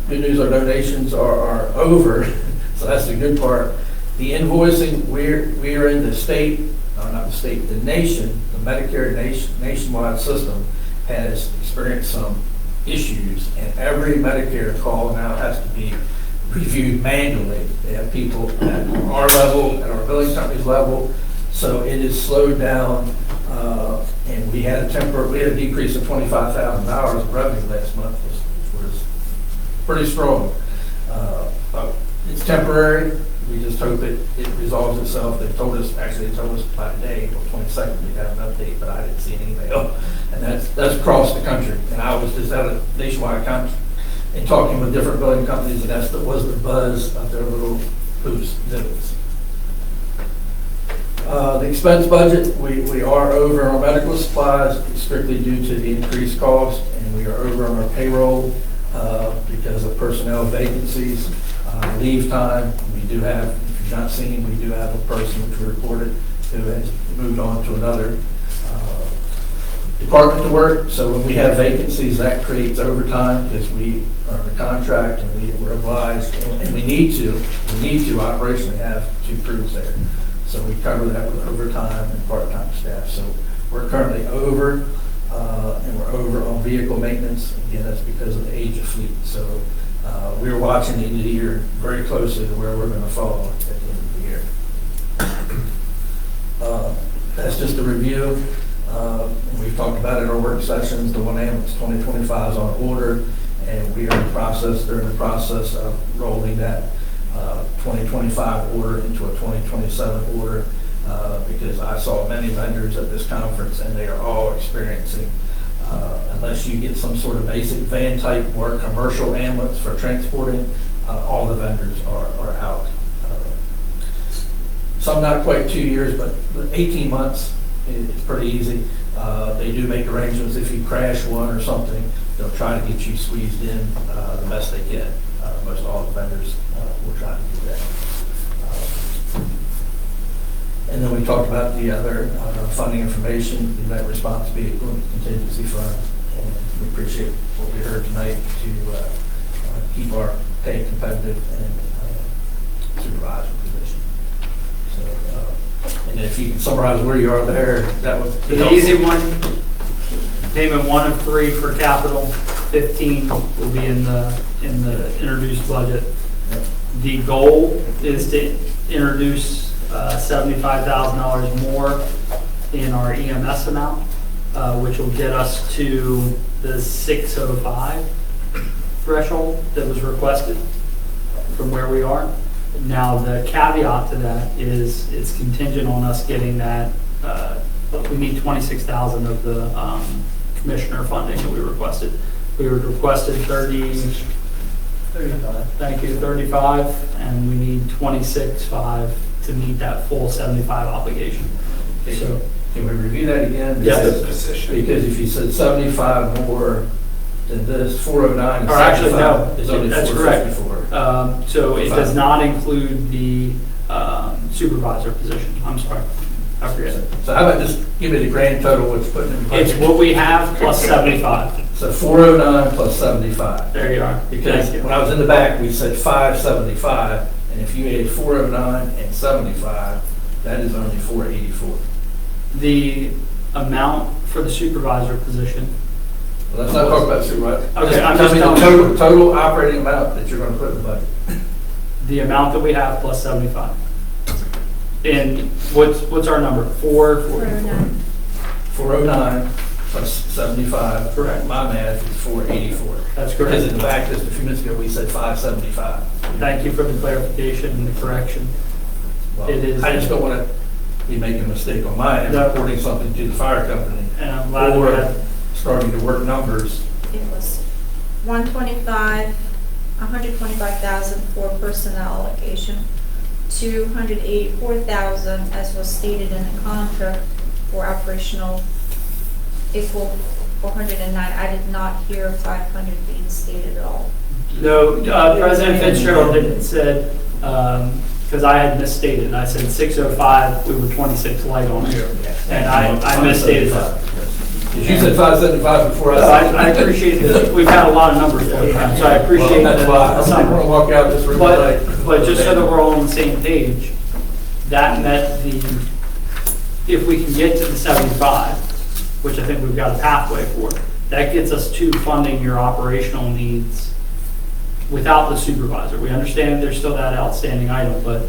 good news, our donations are over, so that's the good part. The invoicing, we're in the state, not the state, the nation, the Medicare nationwide system has experienced some issues, and every Medicare call now has to be reviewed manually. They have people at our level, at our billing company's level, so it is slowed down. And we had a decrease of $25,000 in revenue last month, which was pretty strong. But it's temporary. We just hope it resolves itself. They told us by today, April 22nd, we'd have an update, but I didn't see an email. And that's across the country. And I was just at a nationwide conference and talking with different billing companies, and that was the buzz of their little visits. The expense budget, we are over on our medical supplies strictly due to the increased cost, and we are over on our payroll because of personnel vacancies, leave time. We do have, if you've not seen, we do have a person which we reported who has moved on to another department to work. So when we have vacancies, that creates overtime because we are under contract and we're obliged, and we need to operationally have 2 crews there. So we cover that with overtime and part-time staff. So we're currently over, and we're over on vehicle maintenance. Again, that's because of the age of fleet. So we're watching the end of the year very closely to where we're going to fall at the end of the year. That's just a review. We've talked about it in our work sessions. The 1 ambulance 2025 is on order, and we are in the process of rolling that 2025 order into a 2027 order because I saw many vendors at this conference and they are all experiencing, unless you get some sort of basic van type or commercial ambulance for transporting, all the vendors are out. Some not quite 2 years, but 18 months is pretty easy. They do make arrangements if you crash one or something, they'll try to get you squeezed in the best they can. Most all the vendors will try to do that. And then we talked about the other funding information, the event response vehicle and contingency fund. And we appreciate what we heard tonight to keep our pay competitive and supervisor position. So, and if you can summarize where you are there, that would be
The
helpful.
easy one, payment 1 of 3 for capital, 15 will be in the introduced budget. The goal is to introduce $75,000 more in our EMS amount, which will get us to the 605 threshold that was requested from where we are. Now, the caveat to that is it's contingent on us getting that, we need 26,000 of the commissioner funding that we requested. We requested 35, thank you, 35, and we need 26.5 to meet that full 75 obligation. So,
Can we review that again?
Yes.
It's a position.
Because if you said 75 more than this, 409 and
or actually,
75 is
no,
only
that's correct.
454.
So it does not include the supervisor position. I'm sorry, I forget it.
So how about just give me the grand total, what's putting in the
It's
budget?
what we have plus 75.
So 409 plus 75.
There you are.
Because
Thank you.
when I was in the back, we said 575, and if you add 409 and 75, that is only 484.
The amount for the supervisor position,
Well, let's not talk about supervisor.
Okay, I'm
Tell
just
me
telling
the total operating amount that you're going to put in the budget.
the amount that we have plus 75. And what's our number?
409 plus 75.
Correct.
My math is 484.
That's
Because in
correct.
the back, just a few minutes ago, we said 575.
Thank you for the clarification and the correction.
Well,
It is-
I just don't want to be making a mistake on my end,
No.
reporting something to the fire company,
And I'm glad
or
we had,
starting to work numbers.
It was 125,000 for personnel allocation, 284,000 as was stated in the contract for operational, equal 409. I did not hear 500 being stated at all.
no, President Fitzgerald had said, because I had misstated, and I said 605, we were 26 light on it. And I misstated that.
If you said 575 before I
So
said.
I appreciate that, we've had a lot of numbers all the time, so I appreciate
Well,
that.
that's why I'm not going to walk out this room tonight.
But just so that we're all on the same page, that met the, if we can get to the 75, which I think we've got a pathway for, that gets us to funding your operational needs without the supervisor. We understand there's still that outstanding item, but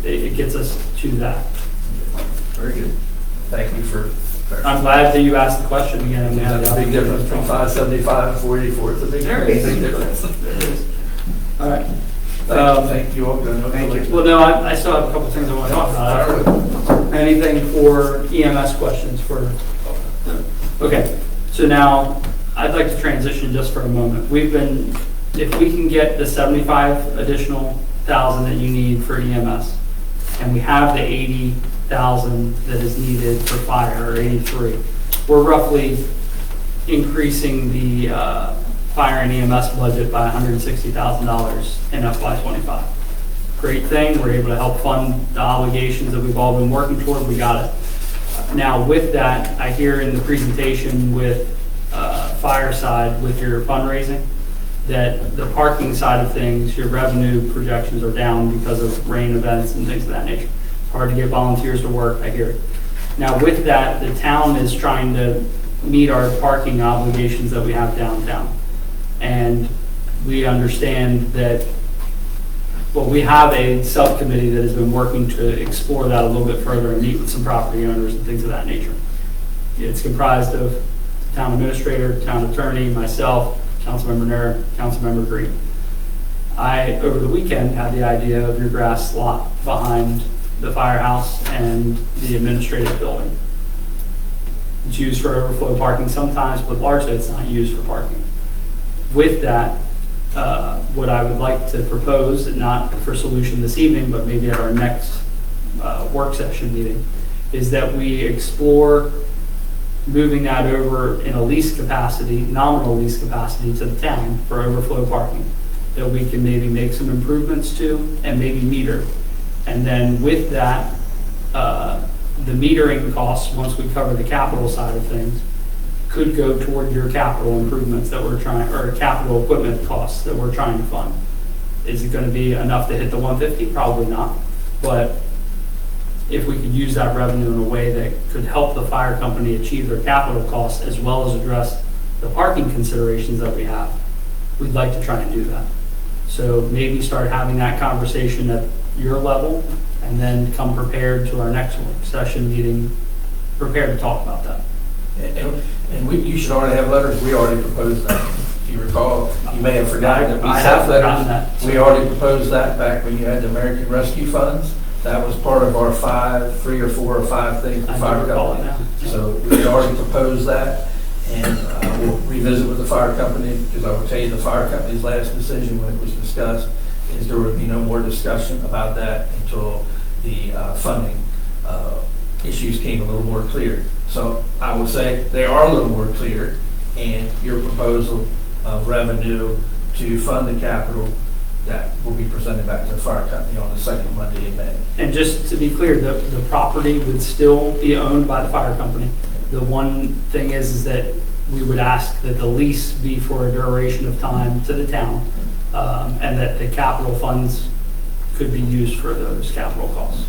it gets us to that.
Very good. Thank you for.
I'm glad that you asked the question again. and we had
There's
the
a big difference between 575 and 484. It's a big
There is.
big difference.
All right.
Thank you all. Thank you.
Well, no, I still have a couple things I want to talk about. Anything for EMS questions for? Okay, so now I'd like to transition just for a moment. If we can get the 75 additional thousand that you need for EMS, and we have the 80,000 that is needed for fire, or 83, we're roughly increasing the fire and EMS budget by $160,000 in FY25. Great thing, we're able to help fund the obligations that we've all been working toward, we got it. Now with that, I hear in the presentation with Fireside, with your fundraising, that the parking side of things, your revenue projections are down because of rain events and things of that nature. It's hard to get volunteers to work, I hear it. Now with that, the town is trying to meet our parking obligations that we have downtown. And we understand that, well, we have a subcommittee that has been working to explore that a little bit further and meet with some property owners and things of that nature. It's comprised of the town administrator, town attorney, myself, Councilmember Nair, Councilmember Green. I, over the weekend, had the idea of your grass lot behind the firehouse and the administrative building. It's used for overflow parking sometimes, but largely it's not used for parking. With that, what I would like to propose, not for solution this evening, but maybe at our next work session meeting, is that we explore moving that over in a lease capacity, nominal lease capacity to the town for overflow parking, that we can maybe make some improvements to and maybe meter. And then with that, the metering costs, once we cover the capital side of things, could go toward your capital improvements that we're trying, or capital equipment costs that we're trying to fund. Is it gonna be enough to hit the 150? Probably not. But if we could use that revenue in a way that could help the fire company achieve their capital costs as well as address the parking considerations that we have, we'd like to try and do that. So maybe start having that conversation at your level and then come prepared to our next work session meeting, prepared to talk about that.
And you should already have letters, we already proposed that. If you recall, you may have forgotten that we
I
sent
have forgotten
letters.
that.
We already proposed that back when you had the American Rescue Funds. That was part of our 3 or 4 or 5 things the
I
fire
do recall it
company.
now.
So we had already proposed that, and we'll revisit with the fire company, because I will tell you the fire company's last decision when it was discussed is there would be no more discussion about that until the funding issues came a little more clear. So I would say they are a little more clear, and your proposal of revenue to fund the capital, that will be presented back to the fire company on the second Monday in May.
And just to be clear, the property would still be owned by the fire company. The one thing is that we would ask that the lease be for a duration of time to the town, and that the capital funds could be used for those capital costs.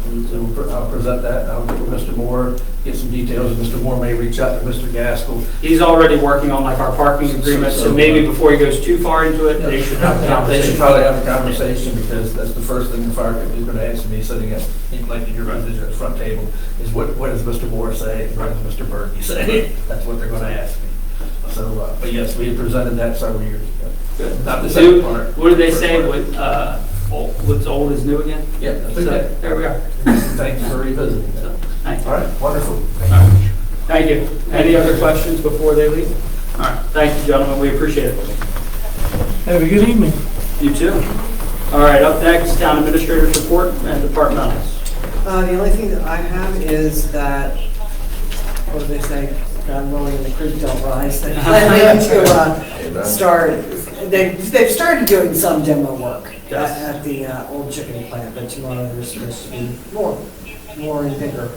I'll present that, I'll get with Mr. Moore, get some details, and Mr. Moore may reach out to Mr. Gaskell.
He's already working on like our parking agreement, so maybe before he goes too far into it, they should have the
They should
conversation.
probably have a conversation, because that's the first thing the fire company is going to ask me, sitting at, like in your position at the front table, is what does Mr. Moore say, and what does Mr. Berkey say? That's what they're going to ask me. So, but yes, we had presented that several years ago.
Good.
Not the second part.
What do they say with, what's old is new again?
Yeah, that's
So,
okay.
there we are.
Thank you for revisiting that.
Thank you.
All right, wonderful.
Thank you. Any other questions before they leave? All right, thank you, gentlemen, we appreciate it.
Have a good evening.
You too. All right, up next, town administrator's report and departmentals.
The only thing that I have is that, what do they say, God willing and the creek don't rise, they're planning to start, they've started doing some demo work at the old chicken plant, but tomorrow there's supposed to be more and bigger.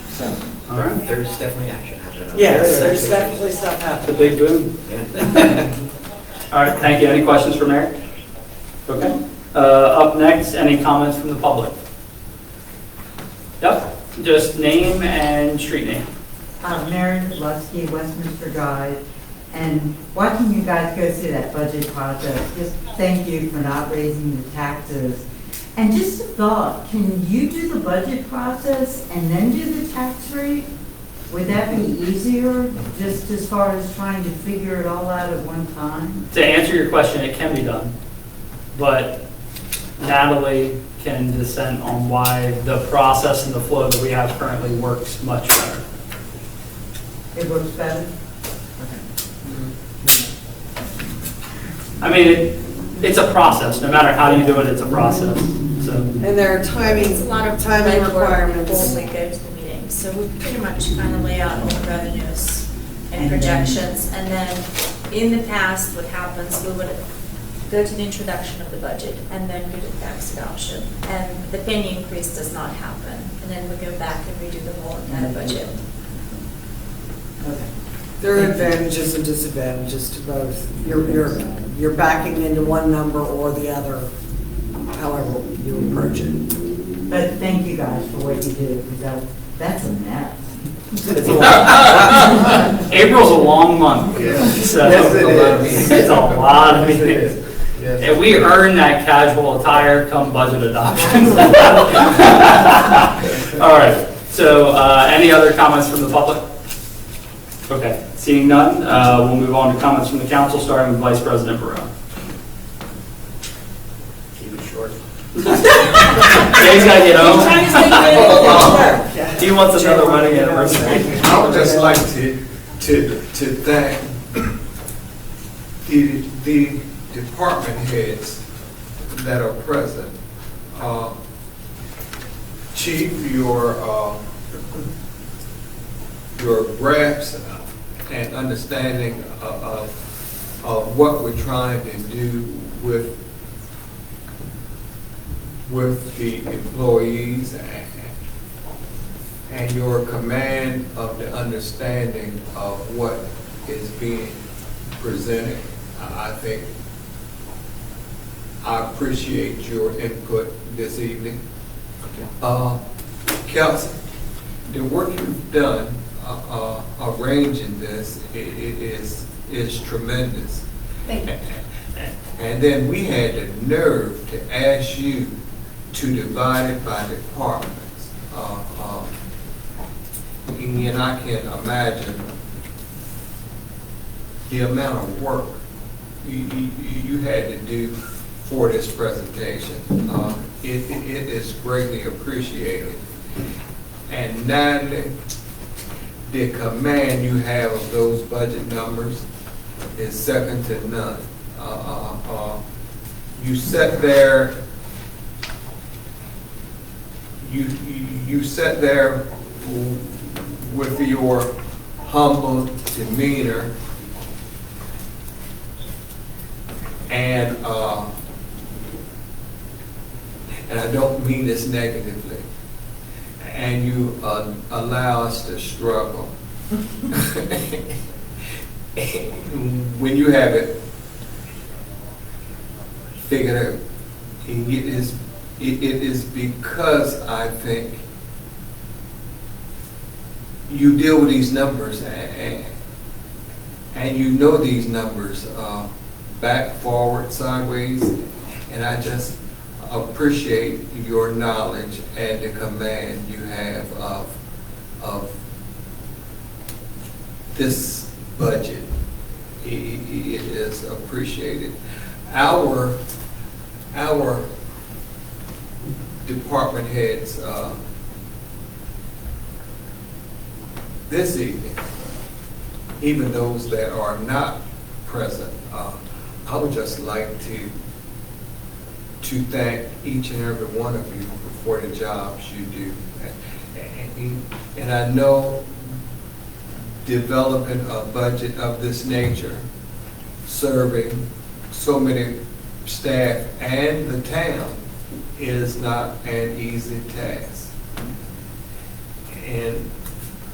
So,
All right.
There's definitely action happening.
yes, there's definitely stuff
The
happening.
big boom.
Yeah.
All right, thank you. Any questions for Mary? Okay. Up next, any comments from the public? Yep, just name and street name.
Mary Lusky, Westminster Drive, and watching you guys go through that budget process, just thank you for not raising the taxes. And just a thought, can you do the budget process and then do the tax rate? Would that be easier, just as far as trying to figure it all out at one time?
To answer your question, it can be done, but Natalie can dissent on why the process and the flow that we have currently works much better.
It works better?
I mean, it's a process. No matter how you do it, it's a process. So,
And there are
It's a lot of
timing
legwork before
requirements.
we go to the meeting. So we pretty much kind of lay out all the revenues and projections. And then in the past, what happens, we would go to the introduction of the budget and then do the tax adoption. And the penny increase does not happen. And then we go back and redo the whole entire budget.
There are advantages and disadvantages to both. You're backing into one number or the other, however you approach it.
But thank you guys for what you do, because that's a mess.
April's a long month. So
Yes, it is.
It's a lot of meetings. And we earn that casual attire come budget adoption. All right, so any other comments from the public? Okay, seeing none, we'll move on to comments from the council, starting with Vice President Barone.
Keep it short.
Jay's got to get home. He wants another wedding anniversary.
I would just like to thank the department heads that are present. Chief, your grasp and understanding of what we're trying to do with the employees and your command of the understanding of what is being presented. I think I appreciate your input this evening. Kelsey, the work you've done arranging this is tremendous.
Thank you.
And then we had the nerve to ask you to divide it by departments. And I can imagine the amount of work you had to do for this presentation. It is greatly appreciated. And now the command you have of those budget numbers is second to none. You sat there, you sat there with your humble demeanor, and I don't mean this negatively, and you allow us to struggle. When you have it figured out, it is because I think you deal with these numbers and you know these numbers back, forward, sideways, and I just appreciate your knowledge and the command you have of this budget. It is appreciated. Our department heads this evening, even those that are not present, I would just like to thank each and every one of you for the jobs you do. And I know developing a budget of this nature, serving so many staff and the town, is not an easy task. And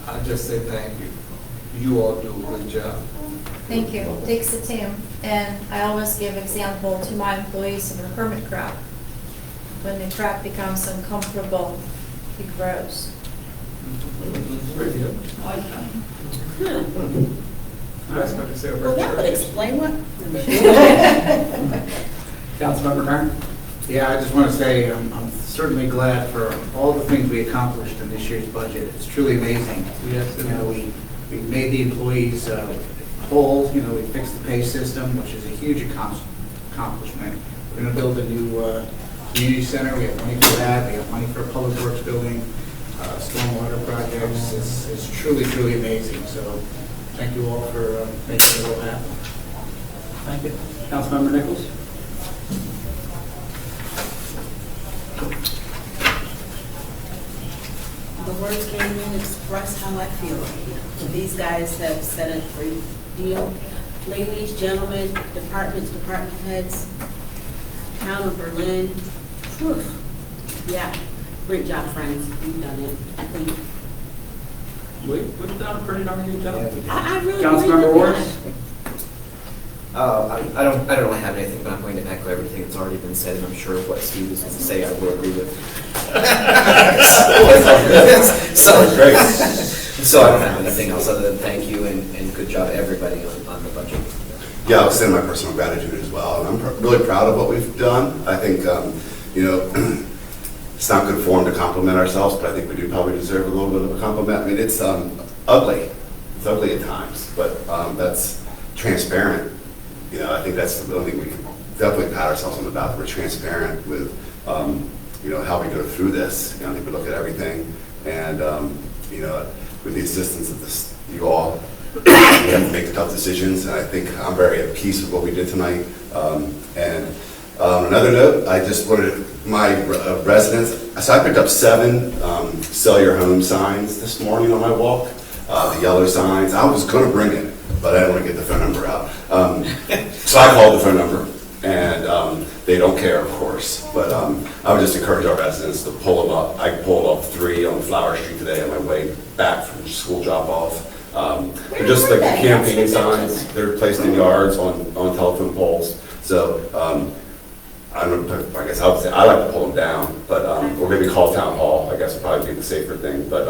I just say thank you. You all do a good job.
Thank you. It takes a team. And I always give example to my employees of a hermit crab. When the crab becomes uncomfortable, it grows.
Very good.
I was going to say
Well, that would explain what.
Councilmember Kern?
Yeah, I just want to say I'm certainly glad for all the things we accomplished in this year's budget. It's truly amazing.
Yes,
You know, we made the employees whole, you know, we fixed the pay system, which is a huge accomplishment. We're going to build a new community center. We have money for that. We have money for a public works building, stormwater projects. It's truly, truly amazing. So thank you all for making it all happen.
Thank you. Councilmember Nichols?
The words can't even express how I feel. These guys have set a great deal. Ladies, gentlemen, department heads, town of Berlin. Whew. Yeah, great job, friends. You've done it. I think.
We've done a pretty darn good job.
I really
Councilmember Wars?
I don't really have anything, but I'm going to echo everything that's already been said, and I'm sure what Steve is going to say I will agree with. So I don't have anything else other than thank you and good job everybody on the budget.
Yeah, I'll send my personal gratitude as well. And I'm really proud of what we've done. I think, you know, it's not good form to compliment ourselves, but I think we do probably deserve a little bit of a compliment. I mean, it's ugly. It's ugly at times, but that's transparent. You know, I think that's the only thing we can definitely pat ourselves on the back. We're transparent with, you know, how we go through this. You know, I think we look at everything, and you know, with the assistance of this, you all, we have to make the tough decisions. And I think I'm very at peace with what we did tonight. And on another note, I just wanted my residents. So I picked up 7 "Sell Your Home" signs this morning on my walk. The yellow signs. I was going to bring it, but I didn't want to get the phone number out. So I called the phone number, and they don't care, of course. But I would just encourage our residents to pull them up. I pulled up 3 on Flower Street today on my way back from school drop-off. They're just like the campaign signs. They're placed in yards on telephone poles. So I guess I would say I like to pull them down, but or maybe call town hall. I guess would probably be the safer thing. But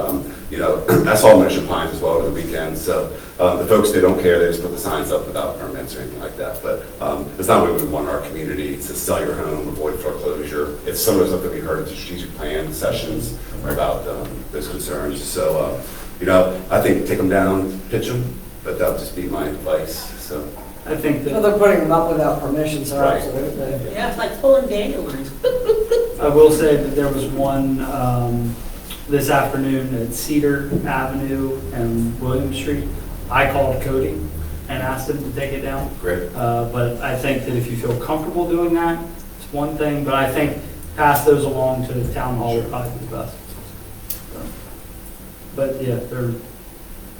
you know, that's all Mission Pines as well over the weekend. So the folks, they don't care. They just put the signs up without permits or anything like that. But it's not what we want in our community to sell your home, avoid foreclosure. It's some of the stuff that we heard at the strategic plan sessions about those concerns. So you know, I think take them down, pitch them, but that would just be my advice. So.
I think
Well,
that,
they're putting them up without permission, so
Right.
absolutely.
Yeah, it's like pulling dandelions.
I will say that there was one this afternoon at Cedar Avenue and William Street. I called Cody and asked him to take it down.
Great.
But I think that if you feel comfortable doing that, it's one thing, but I think pass those along to the town hall would probably be best. But yeah, they're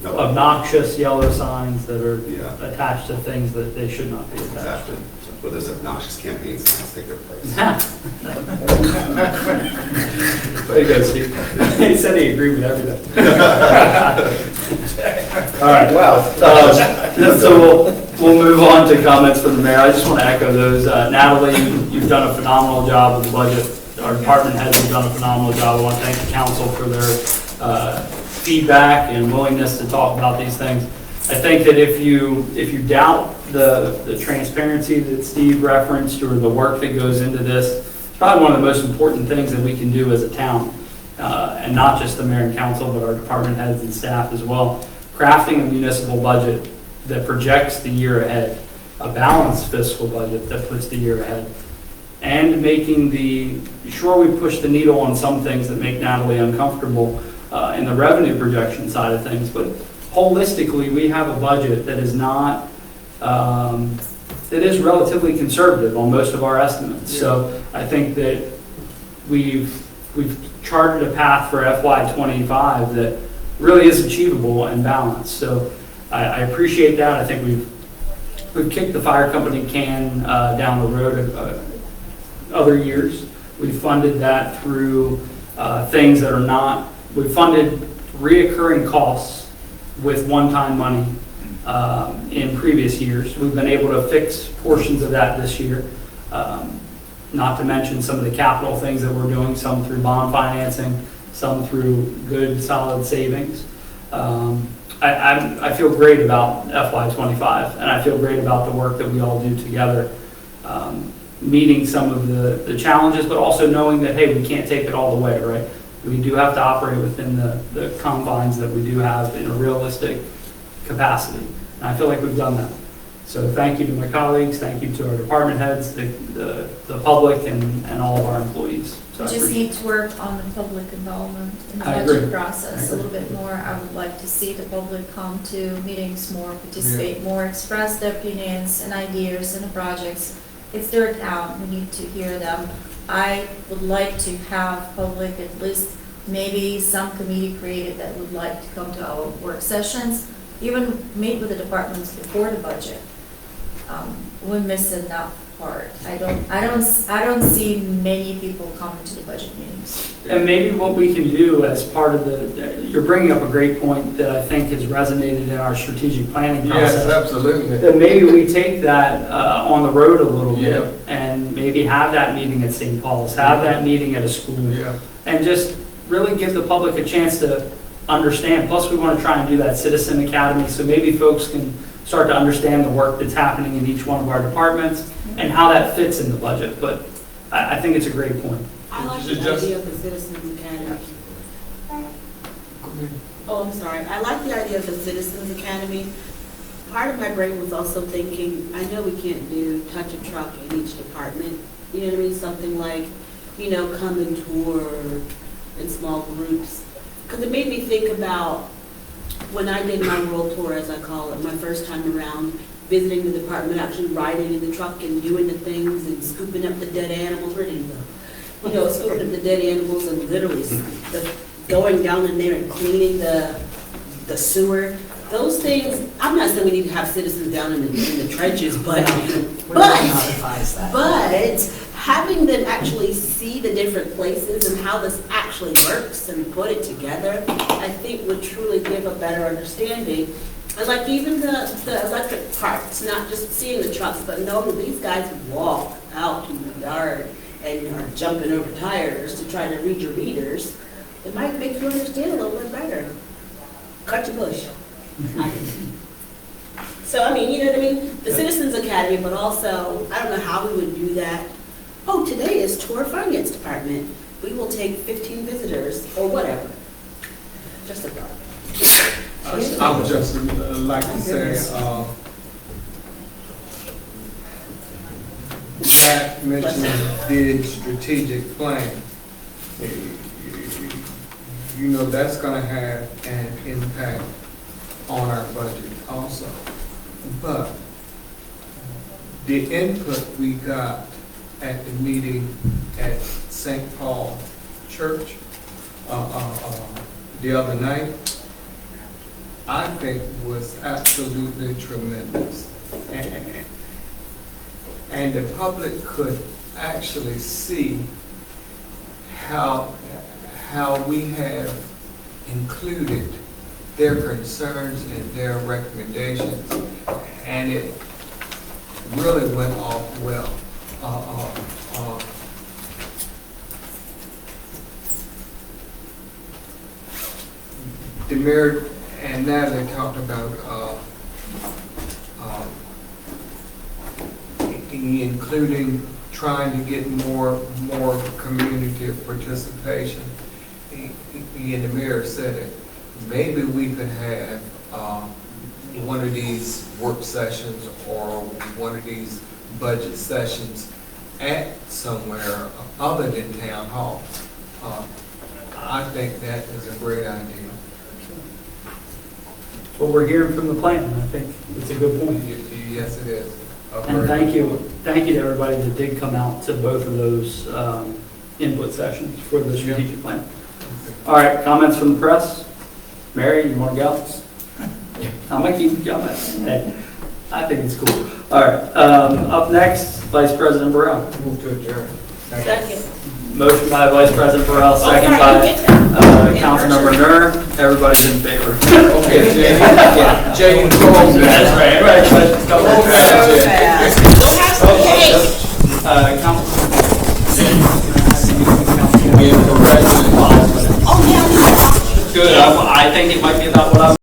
No.
obnoxious yellow signs that are
Yeah.
attached to things that they should not be attached
Exactly. But those obnoxious campaigns take their place.
to. Way to go, Steve. He said he agreed with everything. All right, so we'll move on to comments from the mayor. I just want to echo those. Natalie, you've done a phenomenal job with the budget. Our department heads have done a phenomenal job. I want to thank the council for their feedback and willingness to talk about these things. I think that if you doubt the transparency that Steve referenced or the work that goes into this, it's probably one of the most important things that we can do as a town. And not just the mayor and council, but our department heads and staff as well. Crafting a municipal budget that projects the year ahead, a balanced fiscal budget that puts the year ahead, and making sure we push the needle on some things that make Natalie uncomfortable in the revenue projection side of things. But holistically, we have a budget that is not, that is relatively conservative on most of our estimates. So I think that we've charted a path for FY25 that really is achievable and balanced. So I appreciate that. I think we've kicked the fire company can down the road other years. We've funded that through things that are not, we've funded reoccurring costs with one-time money in previous years. We've been able to fix portions of that this year. Not to mention some of the capital things that we're doing, some through bond financing, some through good, solid savings. I feel great about FY25, and I feel great about the work that we all do together, meeting some of the challenges, but also knowing that, hey, we can't take it all the way, right? We do have to operate within the confines that we do have in a realistic capacity. And I feel like we've done that. So thank you to my colleagues, thank you to our department heads, the public, and all of our employees. So
We
I
just
appreciate
need to work on the public involvement in the
I
budget
agree.
process
I
a
agree.
little bit more. I would like to see the public come to meetings more, participate more, express their opinions and ideas in the projects. It's their town, we need to hear them. I would like to have public, at least maybe some committee created that would like to come to our work sessions, even meet with the departments before the budget. We're missing that part. I don't see many people coming to the budget meetings.
And maybe what we can do as part of you're bringing up a great point that I think has resonated in our strategic planning
Yes,
process.
absolutely.
That maybe we take that on the road a little bit
Yeah.
and maybe have that meeting at St. Paul's, have that meeting at a school,
Yeah.
and just really give the public a chance to understand. Plus, we want to try and do that Citizen Academy, so maybe folks can start to understand the work that's happening in each one of our departments and how that fits in the budget. But I think it's a great point.
I like
Is it
the
just-
idea of the Citizens Academy. Oh, I'm sorry. I like the idea of the Citizens Academy. Part of my brain was also thinking, I know we can't do touch a truck in each department. You know what I mean? Something like, come and tour in small groups. Because it made me think about when I did my world tour, as I call it, my first time around, visiting the department, actually riding in the truck and doing the things and scooping up the dead animals. Where did he go? Scooping up the dead animals and literally going down in there and cleaning the sewer. Those things, I'm not saying we need to have citizens down in the trenches, but having them actually see the different places and how this actually works and put it together, I think would truly give a better understanding. And like even the electric parts, not just seeing the trucks, but knowing that these guys walk out in the yard and are jumping over tires to try to read your meters, it might make you understand a little bit better. Cut your bush. So, I mean, you know what I mean? The Citizens Academy, but also, I don't know how we would do that. Oh, today is tour finance department. We will take 15 visitors, or whatever. Just a thought.
I would just like to say, Zach mentioned the strategic plan. You know, that's gonna have an impact on our budget also. But the input we got at the meeting at St. Paul Church the other night, I think was absolutely tremendous. And the public could actually see how we have included their concerns and their recommendations, and it really went off well. Demir and Natalie talked about including trying to get more community participation. Ian Demir said it. Maybe we could have one of these work sessions or one of these budget sessions at somewhere other than town hall. I think that is a great idea.
What we're hearing from the plan, I think it's a good point.
Yes, it is.
And thank you to everybody that did come out to both of those input sessions for the strategic plan. All right, comments from the press? Mary, you want to go? I'm going to keep going. Hey, I think it's cool. All right, up next, Vice President Burrell.
Move to adjourn.
Second.
Motion by Vice President Burrell, second by Councilmember Nur. Everybody's in favor.
Okay, Jay, go home.
That's right. Everybody, come on.
Don't have some cake.
Good. I think it might be about what I'm.